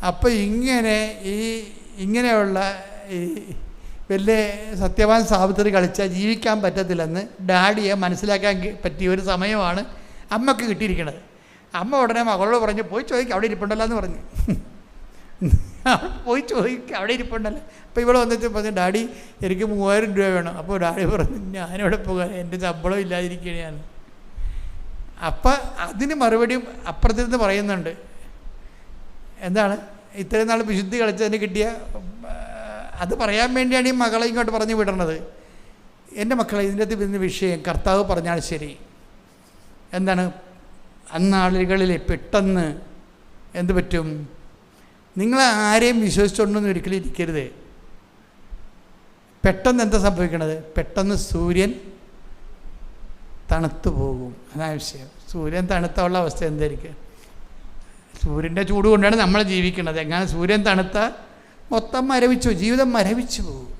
അപ്പോൾ ഇങ്ങനെയുള്ള ഈ വലിയ സത്യവാൻ സാവിത്രി കളിച്ചാൽ ജീവിക്കാൻ പറ്റത്തില്ലെന്ന് ഡാഡിയെ മനസ്സിലാക്കാൻ പറ്റിയ ഒരു സമയമാണ് അമ്മക്ക് കിട്ടിയിരിക്കുന്നത്. അമ്മ ഉടനെ മകളോട് പറഞ്ഞു, പോയി ചോദിക്കുക അവിടെ ഇരിപ്പുണ്ടല്ലോ എന്ന് പറഞ്ഞു. പോയി ചോദിക്കുക അവിടെ ഇരിപ്പുണ്ടല്ലോ. അപ്പോൾ ഇവിടെ വന്നിട്ട് പറഞ്ഞു, ഡാഡി എനിക്ക് 3000 രൂപ വേണം. അപ്പോൾ ഡാഡി പറഞ്ഞു, ഞാനിവിടെ പോകാൻ എൻ്റെ ശമ്പളം ഇല്ലാതിരിക്കുകയാണ്. അപ്പം അതിന് മറുപടിയും അപ്പുറത്തിരുന്ന് പറയുന്നുണ്ട്. എന്താണ് ഇത്രയും നാൾ വിശുദ്ധി കളിച്ചതിന് കിട്ടിയ അത് പറയാൻ വേണ്ടിയാണ് ഈ മകളെ ഇങ്ങോട്ട് പറഞ്ഞു വിടണത്. എൻ്റെ മക്കളെ, ഇതിൻ്റെ അകത്ത് വരുന്ന വിഷയം കർത്താവ് പറഞ്ഞാൽ ശരി. എന്താണ്, അന്നാളുകളിൽ പെട്ടെന്ന് എന്ത് പറ്റും? നിങ്ങൾ ആരെയും വിശ്വസിച്ചുകൊണ്ടൊന്നും ഒരിക്കലും ഇരിക്കരുത്. പെട്ടെന്ന് എന്താ സംഭവിക്കണത്? പെട്ടെന്ന് സൂര്യൻ തണുത്തു പോകും. അതാണ് വിഷയം. സൂര്യൻ തണുത്തുള്ള അവസ്ഥ എന്തായിരിക്കും? സൂര്യൻ്റെ ചൂട് കൊണ്ടാണ് നമ്മൾ ജീവിക്കുന്നത്. എങ്ങനെ സൂര്യൻ തണുത്താൽ മൊത്തം മരവിച്ചു, ജീവിതം മരവിച്ചു പോകും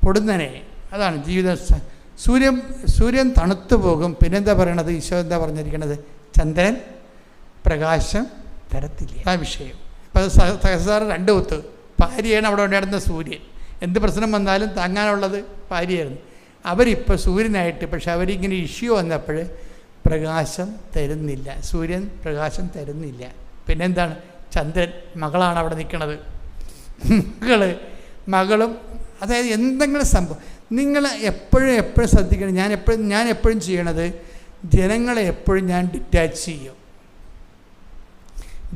പൊടുന്നനെ. അതാണ് ജീവിതം. സൂര്യൻ തണുത്തു പോകും. പിന്നെന്താ പറയണത്? ഈശോ എന്താ പറഞ്ഞിരിക്കണത്? ചന്ദ്രൻ പ്രകാശം തരത്തില്ല. ആ വിഷയം. ഇപ്പം സഹസാരം 2 ഒത്ത് ഭാര്യയാണ് അവിടെ ഉണ്ടായിരുന്ന സൂര്യൻ. എന്ത് പ്രശ്നം വന്നാലും താങ്ങാനുള്ളത് ഭാര്യയായിരുന്നു. അവരിപ്പോൾ സൂര്യനായിട്ട്, പക്ഷെ അവരിങ്ങനെ ഇഷ്യൂ വന്നപ്പോൾ പ്രകാശം തരുന്നില്ല. സൂര്യൻ പ്രകാശം തരുന്നില്ല. പിന്നെന്താണ്? ചന്ദ്രൻ, മകളാണ് അവിടെ നിൽക്കണത്. മകളും അതായത് എന്തെങ്കിലും സംഭവം നിങ്ങൾ എപ്പോഴും ശ്രദ്ധിക്കണം. ഞാൻ എപ്പോഴും ചെയ്യണത്, ജനങ്ങളെ എപ്പോഴും ഞാൻ ഡിറ്റാച്ച് ചെയ്യും.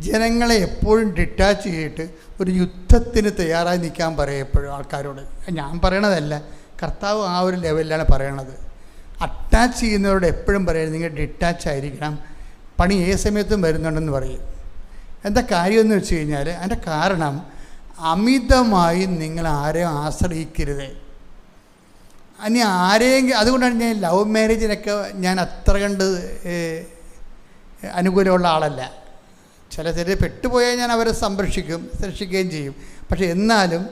ജനങ്ങളെ എപ്പോഴും ഡിറ്റാച്ച് ചെയ്തിട്ട് ഒരു യുദ്ധത്തിന് തയ്യാറായി നിൽക്കാൻ പറയും എപ്പോഴും ആൾക്കാരോട്. ഞാൻ പറയണതല്ല, കർത്താവ് ആ ഒരു ലെവലിലാണ് പറയണത്. അറ്റാച്ച് ചെയ്യുന്നവരോട് എപ്പോഴും പറയുന്നത്, നിങ്ങൾ ഡിറ്റാച്ച് ആയിരിക്കണം, പണി ഏത് സമയത്തും വരുന്നുണ്ടെന്ന് പറയും. എന്താ കാര്യമെന്ന് വെച്ച് കഴിഞ്ഞാൽ, അതിൻ്റെ കാരണം അമിതമായി നിങ്ങൾ ആരെയും ആശ്രയിക്കരുത്. ഇനി ആരെയെങ്കിലും, അതുകൊണ്ടാണ് ഞാൻ ലവ് മാരേജിനൊക്കെ ഞാൻ അത്ര കണ്ട് അനുകൂലമുള്ള ആളല്ല. ചില പെട്ടുപോയാൽ ഞാൻ അവരെ സംരക്ഷിക്കുകയും ചെയ്യും. പക്ഷെ എന്നാലും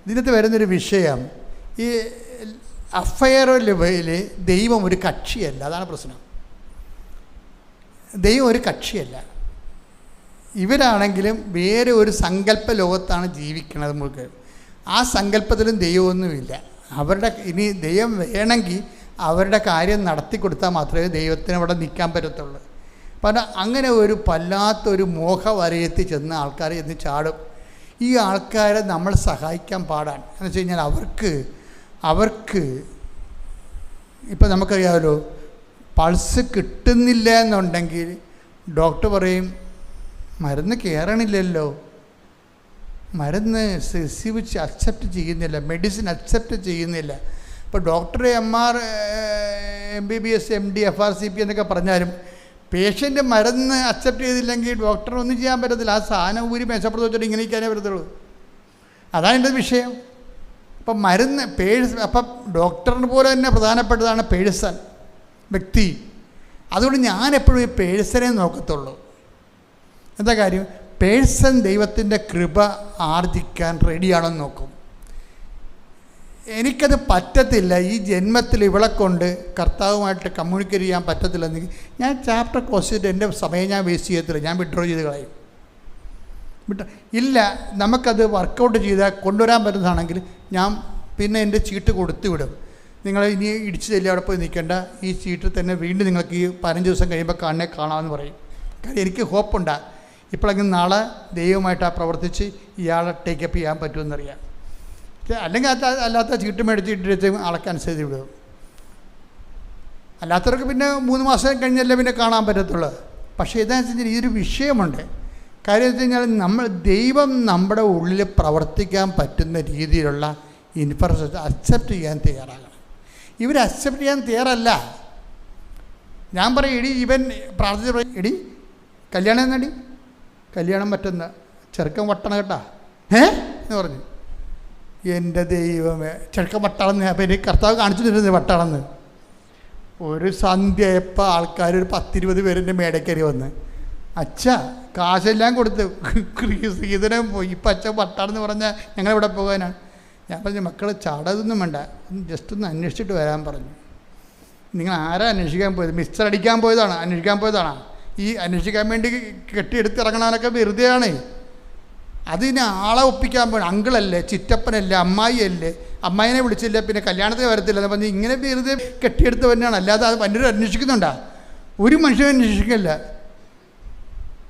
ഇതിനകത്ത് വരുന്നൊരു വിഷയം, ഈ അഫയർ ലെവലിൽ ദൈവം ഒരു കക്ഷിയല്ല. അതാണ് പ്രശ്നം. ദൈവം ഒരു കക്ഷിയല്ല. ഇവരാണെങ്കിലും വേറെ ഒരു സങ്കല്പ ലോകത്താണ് ജീവിക്കുന്നത്. നമുക്ക് ആ സങ്കല്പത്തിലും ദൈവമൊന്നുമില്ല. ഇനി ദൈവം വേണമെങ്കിൽ അവരുടെ കാര്യം നടത്തി കൊടുത്താൽ മാത്രമേ ദൈവത്തിന് അവിടെ നിൽക്കാൻ പറ്റത്തുള്ളൂ. അപ്പം അങ്ങനെ ഒരു വല്ലാത്തൊരു മോഹവരയത്തിൽ ചെന്ന് ആൾക്കാർ ചെന്ന് ചാടും. ഈ ആൾക്കാരെ നമ്മൾ സഹായിക്കാൻ പാടാൻ എന്ന് വെച്ച് കഴിഞ്ഞാൽ അവർക്ക് ഇപ്പം നമുക്കറിയാമല്ലോ, പൾസ് കിട്ടുന്നില്ല എന്നുണ്ടെങ്കിൽ ഡോക്ടർ പറയും മരുന്ന് കയറണില്ലല്ലോ, മരുന്ന് റിസീവ് അക്സെപ്റ്റ് ചെയ്യുന്നില്ല, മെഡിസിൻ അക്സെപ്റ്റ് ചെയ്യുന്നില്ല. ഇപ്പോൾ ഡോക്ടർ MBBS MD FRCP എന്നൊക്കെ പറഞ്ഞാലും പേഷ്യൻ്റ് മരുന്ന് അക്സെപ്റ്റ് ചെയ്തില്ലെങ്കിൽ ഡോക്ടർ ഒന്നും ചെയ്യാൻ പറ്റത്തില്ല. ആ സാധനം ഊരി മേശപ്പുറത്ത് വെച്ചിട്ട് ഇങ്ങനെ ഇരിക്കാനേ പറ്റത്തുള്ളൂ. അതാണ് എൻ്റെ വിഷയം. അപ്പം മരുന്ന് അപ്പം ഡോക്ടറിന് പോലെ തന്നെ പ്രധാനപ്പെട്ടതാണ് പേഴ്സൺ, വ്യക്തി. അതുകൊണ്ട് ഞാൻ എപ്പോഴും ഈ പേഴ്സണെ നോക്കത്തുള്ളൂ. എന്താ കാര്യം? പേഴ്സൺ ദൈവത്തിൻ്റെ കൃപ ആർജിക്കാൻ റെഡിയാണെന്ന് നോക്കും. എനിക്കത് പറ്റത്തില്ല, ഈ ജന്മത്തിൽ ഇവളെ കൊണ്ട് കർത്താവുമായിട്ട് കമ്മ്യൂണിക്കേറ്റ് ചെയ്യാൻ പറ്റത്തില്ലെന്നെങ്കിൽ ഞാൻ ചാപ്റ്റർ ക്ലോസ് ചെയ്തിട്ട് എൻ്റെ സമയം ഞാൻ വേസ്റ്റ് ചെയ്യത്തില്ല, ഞാൻ വിഡ്രോ ചെയ്ത് കളയും. ഇല്ല, നമുക്കത് വർക്കൗട്ട് ചെയ്താൽ കൊണ്ടുവരാൻ പറ്റുന്നതാണെങ്കിൽ ഞാൻ പിന്നെ എൻ്റെ ചീട്ട് കൊടുത്തു വിടും. നിങ്ങൾ ഇനി ഇടിച്ചു ചെല്ലി അവിടെ പോയി നിൽക്കേണ്ട, ഈ ചീട്ടിൽ തന്നെ വീണ്ടും നിങ്ങൾക്ക് ഈ 15 ദിവസം കഴിയുമ്പോൾ കാണാമെന്ന് പറയും. കാര്യം എനിക്ക് ഹോപ്പുണ്ടാ, ഇപ്പോഴെങ്കിലും നാളെ ദൈവമായിട്ട് പ്രവർത്തിച്ച് ഇയാളെ ടേക്കപ്പ് ചെയ്യാൻ പറ്റുമെന്നറിയാം. അല്ലെങ്കിൽ അല്ലാത്ത ചീട്ട് മേടിച്ചിട്ട് ആളൊക്കെ അനുസരിച്ച് വിടും. അല്ലാത്തവർക്ക് പിന്നെ 3 മാസം കഴിഞ്ഞല്ലേ പിന്നെ കാണാൻ പറ്റത്തുള്ളൂ. പക്ഷേ ഇതാണെന്ന് വെച്ച് കഴിഞ്ഞാൽ ഇതൊരു വിഷയമുണ്ട്. കാര്യം വെച്ച് കഴിഞ്ഞാൽ ദൈവം നമ്മുടെ ഉള്ളിൽ പ്രവർത്തിക്കാൻ പറ്റുന്ന രീതിയിലുള്ള ഇൻഫ്രാസ്ട്രക്ചർ അക്സെപ്റ്റ് ചെയ്യാൻ തയ്യാറാകണം. ഇവർ അക്സെപ്റ്റ് ചെയ്യാൻ തയ്യാറല്ല. ഞാൻ പറയും, എടി ഇവൻ പ്രാർത്ഥിച്ച് പറയും, എടി കല്യാണം എന്നടി, കല്യാണം പറ്റുന്ന ചെറുക്കൻ വട്ടണം കേട്ടാ എന്ന് പറഞ്ഞു. എൻ്റെ ദൈവമേ, ചെറുക്കൻ വട്ടാളെന്ന്. അപ്പം എനിക്ക് കർത്താവ് കാണിച്ചു തരുന്നത് വട്ടാളെന്ന്. ഒരു സന്ധ്യ എപ്പോൾ ആൾക്കാർ ഒരു 10-20 പേരിൻ്റെ മേടക്കരി വന്ന്, അച്ഛ കാശെല്ലാം കൊടുത്ത് ശ്രീധരം പോയി, ഇപ്പം അച്ഛൻ വട്ടാണെന്ന് പറഞ്ഞാൽ ഞങ്ങളെവിടെ പോകാനാണ്? ഞാൻ പറഞ്ഞു, മക്കൾ ചാടതൊന്നും വേണ്ട, ജസ്റ്റ് ഒന്ന് അന്വേഷിച്ചിട്ട് വരാൻ പറഞ്ഞു. നിങ്ങൾ ആരാ അന്വേഷിക്കാൻ പോയത്? മിക്സർ അടിക്കാൻ പോയതാണ്, അന്വേഷിക്കാൻ പോയതാണ്. ഈ അന്വേഷിക്കാൻ വേണ്ടി കെട്ടിയെടുത്തിറങ്ങണാനൊക്കെ വെറുതെയാണ്. അതിന് ആളെ ഒപ്പിക്കാൻ പോയി. അങ്കിളല്ലേ, ചിറ്റപ്പനല്ലേ, അമ്മായിയല്ലേ, അമ്മായിനെ വിളിച്ചില്ല, പിന്നെ കല്യാണത്തിന് വരത്തില്ല എന്ന് പറഞ്ഞ് ഇങ്ങനെ വെറുതെ കെട്ടിയെടുത്ത് തന്നെയാണ്. അല്ലാതെ അത് പലരും അന്വേഷിക്കുന്നുണ്ടാ? ഒരു മനുഷ്യനും അന്വേഷിക്കില്ല.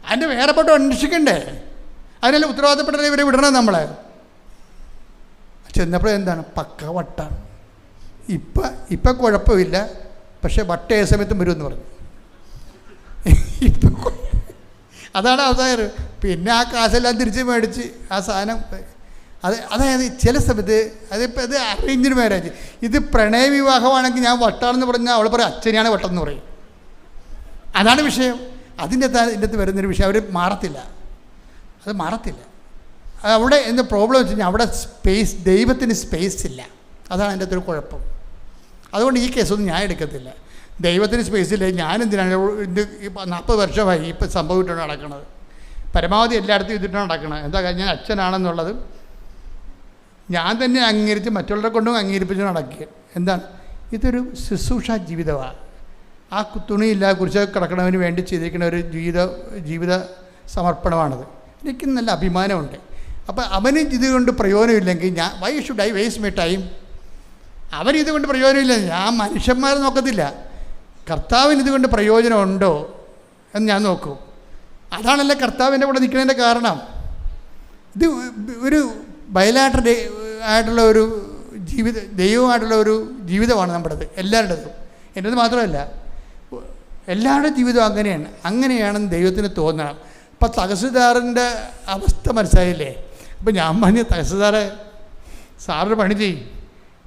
അതിൻ്റെ വേറെപ്പെട്ട അന്വേഷിക്കണ്ടേ? അതിനെല്ലാം ഉത്തരവാദിത്തപ്പെട്ട ഇവരെ വിടണം നമ്മളെ. ചെന്നപ്പോൾ എന്താണ്, പക്ക വട്ടാണ്. ഇപ്പം കുഴപ്പമില്ല, പക്ഷേ വട്ട ഏത് സമയത്തും വരുമെന്ന് പറഞ്ഞു. ഇപ്പം അതാണ് അവസാനം. പിന്നെ ആ കാശെല്ലാം തിരിച്ച് മേടിച്ച് ആ സാധനം അതായത് ചില സമയത്ത് അതിപ്പോൾ ഇത് അറേഞ്ച്ഡ് മാരേജ്, ഇത് പ്രണയ വിവാഹമാണെങ്കിൽ ഞാൻ വട്ടാണെന്ന് പറഞ്ഞാൽ അവൾ പറയും അച്ഛനെയാണ് വട്ടെന്ന് പറയും. അതാണ് വിഷയം. ഇതിൻ്റെ അകത്ത് വരുന്നൊരു വിഷയം. അവർ മാറത്തില്ല, അത് മാറത്തില്ല. അവിടെ എന്ത് പ്രോബ്ലം വെച്ച് കഴിഞ്ഞാൽ അവിടെ ദൈവത്തിന് സ്പേസ് ഇല്ല. അതാണ് അതിൻ്റെ അകത്തൊരു കുഴപ്പം. അതുകൊണ്ട് ഈ കേസൊന്നും ഞാൻ എടുക്കത്തില്ല. ദൈവത്തിന് സ്പേസ് ഇല്ല, ഞാനെന്തിനാണ് ഇത് 40 വർഷമായി ഇപ്പം സംഭവിച്ചിട്ടാണ് നടക്കുന്നത്. പരമാവധി എല്ലായിടത്തും ഇതിട്ടാണ് നടക്കുന്നത്. എന്താ ഞാൻ അച്ഛനാണെന്നുള്ളത് ഞാൻ തന്നെ അംഗീകരിച്ച് മറ്റുള്ളവരെ കൊണ്ടും അംഗീകരിപ്പിച്ച് നടക്കുക. എന്താണ്, ഇതൊരു ശുശ്രൂഷ ജീവിതമാണ്. ആ തുണിയില്ലാതെ കുറിച്ച് കിടക്കണതിന് വേണ്ടി ചെയ്തിരിക്കുന്ന ഒരു ജീവിത സമർപ്പണമാണത്. എനിക്ക് നല്ല അഭിമാനമുണ്ട്. അപ്പോൾ അവന് ഇതുകൊണ്ട് പ്രയോജനമില്ലെങ്കിൽ ഞാൻ why should I waste my time? അവനിതുകൊണ്ട് പ്രയോജനമില്ല, ഞാൻ മനുഷ്യന്മാരെ നോക്കത്തില്ല. കർത്താവിന് ഇതുകൊണ്ട് പ്രയോജനമുണ്ടോ എന്ന് ഞാൻ നോക്കും. അതാണല്ലോ കർത്താവിൻ്റെ കൂടെ നിൽക്കുന്നതിൻ്റെ കാരണം. ഇത് ഒരു ബയലാറ്റർ ആയിട്ടുള്ള ഒരു ദൈവമായിട്ടുള്ള ഒരു ജീവിതമാണ് നമ്മുടേത്, എല്ലാവരുടേതും. എൻ്റേത് മാത്രമല്ല, എല്ലാവരുടെയും ജീവിതം അങ്ങനെയാണെന്ന് ദൈവത്തിന് തോന്നണം. അപ്പം തഹസിൽദാറിൻ്റെ അവസ്ഥ മനസ്സിലായില്ലേ? അപ്പം ഞാൻ പറഞ്ഞ തഹസിൽദാറെ, സാറിന് പണി ചെയ്യും,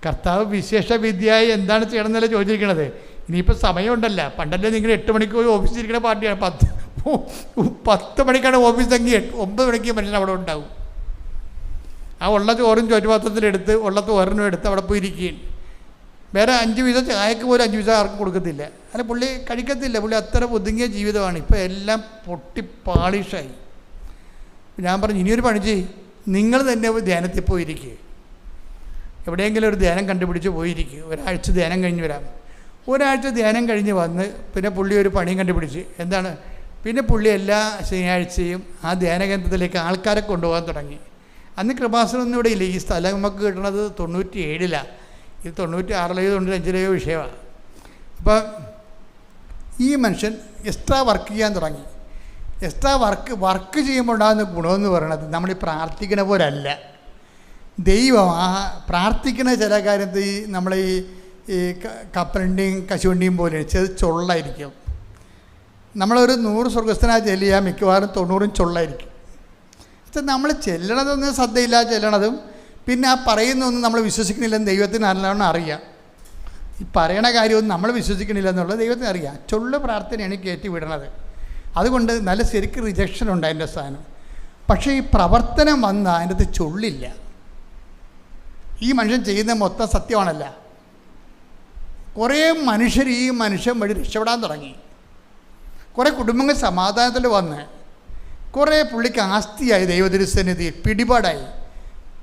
കർത്താവ് വിശേഷ വിദ്യയായി എന്താണ് ചെയ്യണമെന്നല്ലേ ചോദിച്ചിരിക്കണത്. ഇനിയിപ്പോൾ സമയമുണ്ടല്ല. പണ്ടല്ലേ നിങ്ങൾ 8 മണിക്ക് പോയി ഓഫീസിലിരിക്കുന്ന പാർട്ടിയാണ്. 10 മണിക്കാണ് ഓഫീസെങ്കിൽ 9 മണിക്ക് മനുഷ്യൻ അവിടെ ഉണ്ടാവും. ആ ഉള്ള ചോറും ചോറ്റുപാത്രത്തിലെടുത്ത് ഉള്ള തോരനും എടുത്ത് അവിടെ പോയി ഇരിക്കുകയും വേറെ 5 പൈസ ചായക്ക് പോലും 5 പൈസ ആർക്കും കൊടുക്കത്തില്ല. അല്ല, പുള്ളി കഴിക്കത്തില്ല. പുള്ളി അത്ര ഒതുങ്ങിയ ജീവിതമാണ്. ഇപ്പോൾ എല്ലാം പൊട്ടി പാളിഷായി. ഞാൻ പറഞ്ഞു, ഇനിയൊരു പണി ചെയ്യും, നിങ്ങൾ തന്നെ ധ്യാനത്തിൽ പോയിരിക്കുക. എവിടെയെങ്കിലും ഒരു ധ്യാനം കണ്ടുപിടിച്ച് പോയിരിക്കുക. ഒരാഴ്ച ധ്യാനം കഴിഞ്ഞ് വരാം. ഒരാഴ്ച ധ്യാനം കഴിഞ്ഞ് വന്ന് പിന്നെ പുള്ളി ഒരു പണിയും കണ്ടുപിടിച്ച് എന്താണ്, പിന്നെ പുള്ളി എല്ലാ ശനിയാഴ്ചയും ആ ധ്യാനകേന്ദ്രത്തിലേക്ക് ആൾക്കാരെ കൊണ്ടുപോകാൻ തുടങ്ങി. അന്ന് കൃപാസനമൊന്നും ഇവിടെ ഇല്ല. ഈ സ്ഥലം നമുക്ക് കിട്ടുന്നത് 97-ലാണ്. ഇത് 96-ലോ 95-ലോ വിഷയമാണ്. അപ്പം ഈ മനുഷ്യൻ എക്സ്ട്രാ വർക്ക് ചെയ്യാൻ തുടങ്ങി. എക്സ്ട്രാ വർക്ക് ചെയ്യുമ്പോൾ ഉണ്ടാകുന്ന ഗുണമെന്ന് പറയുന്നത് നമ്മൾ ഈ പ്രാർത്ഥിക്കുന്ന പോലല്ല. ദൈവം ആ പ്രാർത്ഥിക്കുന്ന ചില കാര്യത്തിൽ നമ്മൾ ഈ കപ്പലണ്ടിയും കശുവണ്ടിയും പോലെ ചൊള്ളായിരിക്കും. നമ്മളൊരു 100 സ്വർഗസ്ഥനായി ചെല്ലിയാൽ മിക്കവാറും 90 ചൊള്ളായിരിക്കും. നമ്മൾ ചെല്ലണതൊന്നും ശ്രദ്ധയില്ലാതെ ചെല്ലണതും പിന്നെ ആ പറയുന്നതൊന്നും നമ്മൾ വിശ്വസിക്കണില്ലെന്ന് ദൈവത്തിന് നല്ലോണം അറിയാം. ഈ പറയണ കാര്യമൊന്നും നമ്മൾ വിശ്വസിക്കണില്ല എന്നുള്ളത് ദൈവത്തിന് അറിയാം. ചൊള്ളു പ്രാർത്ഥനയാണ് കയറ്റി വിടണത്. അതുകൊണ്ട് നല്ല ശരിക്കും റിജക്ഷൻ ഉണ്ട് അതിൻ്റെ സ്ഥാനം. പക്ഷേ ഈ പ്രവർത്തനം വന്നാൽ അതിൻ്റെ അകത്ത് ചൊള്ളില്ല. ഈ മനുഷ്യൻ ചെയ്യുന്ന മൊത്തം സത്യമാണല്ല. കുറേ മനുഷ്യർ ഈ മനുഷ്യൻ വഴി രക്ഷപ്പെടാൻ തുടങ്ങി. കുറേ കുടുംബങ്ങൾ സമാധാനത്തിൽ വന്ന്, കുറേ പുള്ളിക്ക് ആസ്തിയായി, ദൈവതിരുസന്നിധിയിൽ പിടിപാടായി.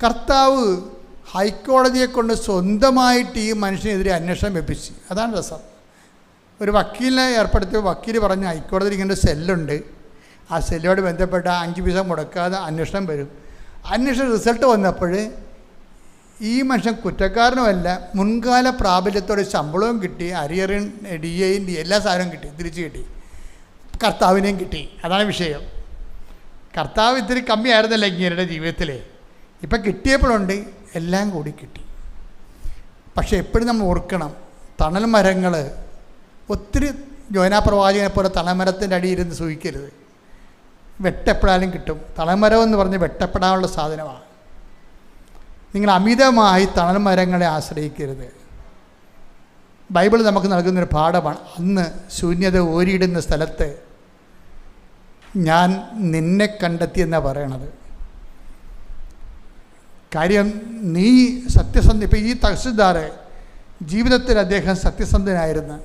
കർത്താവ് ഹൈക്കോടതിയെ കൊണ്ട് സ്വന്തമായിട്ട് ഈ മനുഷ്യനെതിരെ അന്വേഷണം വെപ്പിച്ചു. അതാണ് രസം. ഒരു വക്കീലിനെ ഏർപ്പെടുത്തിയ വക്കീൽ പറഞ്ഞു, ഹൈക്കോടതിയിൽ ഇങ്ങനെ സെല്ലുണ്ട്, ആ സെല്ലോട് ബന്ധപ്പെട്ട 5 പൈസ മുടക്കാതെ അന്വേഷണം വരും. അന്വേഷണ റിസൾട്ട് വന്നപ്പോൾ ഈ മനുഷ്യൻ കുറ്റക്കാരനുമല്ല, മുൻകാല പ്രാബല്യത്തോടെ ശമ്പളവും കിട്ടി, അരിയറിൻ DAയും എല്ലാ സാധനവും കിട്ടി, തിരിച്ചു കിട്ടി, കർത്താവിനെയും കിട്ടി. അതാണ് വിഷയം. കർത്താവ് ഇത്തിരി കമ്മിയായിരുന്നല്ലോ ഇങ്ങേരുടെ ജീവിതത്തിൽ. ഇപ്പം കിട്ടിയപ്പോഴുണ്ട്, എല്ലാം കൂടി കിട്ടി. പക്ഷേ എപ്പോഴും നമ്മൾ ഓർക്കണം, തണൽ മരങ്ങൾ ഒത്തിരി യോനാ പ്രവാചകനെ പോലെ തണമരത്തിൻ്റെ അടിയിരുന്ന് സൂഹിക്കരുത്. വെട്ടപ്പെടാനും കിട്ടും. തണമരം എന്ന് പറഞ്ഞ് വെട്ടപ്പെടാനുള്ള സാധനമാണ്. നിങ്ങൾ അമിതമായി തണൽ മരങ്ങളെ ആശ്രയിക്കരുത്. ബൈബിൾ നമുക്ക് നൽകുന്നൊരു പാഠമാണ്. അന്ന് ശൂന്യത ഓരിയിടുന്ന സ്ഥലത്ത് ഞാൻ നിന്നെ കണ്ടെത്തിയെന്നാണ് പറയണത്. കാര്യം നീ സത്യസന്ധ. ഇപ്പം ഈ തഹസിൽദാർ ജീവിതത്തിൽ അദ്ദേഹം സത്യസന്ധനായിരുന്നു.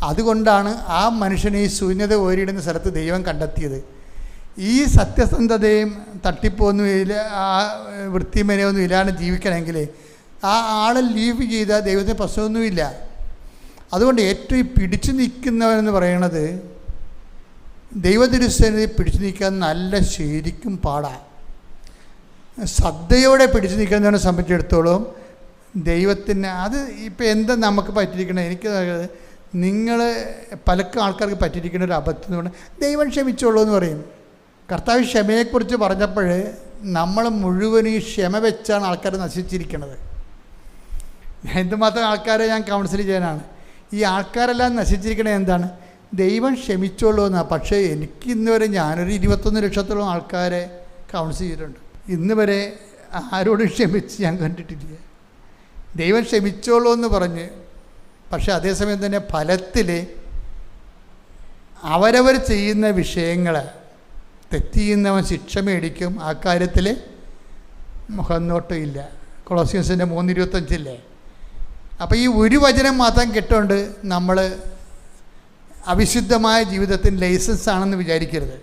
അതുകൊണ്ടാണ് ആ മനുഷ്യനെ ഈ ശൂന്യത ഓരിയിടുന്ന സ്ഥലത്ത് ദൈവം കണ്ടെത്തിയത്. ഈ സത്യസന്ധതയും തട്ടിപ്പൊന്നുമില്ല, ആ വൃത്തിമനയൊന്നും ഇല്ലാണ്ട് ജീവിക്കണമെങ്കിൽ ആ ആളെ ലീവ് ചെയ്താൽ ദൈവത്തിന് പ്രശ്നമൊന്നുമില്ല. അതുകൊണ്ട് ഏറ്റവും പിടിച്ചു നിൽക്കുന്നവനെന്ന് പറയണത് ദൈവതിരുസന്നിധി പിടിച്ചു നിൽക്കാൻ നല്ല ശരിക്കും പാടാണ്. ശ്രദ്ധയോടെ പിടിച്ചു നിൽക്കുന്നവനെ സംബന്ധിച്ചിടത്തോളം ദൈവത്തിന് അത് ഇപ്പം എന്താ നമുക്ക് പറ്റിയിരിക്കണം, എനിക്ക് നിങ്ങൾ പലക്കും ആൾക്കാർക്ക് പറ്റിയിരിക്കുന്ന ഒരു അബദ്ധം എന്ന് പറഞ്ഞാൽ ദൈവം ക്ഷമിച്ചോളൂ എന്ന് പറയും. കർത്താവ് ക്ഷമയെക്കുറിച്ച് പറഞ്ഞപ്പോൾ നമ്മൾ മുഴുവനും ഈ ക്ഷമ വെച്ചാണ് ആൾക്കാർ നശിച്ചിരിക്കുന്നത്. എന്തുമാത്രം ആൾക്കാരെ ഞാൻ കൗൺസിൽ ചെയ്യാനാണ്. ഈ ആൾക്കാരെല്ലാം നശിച്ചിരിക്കണത് എന്താണ്? ദൈവം ക്ഷമിച്ചോളൂ എന്നാണ്. പക്ഷേ എനിക്ക് ഇന്ന് വരെ ഞാനൊരു 21 ലക്ഷത്തോളം ആൾക്കാരെ കൗൺസിൽ ചെയ്തിട്ടുണ്ട്. ഇന്ന് വരെ ആരോടും ക്ഷമിച്ച് ഞാൻ കണ്ടിട്ടില്ല. ദൈവം ക്ഷമിച്ചോളൂ എന്ന് പറഞ്ഞ്, പക്ഷെ അതേസമയം തന്നെ ഫലത്തിൽ അവരവർ ചെയ്യുന്ന വിഷയങ്ങൾ തെറ്റ് ചെയ്യുന്നവൻ ശിക്ഷ മേടിക്കും. ആ കാര്യത്തിൽ മുഖം നോട്ടം ഇല്ല. കൊളോസിയൻസിൻ്റെ 3:25 അപ്പോൾ ഈ ഒരു വചനം മാത്രം കേട്ടുകൊണ്ട് നമ്മൾ അവിശുദ്ധമായ ജീവിതത്തിന് ലൈസൻസ് ആണെന്ന് വിചാരിക്കരുത്.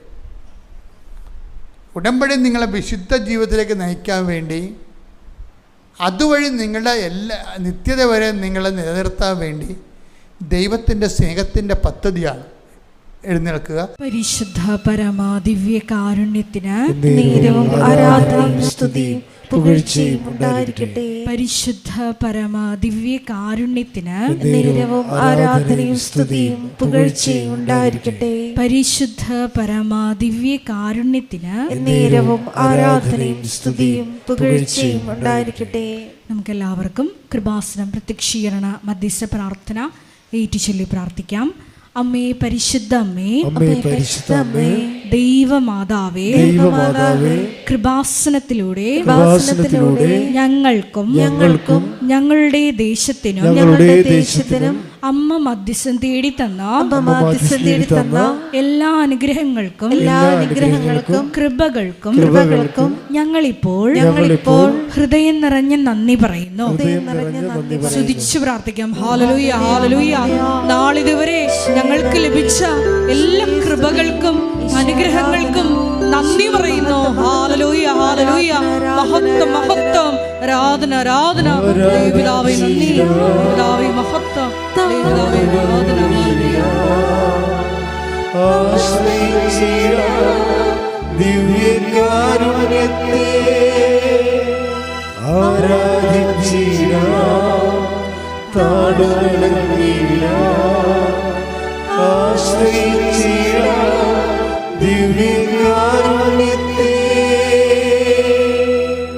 ഉടമ്പടി നിങ്ങളെ വിശുദ്ധ ജീവിതത്തിലേക്ക് നയിക്കാൻ വേണ്ടി, അതുവഴി നിങ്ങളുടെ എല്ലാ നിത്യത വരെ നിങ്ങളെ നിലനിർത്താൻ വേണ്ടി ദൈവത്തിൻ്റെ സ്നേഹത്തിൻ്റെ പദ്ധതിയാണ് എഴുന്നേൽക്കുക. പരിശുദ്ധ പരമാ ദിവ്യ കാരുണ്യത്തിന് നേരവും ആരാധനയും സ്തുതിയും പുകഴ്ചയും ഉണ്ടായിരിക്കട്ടെ. പരിശുദ്ധ പരമാ ദിവ്യ കാരുണ്യത്തിന് നേരവും ആരാധനയും സ്തുതിയും പുകഴ്ചയും ഉണ്ടായിരിക്കട്ടെ. പരിശുദ്ധ പരമാ ദിവ്യ കാരുണ്യത്തിന് നേരവും ആരാധനയും സ്തുതിയും പുകഴ്ചയും ഉണ്ടായിരിക്കട്ടെ. നമുക്കെല്ലാവർക്കും കൃപാസനം പ്രത്യക്ഷീകരണ മധ്യസ്ഥ പ്രാർത്ഥന ഏറ്റുചൊല്ലി പ്രാർത്ഥിക്കാം. അമ്മേ പരിശുദ്ധ അമ്മേ, അമ്മേ പരിശുദ്ധ അമ്മേ, ദൈവമാതാവേ, ദൈവമാതാവേ, കൃപാസനത്തിലൂടെ ഞങ്ങൾക്കും ഞങ്ങളുടെ ദേശത്തിനും അമ്മ മധ്യസ്ഥം തേടി തന്ന എല്ലാ അനുഗ്രഹങ്ങൾക്കും കൃപകൾക്കും ഞങ്ങളിപ്പോൾ ഹൃദയം നിറഞ്ഞ നന്ദി പറയുന്നു. സ്തുതിച്ചു പ്രാർത്ഥിക്കാം. ഹല്ലേലൂയ, ഹല്ലേലൂയ. നാളിതുവരെ ഞങ്ങൾക്ക് ലഭിച്ച എല്ലാ കൃപകൾക്കും അനുഗ്രഹങ്ങൾക്കും നന്ദി പറയുന്നു. Hallelujah, hallelujah. മഹത്വം, മഹത്വം, ആരാധന, ആരാധന. പിതാവേ നന്ദി, പിതാവേ മഹത്വം, പിതാവേ ആരാധന. ദിവ്യകാരുണ്യത്തെ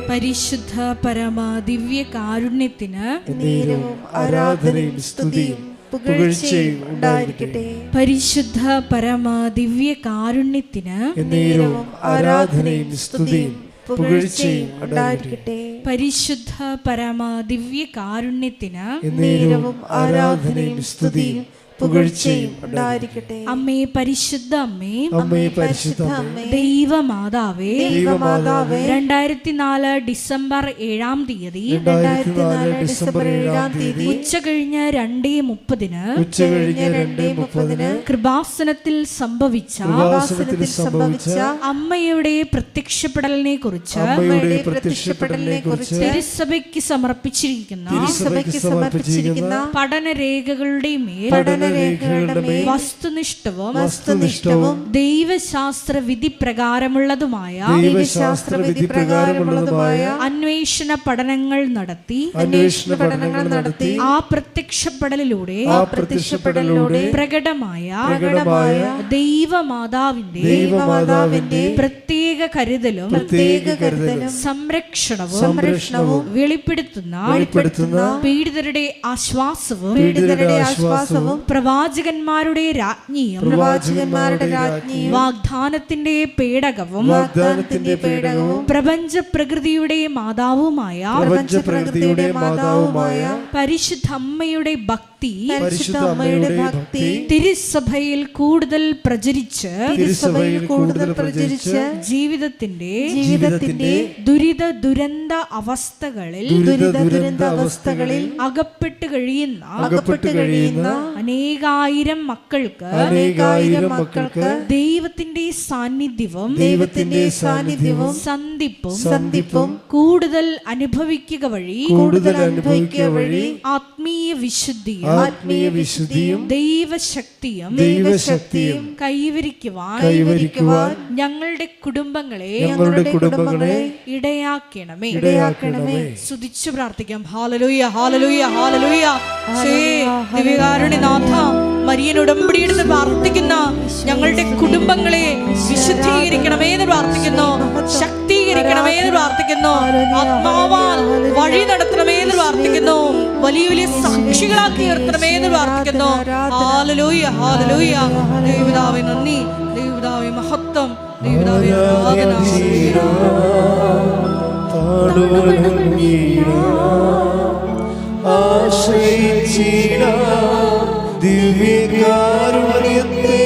പരിശുദ്ധ പരമാ ദിവ്യ കാരുണ്യത്തിന് നേരവും ആരാധനയും സ്തുതിയും പുകഴ്ചയും ഉണ്ടായിരിക്കട്ടെ. പരിശുദ്ധ പരമാ ദിവ്യ കാരുണ്യത്തിന് നേരവും ആരാധനയും സ്തുതിയും പുകഴ്ചയും ഉണ്ടായിരിക്കട്ടെ. പരിശുദ്ധ പരമാ ദിവ്യ കാരുണ്യത്തിന് നേരവും ആരാധനയും സ്തുതിയും പുകഴ്ചയും ഉണ്ടായിരിക്കട്ടെ. അമ്മേ പരിശുദ്ധ അമ്മേ, അമ്മേ പരിശുദ്ധ അമ്മേ, ദൈവമാതാവേ, 2004 ഡിസംബർ 7-ാം തീയതി ഉച്ച കഴിഞ്ഞ് 2:30 കൃപാസനത്തിൽ സംഭവിച്ച അമ്മയുടെ പ്രത്യക്ഷപ്പെടലിനെ കുറിച്ച് തിരുസഭയ്ക്ക് സമർപ്പിച്ചിരിക്കുന്ന പഠനരേഖകളുടെ മേൽ വസ്തുനിഷ്ഠവും ദൈവശാസ്ത്ര വിധി പ്രകാരമുള്ളതുമായ അന്വേഷണ പഠനങ്ങൾ നടത്തി ആ പ്രത്യക്ഷപ്പെടലിലൂടെ പ്രകടമായ ദൈവമാതാവിന്റെ പ്രത്യേക കരുതലും സംരക്ഷണവും വെളിപ്പെടുത്തുന്ന പീഡിതരുടെ ആശ്വാസവും പ്രവാചകന്മാരുടെ രാജ്ഞിയും വാഗ്ദാനത്തിന്റെ പേടകവും പ്രപഞ്ച പ്രകൃതിയുടെ മാതാവുമായ പരിശുദ്ധ അമ്മയുടെ ഭക്തി തിരുസഭയിൽ കൂടുതൽ പ്രചരിച്ച് ജീവിതത്തിന്റെ ദുരിത ദുരന്ത അവസ്ഥകളിൽ അകപ്പെട്ട് കഴിയുന്ന അനേകായിരം മക്കൾക്ക് അനേകായിരം മക്കൾക്ക് ദൈവത്തിന്റെ സാന്നിധ്യവും സന്ധിപ്പും കൂടുതൽ അനുഭവിക്കുക വഴി ആത്മീയ വിശുദ്ധിയും ദൈവശക്തിയും കൈവരിക്കുവാൻ ഞങ്ങളുടെ കുടുംബങ്ങളെ ഇടയാക്കണമേ. സ്തുതിച്ചു പ്രാർത്ഥിക്കാം. ഹല്ലേലൂയ, ഹല്ലേലൂയ, ഹല്ലേലൂയ. ദിവ്യകാരുണ്യനാഥ, മരിയൻ ഉടമ്പടിയെടുത്ത് പ്രാർത്ഥിക്കുന്ന ഞങ്ങളുടെ കുടുംബങ്ങളെ വിശുദ്ധീകരിക്കണമേ എന്ന് പ്രാർത്ഥിക്കുന്നു, ശക്തീകരിക്കണമേ എന്ന് പ്രാർത്ഥിക്കുന്നു, ആത്മാവാൽ വഴി നടത്തണമേ എന്ന് പ്രാർത്ഥിക്കുന്നു, വലിയ വലിയ സാക്ഷികളാക്കി ഉയർത്തണമേ എന്ന് പ്രാർത്ഥിക്കുന്നു. Hallelujah, hallelujah. ദൈവപിതാവേ നന്ദി, ദൈവപിതാവേ മഹത്വം, ദൈവപിതാവേ ആരാധന. ദിവ്യകാരുണ്യത്തെ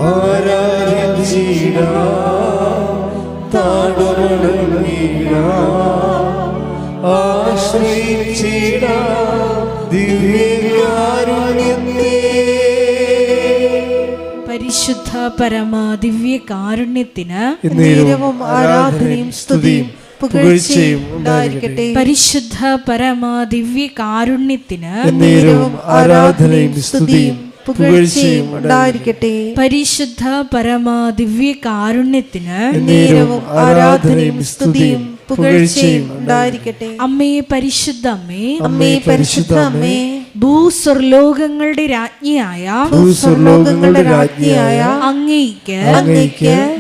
ആരാധിച്ചിടാം, ആശ്രയിച്ചിടാം ദിവ്യകാരുണ്യത്തെ. പരിശുദ്ധ പരമ ദിവ്യകാരുണ്യത്തിന് ആരാധനയും സ്തുതിയും പുകഴ്ചയും ഉണ്ടായിരിക്കട്ടെ. പരിശുദ്ധ പരമ ദിവ്യകാരുണ്യത്തിന് ആരാധനയും സ്തുതിയും പുകഴ്ചയും ഉണ്ടായിരിക്കട്ടെ. പരിശുദ്ധ പരമ ദിവ്യകാരുണ്യത്തിന് ആരാധനയും സ്തുതിയും പുകഴ്ചയും ഉണ്ടായിരിക്കട്ടെ. അമ്മേ പരിശുദ്ധ അമ്മേ, അമ്മേ പരിശുദ്ധ അമ്മേ, ഭൂസ്വർലോകങ്ങളുടെ രാജ്ഞിയായ അങ്ങേയ്ക്ക്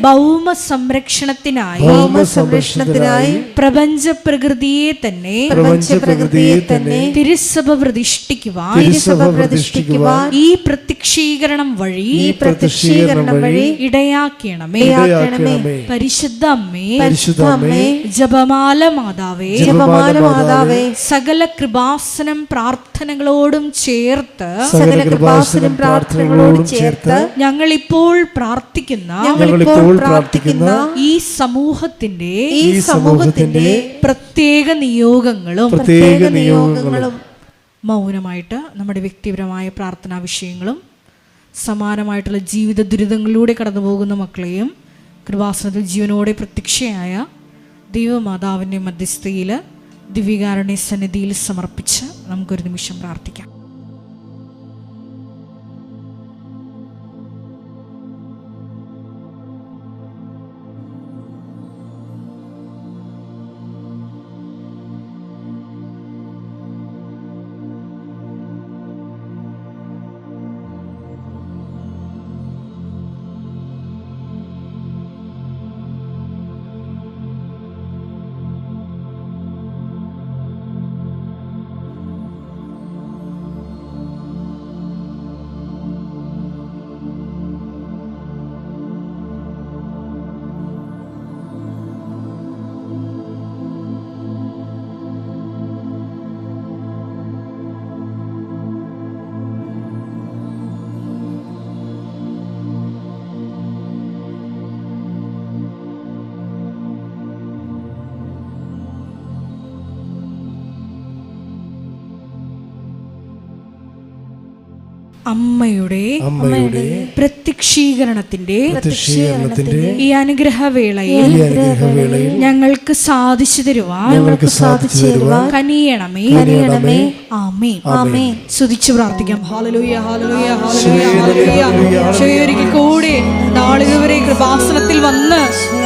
ഭൗമ സംരക്ഷണത്തിനായി പ്രപഞ്ച പ്രകൃതിയെ തന്നെ തിരുസഭ പ്രതിഷ്ഠിക്കുവാൻ ഈ പ്രത്യക്ഷീകരണം വഴി ഇടയാക്കണമേ. പരിശുദ്ധ അമ്മേ, ജപമാല മാതാവേ, സകല കൃപാസനം പ്രാർത്ഥനകളോടും ചേർത്ത് ഞങ്ങളിപ്പോൾ പ്രാർത്ഥിക്കുന്ന ഈ സമൂഹത്തിന്റെ പ്രത്യേക നിയോഗങ്ങളും മൗനമായിട്ട് നമ്മുടെ വ്യക്തിപരമായ പ്രാർത്ഥനാ വിഷയങ്ങളും സമാനമായിട്ടുള്ള ജീവിത ദുരിതങ്ങളിലൂടെ കടന്നു പോകുന്ന മക്കളെയും കൃപാസനത്തിൽ ജീവനോടെ പ്രത്യക്ഷയായ ദൈവമാതാവിൻ്റെ മധ്യസ്ഥയിൽ ദിവ്യകാരുണ്യ സന്നിധിയിൽ സമർപ്പിച്ച് നമുക്കൊരു നിമിഷം പ്രാർത്ഥിക്കാം. അമ്മയുടെ പ്രത്യക്ഷീകരണത്തിന്റെ ഈ അനുഗ്രഹവേളയിൽ ഞങ്ങൾക്ക് സാധിച്ചു തരുവാൻ കനിയണമേ. ആമേൻ. സ്തുതിച്ചു പ്രാർത്ഥിക്കാം. ഹല്ലേലൂയ, ഹല്ലേലൂയ, ഹല്ലേലൂയ, ഹല്ലേലൂയ. ഒരിക്കൽ കൂടി നാളിതുവരെ കൃപാസനത്തിൽ വന്ന്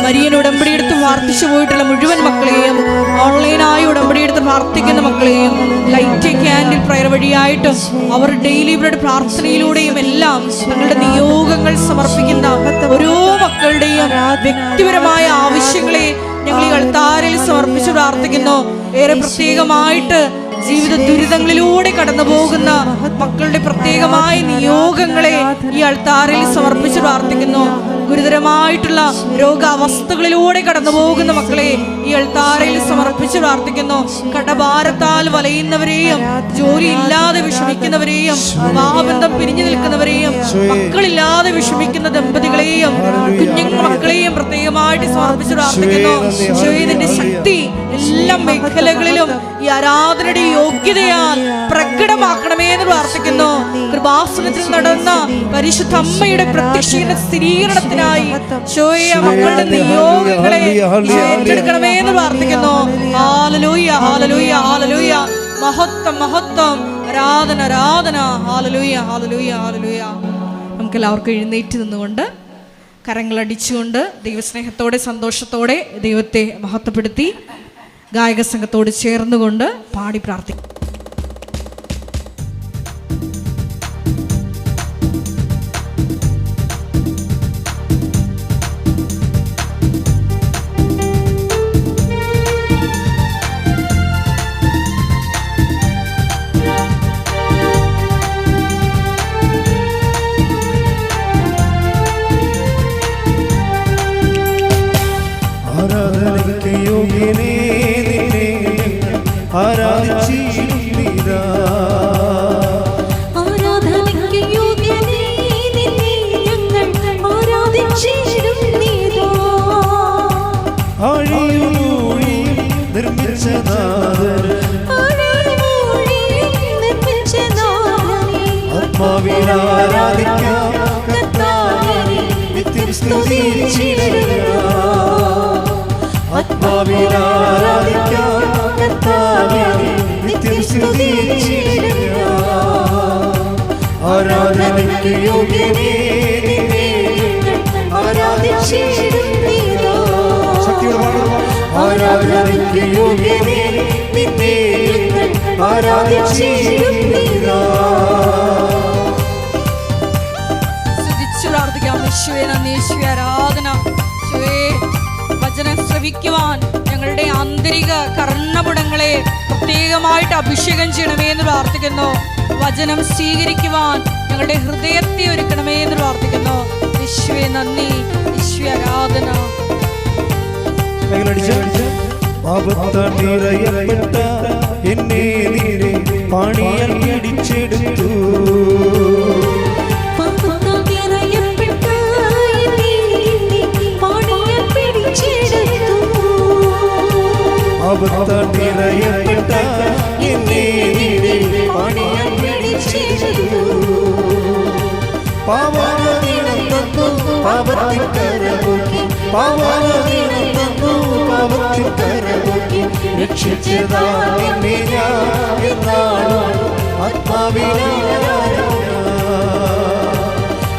മരിയൻ ഉടമ്പടിയെടുത്ത് പ്രാർത്ഥിച്ചു പോയിട്ടുള്ള മുഴുവൻ മക്കളെയും, ഓൺലൈനായി ഉടമ്പടിയെടുത്ത് പ്രാർത്ഥിക്കുന്ന മക്കളെയും, ലൈറ്റ് ക്യാൻഡിൽ പ്രയർ വഴിയായിട്ടും അവർ ഡെയിലി ബ്രെഡ് പ്രാർത്ഥനയിലൂടെയും എല്ലാം തങ്ങളുടെ നിയോഗങ്ങൾ സമർപ്പിക്കുന്ന ഓരോ മക്കളുടെയും വ്യക്തിപരമായ ആവശ്യങ്ങളെ ഞങ്ങൾ ഈ അൾത്താരയിൽ സമർപ്പിച്ച് പ്രാർത്ഥിക്കുന്നു. ഏറെ പ്രത്യേകമായിട്ട് ജീവിത ദുരിതങ്ങളിലൂടെ കടന്നു പോകുന്ന മക്കളുടെ പ്രത്യേകമായ നിയോഗങ്ങളെ ഈ അൾത്താരയിൽ സമർപ്പിച്ച് പ്രാർത്ഥിക്കുന്നു. ഗുരുതരമായിട്ടുള്ള രോഗാവസ്ഥകളിലൂടെ കടന്നു പോകുന്ന മക്കളെ ഈ അൾത്താരയിൽ സമർപ്പിച്ച് പ്രാർത്ഥിക്കുന്നു. കടഭാരത്താൽ വലയുന്നവരെയും, ജോലി ഇല്ലാതെ വിഷമിക്കുന്നവരെയും, വിവാഹബന്ധം പിരിഞ്ഞു നിൽക്കുന്നവരെയും, മക്കളില്ലാതെ വിഷമിക്കുന്ന ദമ്പതികളെയും, കുഞ്ഞു മക്കളെയും പ്രത്യേകമായിട്ട് സമർപ്പിച്ച് പ്രാർത്ഥിക്കുന്നു. ഈശോയുടെ ശക്തി എല്ലാ മേഖലകളിലും ഈ ആരാധനയുടെ യോഗ്യതയാൽ പ്രകടമാക്കണമേ എന്ന് പ്രാർത്ഥിക്കുന്നു. കൃപാസനത്തിൽ നടന്ന പരിശുദ്ധ അമ്മയുടെ പ്രത്യക്ഷീകരണ സ്ഥിരീകരണത്തിനായി മക്കളുടെ നിയോഗങ്ങളെ ഏറ്റെടുക്കണമേ എന്ന് പ്രാർത്ഥിക്കുന്നു. ഹല്ലേലൂയ, ഹല്ലേലൂയ, ഹല്ലേലൂയ. മഹത്വം, മഹത്വം, ആരാധന, ആരാധന. ഹല്ലേലൂയ, ഹല്ലേലൂയ, ഹല്ലേലൂയ. നമുക്ക് എല്ലാവർക്കും എഴുന്നേറ്റ് നിന്നുകൊണ്ട് കരങ്ങളടിച്ചുകൊണ്ട് ദൈവസ്നേഹത്തോടെ സന്തോഷത്തോടെ ദൈവത്തെ മഹത്വപ്പെടുത്തി ഗായക സംഘത്തോട് ചേർന്നുകൊണ്ട് പാടി പ്രാർത്ഥിക്കും. ആരാധനയ്ക്ക് യോഗ്യനേ നിന്നെ ആരാധിച്ചിടുന്നീരാ. ആരാധനയ്ക്ക് യോഗ്യനേ നിന്നെ ഞങ്ങൾ ആരാധിച്ചിടുന്നീരാ. ആഴിയൂഴി നിർമ്മിച്ച നാഥൻ ആത്മാവിൽ ആരാധിക്കാം കർത്താവിനെ നിത്യം സ്തുതിച്ചിടുക. ആത്മാവിൽ ആരാധിക്കാം കർത്താവിനെ നിത്യം സ്തുതിച്ചിടുക. ആരാധനയ്ക്ക് യോഗ്യനേ നിന്നെ ആരാധിച്ചിടുന്നീരാ. ആരാധനയ്ക്ക് യോഗ്യനേ നിന്നെ ആരാധിച്ചിടുന്നീരാ. സ്തുതിച്ചു പ്രാർത്ഥിക്കാം. യേശുവേ നന്ദി, യേശുവേ ആരാധന. യേശുവേ വചനം ശ്രവിക്കുവാൻ ഞങ്ങളുടെ ആന്തരിക കർണ്ണപുടങ്ങളെ പ്രത്യേകമായിട്ട് അഭിഷേകം ചെയ്യണമേ എന്ന് പ്രാർത്ഥിക്കുന്നു. വചനം സ്വീകരിക്കുവാൻ ഞങ്ങളുടെ ഹൃദയത്തെ ഒരുക്കണമേ എന്ന് പ്രാർത്ഥിക്കുന്നു. യേശുവേ നന്ദി, യേശുവേ ആരാധന. പാപത്താൽ നിറയപ്പെട്ട എന്നെ നീരെ പാണിയാൽ പിടിച്ചെടുത്തു. പാപത്താൽ നിറയപ്പെട്ട എന്നെ നീരെ പാണിയാൽ പിടിച്ചെടുത്തു. പാവാനീണം തന്നു പാപത്തിൽ കരപോക്കി, പാവാനീണം തന്നു പാപത്തിൽ കരപോക്കി. രക്ഷിച്ചതാ നിന്നെ ഞാൻ എന്നാളും ആത്മാവിനാരാധന.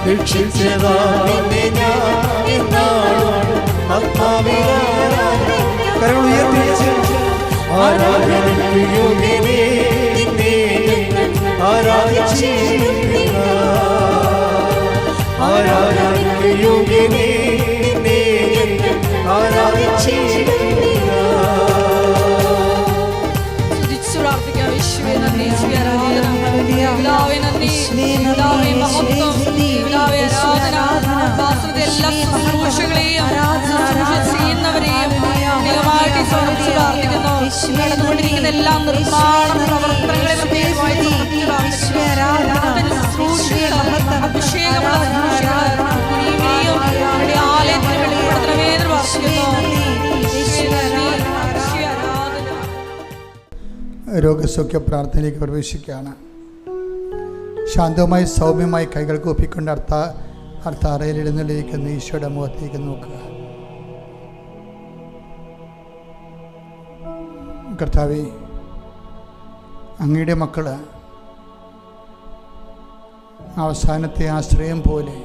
രക്ഷിച്ചതാ നിന്നെ ഞാൻ എന്നാളും ആത്മാവിനാരാധന. കരങ്ങൾ ഉയർത്തിച്ച് ആരാധനയ്ക്ക് യോഗ്യനേ നിന്നെ ആരാധിച്ചിടുക. ആരാധനയ്ക്ക് യോഗ്യനേ നിന്നെ ആരാധിച്ചിടുക. സ്തുതിച്ചു പ്രാർത്ഥിക്കാം. യേശുവേ നന്ദി, യേശുവേ ആരാധന. പിതാവേ നന്ദി, പിതാവേ മഹത്വം, പിതാവേ ആരാധന. വാസ്തവത്തിൽ എല്ലാ ശുശ്രൂഷകളെയും ശുശ്രൂഷ ചെയ്യുന്നവരെയും പ്രത്യേകമായിട്ട് സമർപ്പിച്ച് പ്രാർത്ഥിക്കുന്നു. നടന്നുകൊണ്ടിരിക്കുന്ന എല്ലാ നിർമ്മാണ പ്രവർത്തനങ്ങളെ പ്രത്യേകമായി സമർപ്പിച്ച് പ്രാർത്ഥിക്കുന്നു. അഭിഷേകമുള്ള ശുശ്രൂഷകളെയും നമ്മുടെ ആലയത്തിൽ വെളിപ്പെടുത്തണമേ എന്ന് പ്രാർത്ഥിക്കുന്നു. രോഗസൗഖ്യ പ്രാർത്ഥനയിലേക്ക് പ്രവേശിക്കുകയാണ്. ശാന്തമായി സൗമ്യമായി കൈകൾ കൂപ്പിക്കൊണ്ട് അർത്താറയിൽ എഴുന്നള്ളിയിരിക്കുന്ന ഈശോയുടെ മുഖത്തേക്ക് നോക്കുക. കർത്താവേ, അങ്ങയുടെ മക്കൾ അവസാനത്തെ ആശ്രയം പോലെ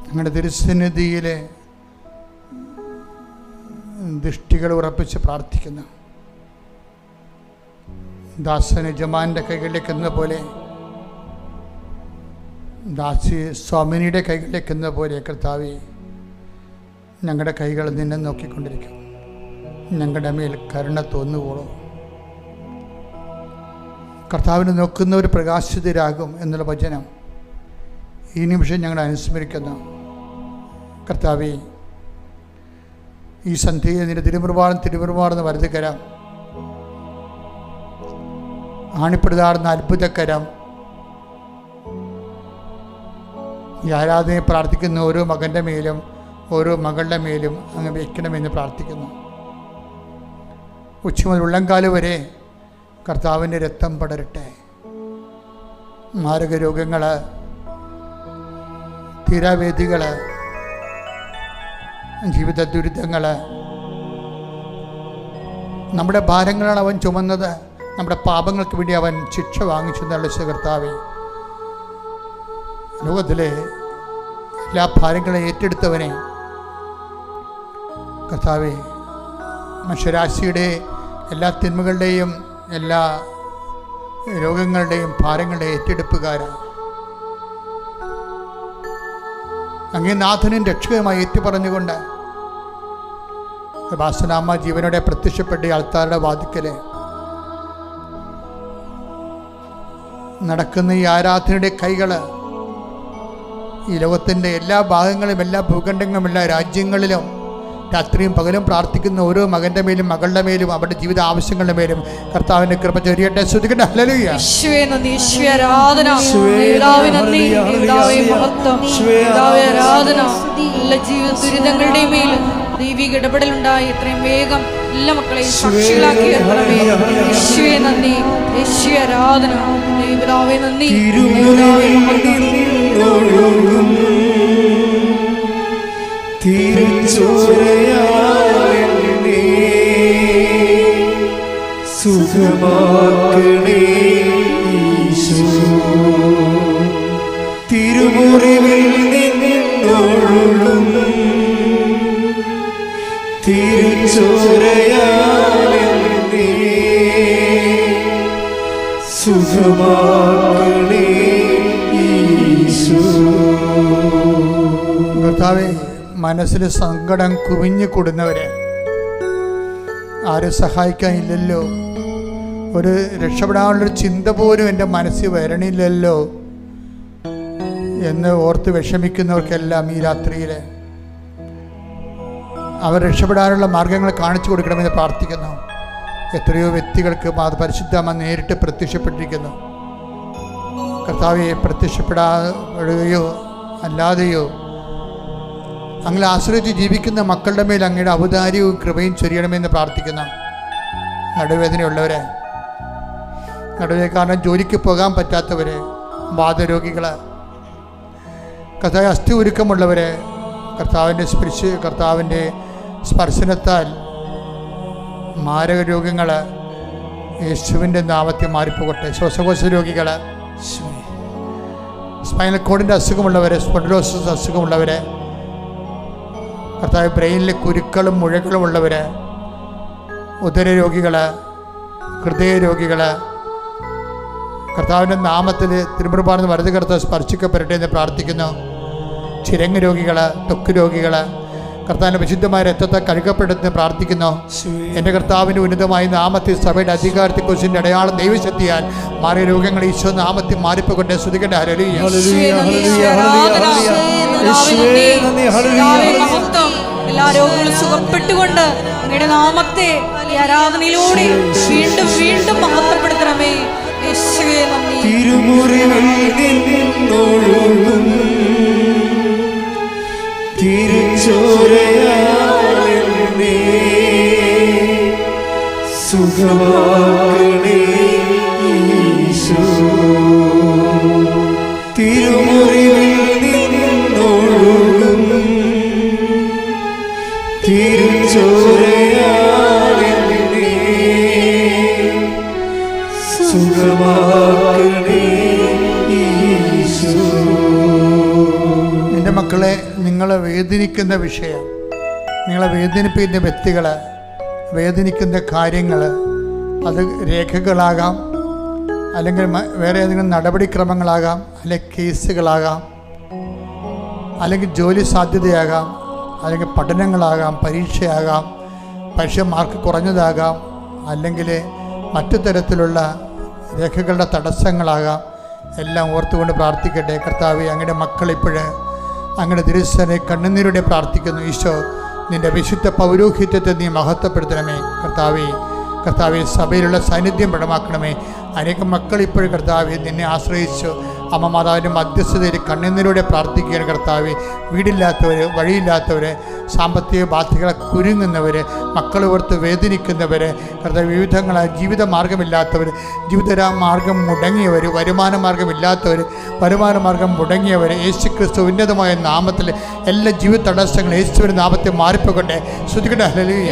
അങ്ങയുടെ തിരുസന്നിധിയിലെ ദൃഷ്ടികൾ ഉറപ്പിച്ച് പ്രാർത്ഥിക്കുന്നു. ദാസൻ യജമാൻ്റെ കൈകളിലേക്ക് എന്ന പോലെ, ദാസി സ്വാമിനിയുടെ കൈകളിലേക്ക് എന്ന പോലെ കർത്താവേ, ഞങ്ങളുടെ കൈകൾ നിന്നെ നോക്കിക്കൊണ്ടിരിക്കും. ഞങ്ങളുടെ മേൽ കരുണ തോന്നുവോളൂ. കർത്താവിനെ നോക്കുന്നവർ പ്രകാശിതരാകും എന്നുള്ള വചനം ഈ നിമിഷം ഞങ്ങൾ അനുസ്മരിക്കുന്നു. കർത്താവേ, ഈ സന്ധ്യയെ നിന്റെ തിരുമുറുവാണെന്ന് വലുതുകരം, ആണിപ്പെടുതാടുന്ന അത്ഭുതകരം, ഈ ആരാധനയെ പ്രാർത്ഥിക്കുന്ന ഓരോ മകൻ്റെ മേലും ഓരോ മകളുടെ മേലും അങ്ങ് വയ്ക്കണമെന്ന് പ്രാർത്ഥിക്കുന്നു. ഉച്ച മുതൽ ഉള്ളംകാല് വരെ കർത്താവിൻ്റെ രക്തം പടരട്ടെ. മാരക രോഗങ്ങൾ, തീരാവേദികൾ, ജീവിത ദുരിതങ്ങൾ, നമ്മുടെ ഭാരങ്ങളാണ് അവൻ ചുമന്നത്. നമ്മുടെ പാപങ്ങൾക്ക് വേണ്ടി അവൻ ശിക്ഷ വാങ്ങിച്ചു എന്നുള്ള കർത്താവേ, ലോകത്തിലെ എല്ലാ ഭാരങ്ങളെ ഏറ്റെടുത്തവനെ കർത്താവേ, മനുഷ്യരാശിയുടെ എല്ലാ തിന്മകളുടെയും എല്ലാ രോഗങ്ങളുടെയും ഭാരങ്ങളുടെ ഏറ്റെടുപ്പുകാരാണ്. അങ്ങേ നാഥനും രക്ഷകനുമായി ഏറ്റുപറഞ്ഞുകൊണ്ട് ബാസനാമ്മ ജീവനോടെ പ്രത്യക്ഷപ്പെട്ട ആൾക്കാരുടെ വാതിക്കല് നടക്കുന്ന ഈ ആരാധനയുടെ കൈകൾ ഈ ലോകത്തിൻ്റെ എല്ലാ ഭാഗങ്ങളും, എല്ലാ ഭൂഖണ്ഡങ്ങളും, എല്ലാ രാജ്യങ്ങളിലും രാത്രിയും പകലും പ്രാർത്ഥിക്കുന്ന ഓരോ മകൻ്റെ മേലും മകളുടെ മേലും അവരുടെ ജീവിത ആവശ്യങ്ങളുടെ മേലും കർത്താവിൻ്റെ കൃപ ചൊരിയട്ടെ. സ്തുതിക്കട്ടെ. ഹല്ലേലൂയ. യേശുവേ നന്ദി, യേശുവേ ആരാധന, പിതാവേ നന്ദി, പിതാവേ മഹത്വം, പിതാവേ ആരാധന. എല്ലാ ജീവിത ദുരിതങ്ങളുടെയും മേലും ദൈവിക ഇടപെടലുണ്ടായി എത്രയും വേഗം എല്ലാ മക്കളെയും സാക്ഷികളാക്കി എത്തണമേ. യേശുവേ നന്ദി, യേശുവേ ആരാധന, പിതാവേ നന്ദി, പിതാവേ മഹത്വം. തിരിച്ചോരയാലെന്നെ സുഖമാക്കണേ ഈശോ, തിരുമുറിവിൽ നിന്നൊഴുകും തിരിച്ചോരയാലെന്നെ സുഖമാക്കണേ ഈശോ. കർത്താവേ, മനസ്സിൽ സങ്കടം കുവിഞ്ഞു കൂടുന്നവരെ, ആരും സഹായിക്കാനില്ലല്ലോ, ഒരു രക്ഷപ്പെടാനുള്ളൊരു ചിന്ത പോലും എൻ്റെ മനസ്സിൽ വരണില്ലല്ലോ എന്ന് ഓർത്ത് വിഷമിക്കുന്നവർക്കെല്ലാം ഈ രാത്രിയിൽ അവർ രക്ഷപ്പെടാനുള്ള മാർഗങ്ങൾ കാണിച്ചു കൊടുക്കണമെന്ന് പ്രാർത്ഥിക്കുന്നു. എത്രയോ വ്യക്തികൾക്ക് പരിശുദ്ധമ്മ നേരിട്ട് പ്രത്യക്ഷപ്പെട്ടിരിക്കുന്നു. കർത്താവെ, പ്രത്യക്ഷപ്പെടാതെയോ അല്ലാതെയോ അങ്ങനെ ആശ്രയിച്ച് ജീവിക്കുന്ന മക്കളുടെ മേൽ അങ്ങയുടെ ഔദാര്യവും കൃപയും ചൊരിയണമെന്ന് പ്രാർത്ഥിക്കുന്നു. നടുവേദനയുള്ളവരെ, നടുവേ കാരണം ജോലിക്ക് പോകാൻ പറ്റാത്തവരെ, വാതരോഗികൾ, കർത്താവ് അസ്ഥി ഉരുക്കമുള്ളവരെ, കർത്താവിൻ്റെ സ്പർശനത്താൽ മാരക രോഗങ്ങൾ യേശുവിൻ്റെ നാമത്തിൽ മാറിപ്പോകട്ടെ. ശ്വാസകോശ രോഗികൾ, സ്പൈനൽ കോഡിൻ്റെ അസുഖമുള്ളവരെ, സ്പോണ്ടിലോസിസ് അസുഖമുള്ളവരെ, കർത്താവ് ബ്രെയിനിലെ കുരുക്കളും മുഴകളും ഉള്ളവർ, ഉദരരോഗികൾ, ഹൃദയരോഗികൾ, കർത്താവിൻ്റെ നാമത്തിൽ തിരുമുറുപാടുന്ന വലത് കർത്താവ് സ്പർശിക്കപ്പെടട്ടെ എന്ന് പ്രാർത്ഥിക്കുന്നു. ചിരങ്ങ് രോഗികൾ, ത്വക്ക് രോഗികൾ, കർത്താവിൻ്റെ വിശുദ്ധമായ രക്തത്തെ കഴുകപ്പെടുത്തുന്ന പ്രാർത്ഥിക്കുന്നു. എൻ്റെ കർത്താവിൻ്റെ ഉന്നതമായ നാമത്തിൽ സഭയുടെ അധികാരത്തെക്കുറിച്ചിൻ്റെ അടയാളം ദൈവശക്തിയാൽ മാറിയ രോഗങ്ങൾ ഈശോ നാമത്തിൽ മാറിപ്പോകട്ടെ. സ്തുതിക്കട്ടെ. ഹല്ലേലൂയ. എല്ലാ രോഗങ്ങളും സുഖപ്പെട്ടുകൊണ്ട് അങ്ങയുടെ നാമത്തെ ഈ ആരാധനയിലൂടെ വീണ്ടും വീണ്ടും മഹത്വപ്പെടുത്തണമേ. യേശുവേ നന്ദി. തിരുമുറിവിൽ നിന്നൊഴുകും തിരിച്ചോരയാലെന്നെ സുഖമാക്കണേ ഈശോ, തിരുമുറിവിൽ നിന്നൊഴുകും തിരിച്ചോരയാലെന്നെ സുഖമാക്കണേ ഈശോ. എൻ്റെ മക്കളെ, നിങ്ങളെ വേദനിക്കുന്ന വിഷയം, നിങ്ങളെ വേദനിപ്പിക്കുന്ന വ്യക്തികൾ, വേദനിക്കുന്ന കാര്യങ്ങൾ, അത് രേഖകളാകാം, അല്ലെങ്കിൽ വേറെ ഏതെങ്കിലും നടപടിക്രമങ്ങളാകാം, അല്ലെങ്കിൽ കേസുകളാകാം, അല്ലെങ്കിൽ ജോലി സാധ്യതയാകാം, അല്ലെങ്കിൽ പഠനങ്ങളാകാം, പരീക്ഷയാകാം, പരീക്ഷ മാർക്ക് കുറഞ്ഞതാകാം, അല്ലെങ്കിൽ മറ്റു തരത്തിലുള്ള രേഖകളുടെ തടസ്സങ്ങളാകാം. എല്ലാം ഓർത്തുകൊണ്ട് പ്രാർത്ഥിക്കട്ടെ. കർത്താവേ, അങ്ങയുടെ മക്കളിപ്പോഴ് അങ്ങയുടെ തിരുസനെ കണ്ണുനീരോടെ പ്രാർത്ഥിക്കുന്നു. ഈശോ, നിൻ്റെ വിശുദ്ധ പൗരോഹിത്യത്തെ നീ മഹത്വപ്പെടുത്തണമേ. കർത്താവെ, സഭയിലുള്ള സാന്നിധ്യം പ്രകടമാക്കണമേ. അനേകം മക്കൾ ഇപ്പോഴും കർത്താവെ നിന്നെ ആശ്രയിച്ചു അമ്മ മാതാവിൻ്റെ മധ്യസ്ഥതയിൽ കണ്ണുനീരോടെ പ്രാർത്ഥിക്കുകയാണ് കർത്താവെ. വീടില്ലാത്തവർ, വഴിയില്ലാത്തവർ, സാമ്പത്തിക ബാധ്യതകളെ കുരുങ്ങുന്നവർ, മക്കൾ ഓർത്ത് വേദനിക്കുന്നവർ, കർത്താവ് വിവിധങ്ങളായ ജീവിത മാർഗമില്ലാത്തവർ, ജീവിതമാർഗം മുടങ്ങിയവർ, വരുമാന മാർഗമില്ലാത്തവർ, വരുമാന മാർഗം മുടങ്ങിയവർ, യേശുക്രിസ്തു ഉന്നതമായ നാമത്തിൽ എല്ലാ ജീവിത തടസ്സങ്ങളും യേശുവിൻ്റെ നാമത്തെ മാറിപ്പോകട്ടെ. ശ്രുതികട്ടെ. ഹല്ലേലൂയ.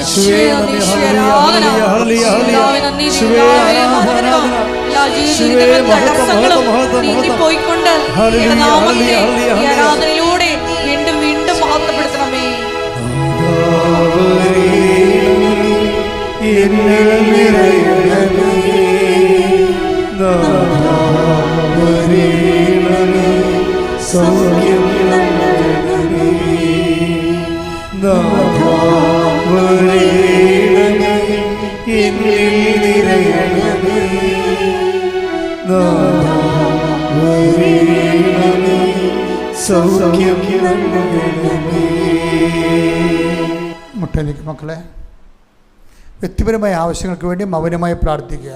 പോയിക്കൊണ്ട് ആരാധനയിലൂടെ വീണ്ടും വീണ്ടും മഹത്വപ്പെടുത്തണമേ. മുട്ടേക്ക് മക്കളെ, വ്യക്തിപരമായ ആവശ്യങ്ങൾക്ക് വേണ്ടി മൗനമായി പ്രാർത്ഥിക്കുക.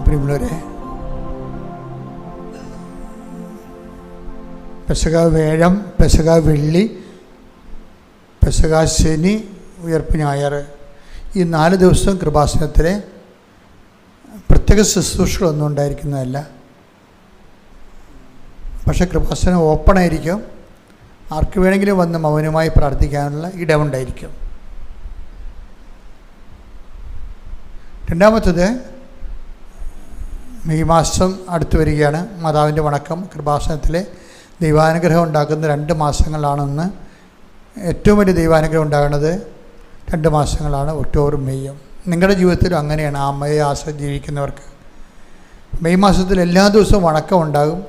പ്രിയമുള്ളവരെ, പെസഹ വേഴം, പെസഹ വെള്ളി, പെസഹ ശനി, ഉയർപ്പ് ഞായർ, ഈ 4 ദിവസവും കൃപാസനത്തിലെ പ്രത്യേക ശുശ്രൂഷകളൊന്നും ഉണ്ടായിരിക്കുന്നതല്ല. പക്ഷേ കൃപാസനം ഓപ്പണായിരിക്കും. ആർക്ക് വേണമെങ്കിലും വന്ന് മൗനമായി പ്രാർത്ഥിക്കാനുള്ള ഇടമുണ്ടായിരിക്കും. രണ്ടാമത്തത്, മെയ് മാസം അടുത്ത് വരികയാണ്. മാതാവിൻ്റെ വണക്കം കൃപാസനത്തിലെ ദൈവാനുഗ്രഹം ഉണ്ടാക്കുന്ന 2 മാസങ്ങളാണെന്ന്. ഏറ്റവും വലിയ ദൈവാനുഗ്രഹം ഉണ്ടാകുന്നത് 2 മാസങ്ങളാണ്, ഒക്ടോബറും മെയ്യും. നിങ്ങളുടെ ജീവിതത്തിലും അങ്ങനെയാണ്. ആ അമ്മയെ ആശ്രയം ജീവിക്കുന്നവർക്ക് മെയ് മാസത്തിൽ എല്ലാ ദിവസവും വണക്കം ഉണ്ടാകും.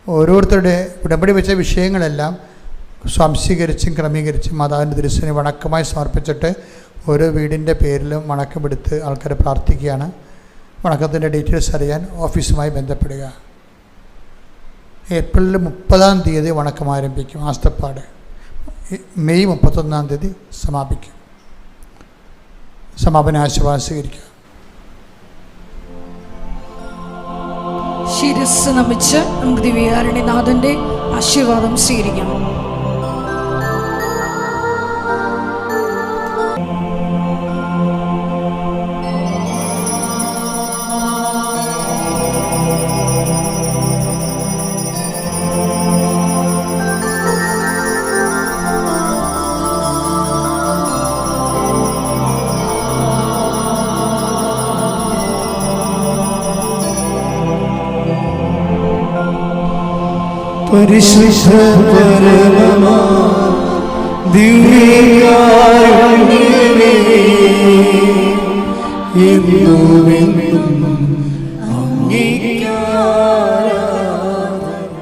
ഓരോരുത്തരുടെ ഉടമ്പടി വെച്ച വിഷയങ്ങളെല്ലാം സ്വാംശീകരിച്ചും ക്രമീകരിച്ചും മാതാവിൻ്റെ തിരുസേന വണക്കമായി സമർപ്പിച്ചിട്ട് ഓരോ വീടിൻ്റെ പേരിലും വണക്കമെടുത്ത് ആൾക്കാർ പ്രാർത്ഥിക്കുകയാണ്. വണക്കത്തിൻ്റെ ഡീറ്റെയിൽസ് അറിയാൻ ഓഫീസുമായി ബന്ധപ്പെടുക. ഏപ്രിൽ 30-ാം തീയതി വണക്കം ആരംഭിക്കും. ആസ്തപ്പാട് മെയ് 31-ാം തീയതി സമാപിക്കും. സമാപന ആശീർവാദം സ്വീകരിക്കുക. ശിരസ് നമിച്ച് നമുക്ക് ദിവ്യകാരുണ്യനാഥന്റെ ആശീർവാദം സ്വീകരിക്കാം. പരിശുദ്ധ പരമമാ ദിവ്യകാരുണ്യമേ, എന്നുമെന്നും അങ്ങേക്ക് ആരാധന.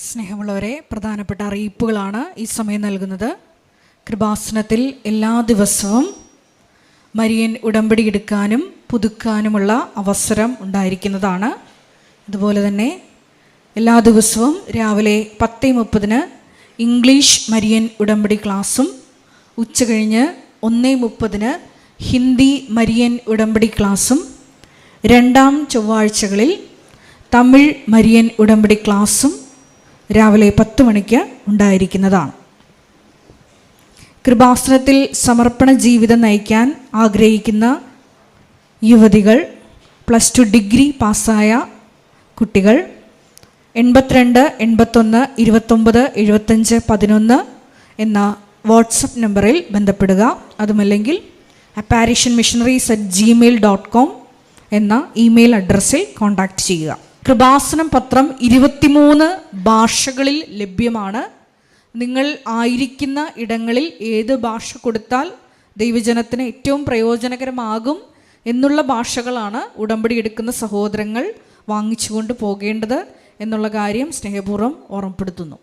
സ്നേഹമുള്ളവരെ, പ്രധാനപ്പെട്ട അറിയിപ്പുകളാണ് ഈ സമയം നൽകുന്നത്. കൃപാസനത്തിൽ എല്ലാ ദിവസവും മരിയൻ ഉടമ്പടി എടുക്കാനും പുതുക്കാനുമുള്ള അവസരം ഉണ്ടായിരിക്കുന്നതാണ്. അതുപോലെ തന്നെ എല്ലാ ദിവസവും രാവിലെ 10:30 ഇംഗ്ലീഷ് മരിയൻ ഉടമ്പടി ക്ലാസ്സും ഉച്ചകഴിഞ്ഞ് 1:30 ഹിന്ദി മരിയൻ ഉടമ്പടി ക്ലാസ്സും 2-ാം ചൊവ്വാഴ്ചകളിൽ തമിഴ് മരിയൻ ഉടമ്പടി ക്ലാസ്സും രാവിലെ 10 മണിക്ക് ഉണ്ടായിരിക്കുന്നതാണ്. കൃപാസനത്തിൽ സമർപ്പണ ജീവിതം നയിക്കാൻ ആഗ്രഹിക്കുന്ന യുവതികൾ, +2 ഡിഗ്രി പാസ്സായ കുട്ടികൾ 82 81 29 75 11 എന്ന വാട്സപ്പ് നമ്പറിൽ ബന്ധപ്പെടുക. അതുമല്ലെങ്കിൽ apparitionmissionaries@gmail.com എന്ന ഇമെയിൽ അഡ്രസ്സിൽ കോൺടാക്റ്റ് ചെയ്യുക. കൃപാസനം പത്രം 23 ഭാഷകളിൽ ലഭ്യമാണ്. നിങ്ങൾ ആയിരിക്കുന്ന ഇടങ്ങളിൽ ഏത് ഭാഷ കൊടുത്താൽ ദൈവജനത്തിന് ഏറ്റവും പ്രയോജനകരമാകും എന്നുള്ള ഭാഷകളാണ് ഉടമ്പടി എടുക്കുന്ന സഹോദരങ്ങൾ വാങ്ങിച്ചുകൊണ്ട് പോകേണ്ടത് എന്നുള്ള കാര്യം സ്നേഹപൂർവ്വം ഓർമ്മപ്പെടുത്തുന്നു.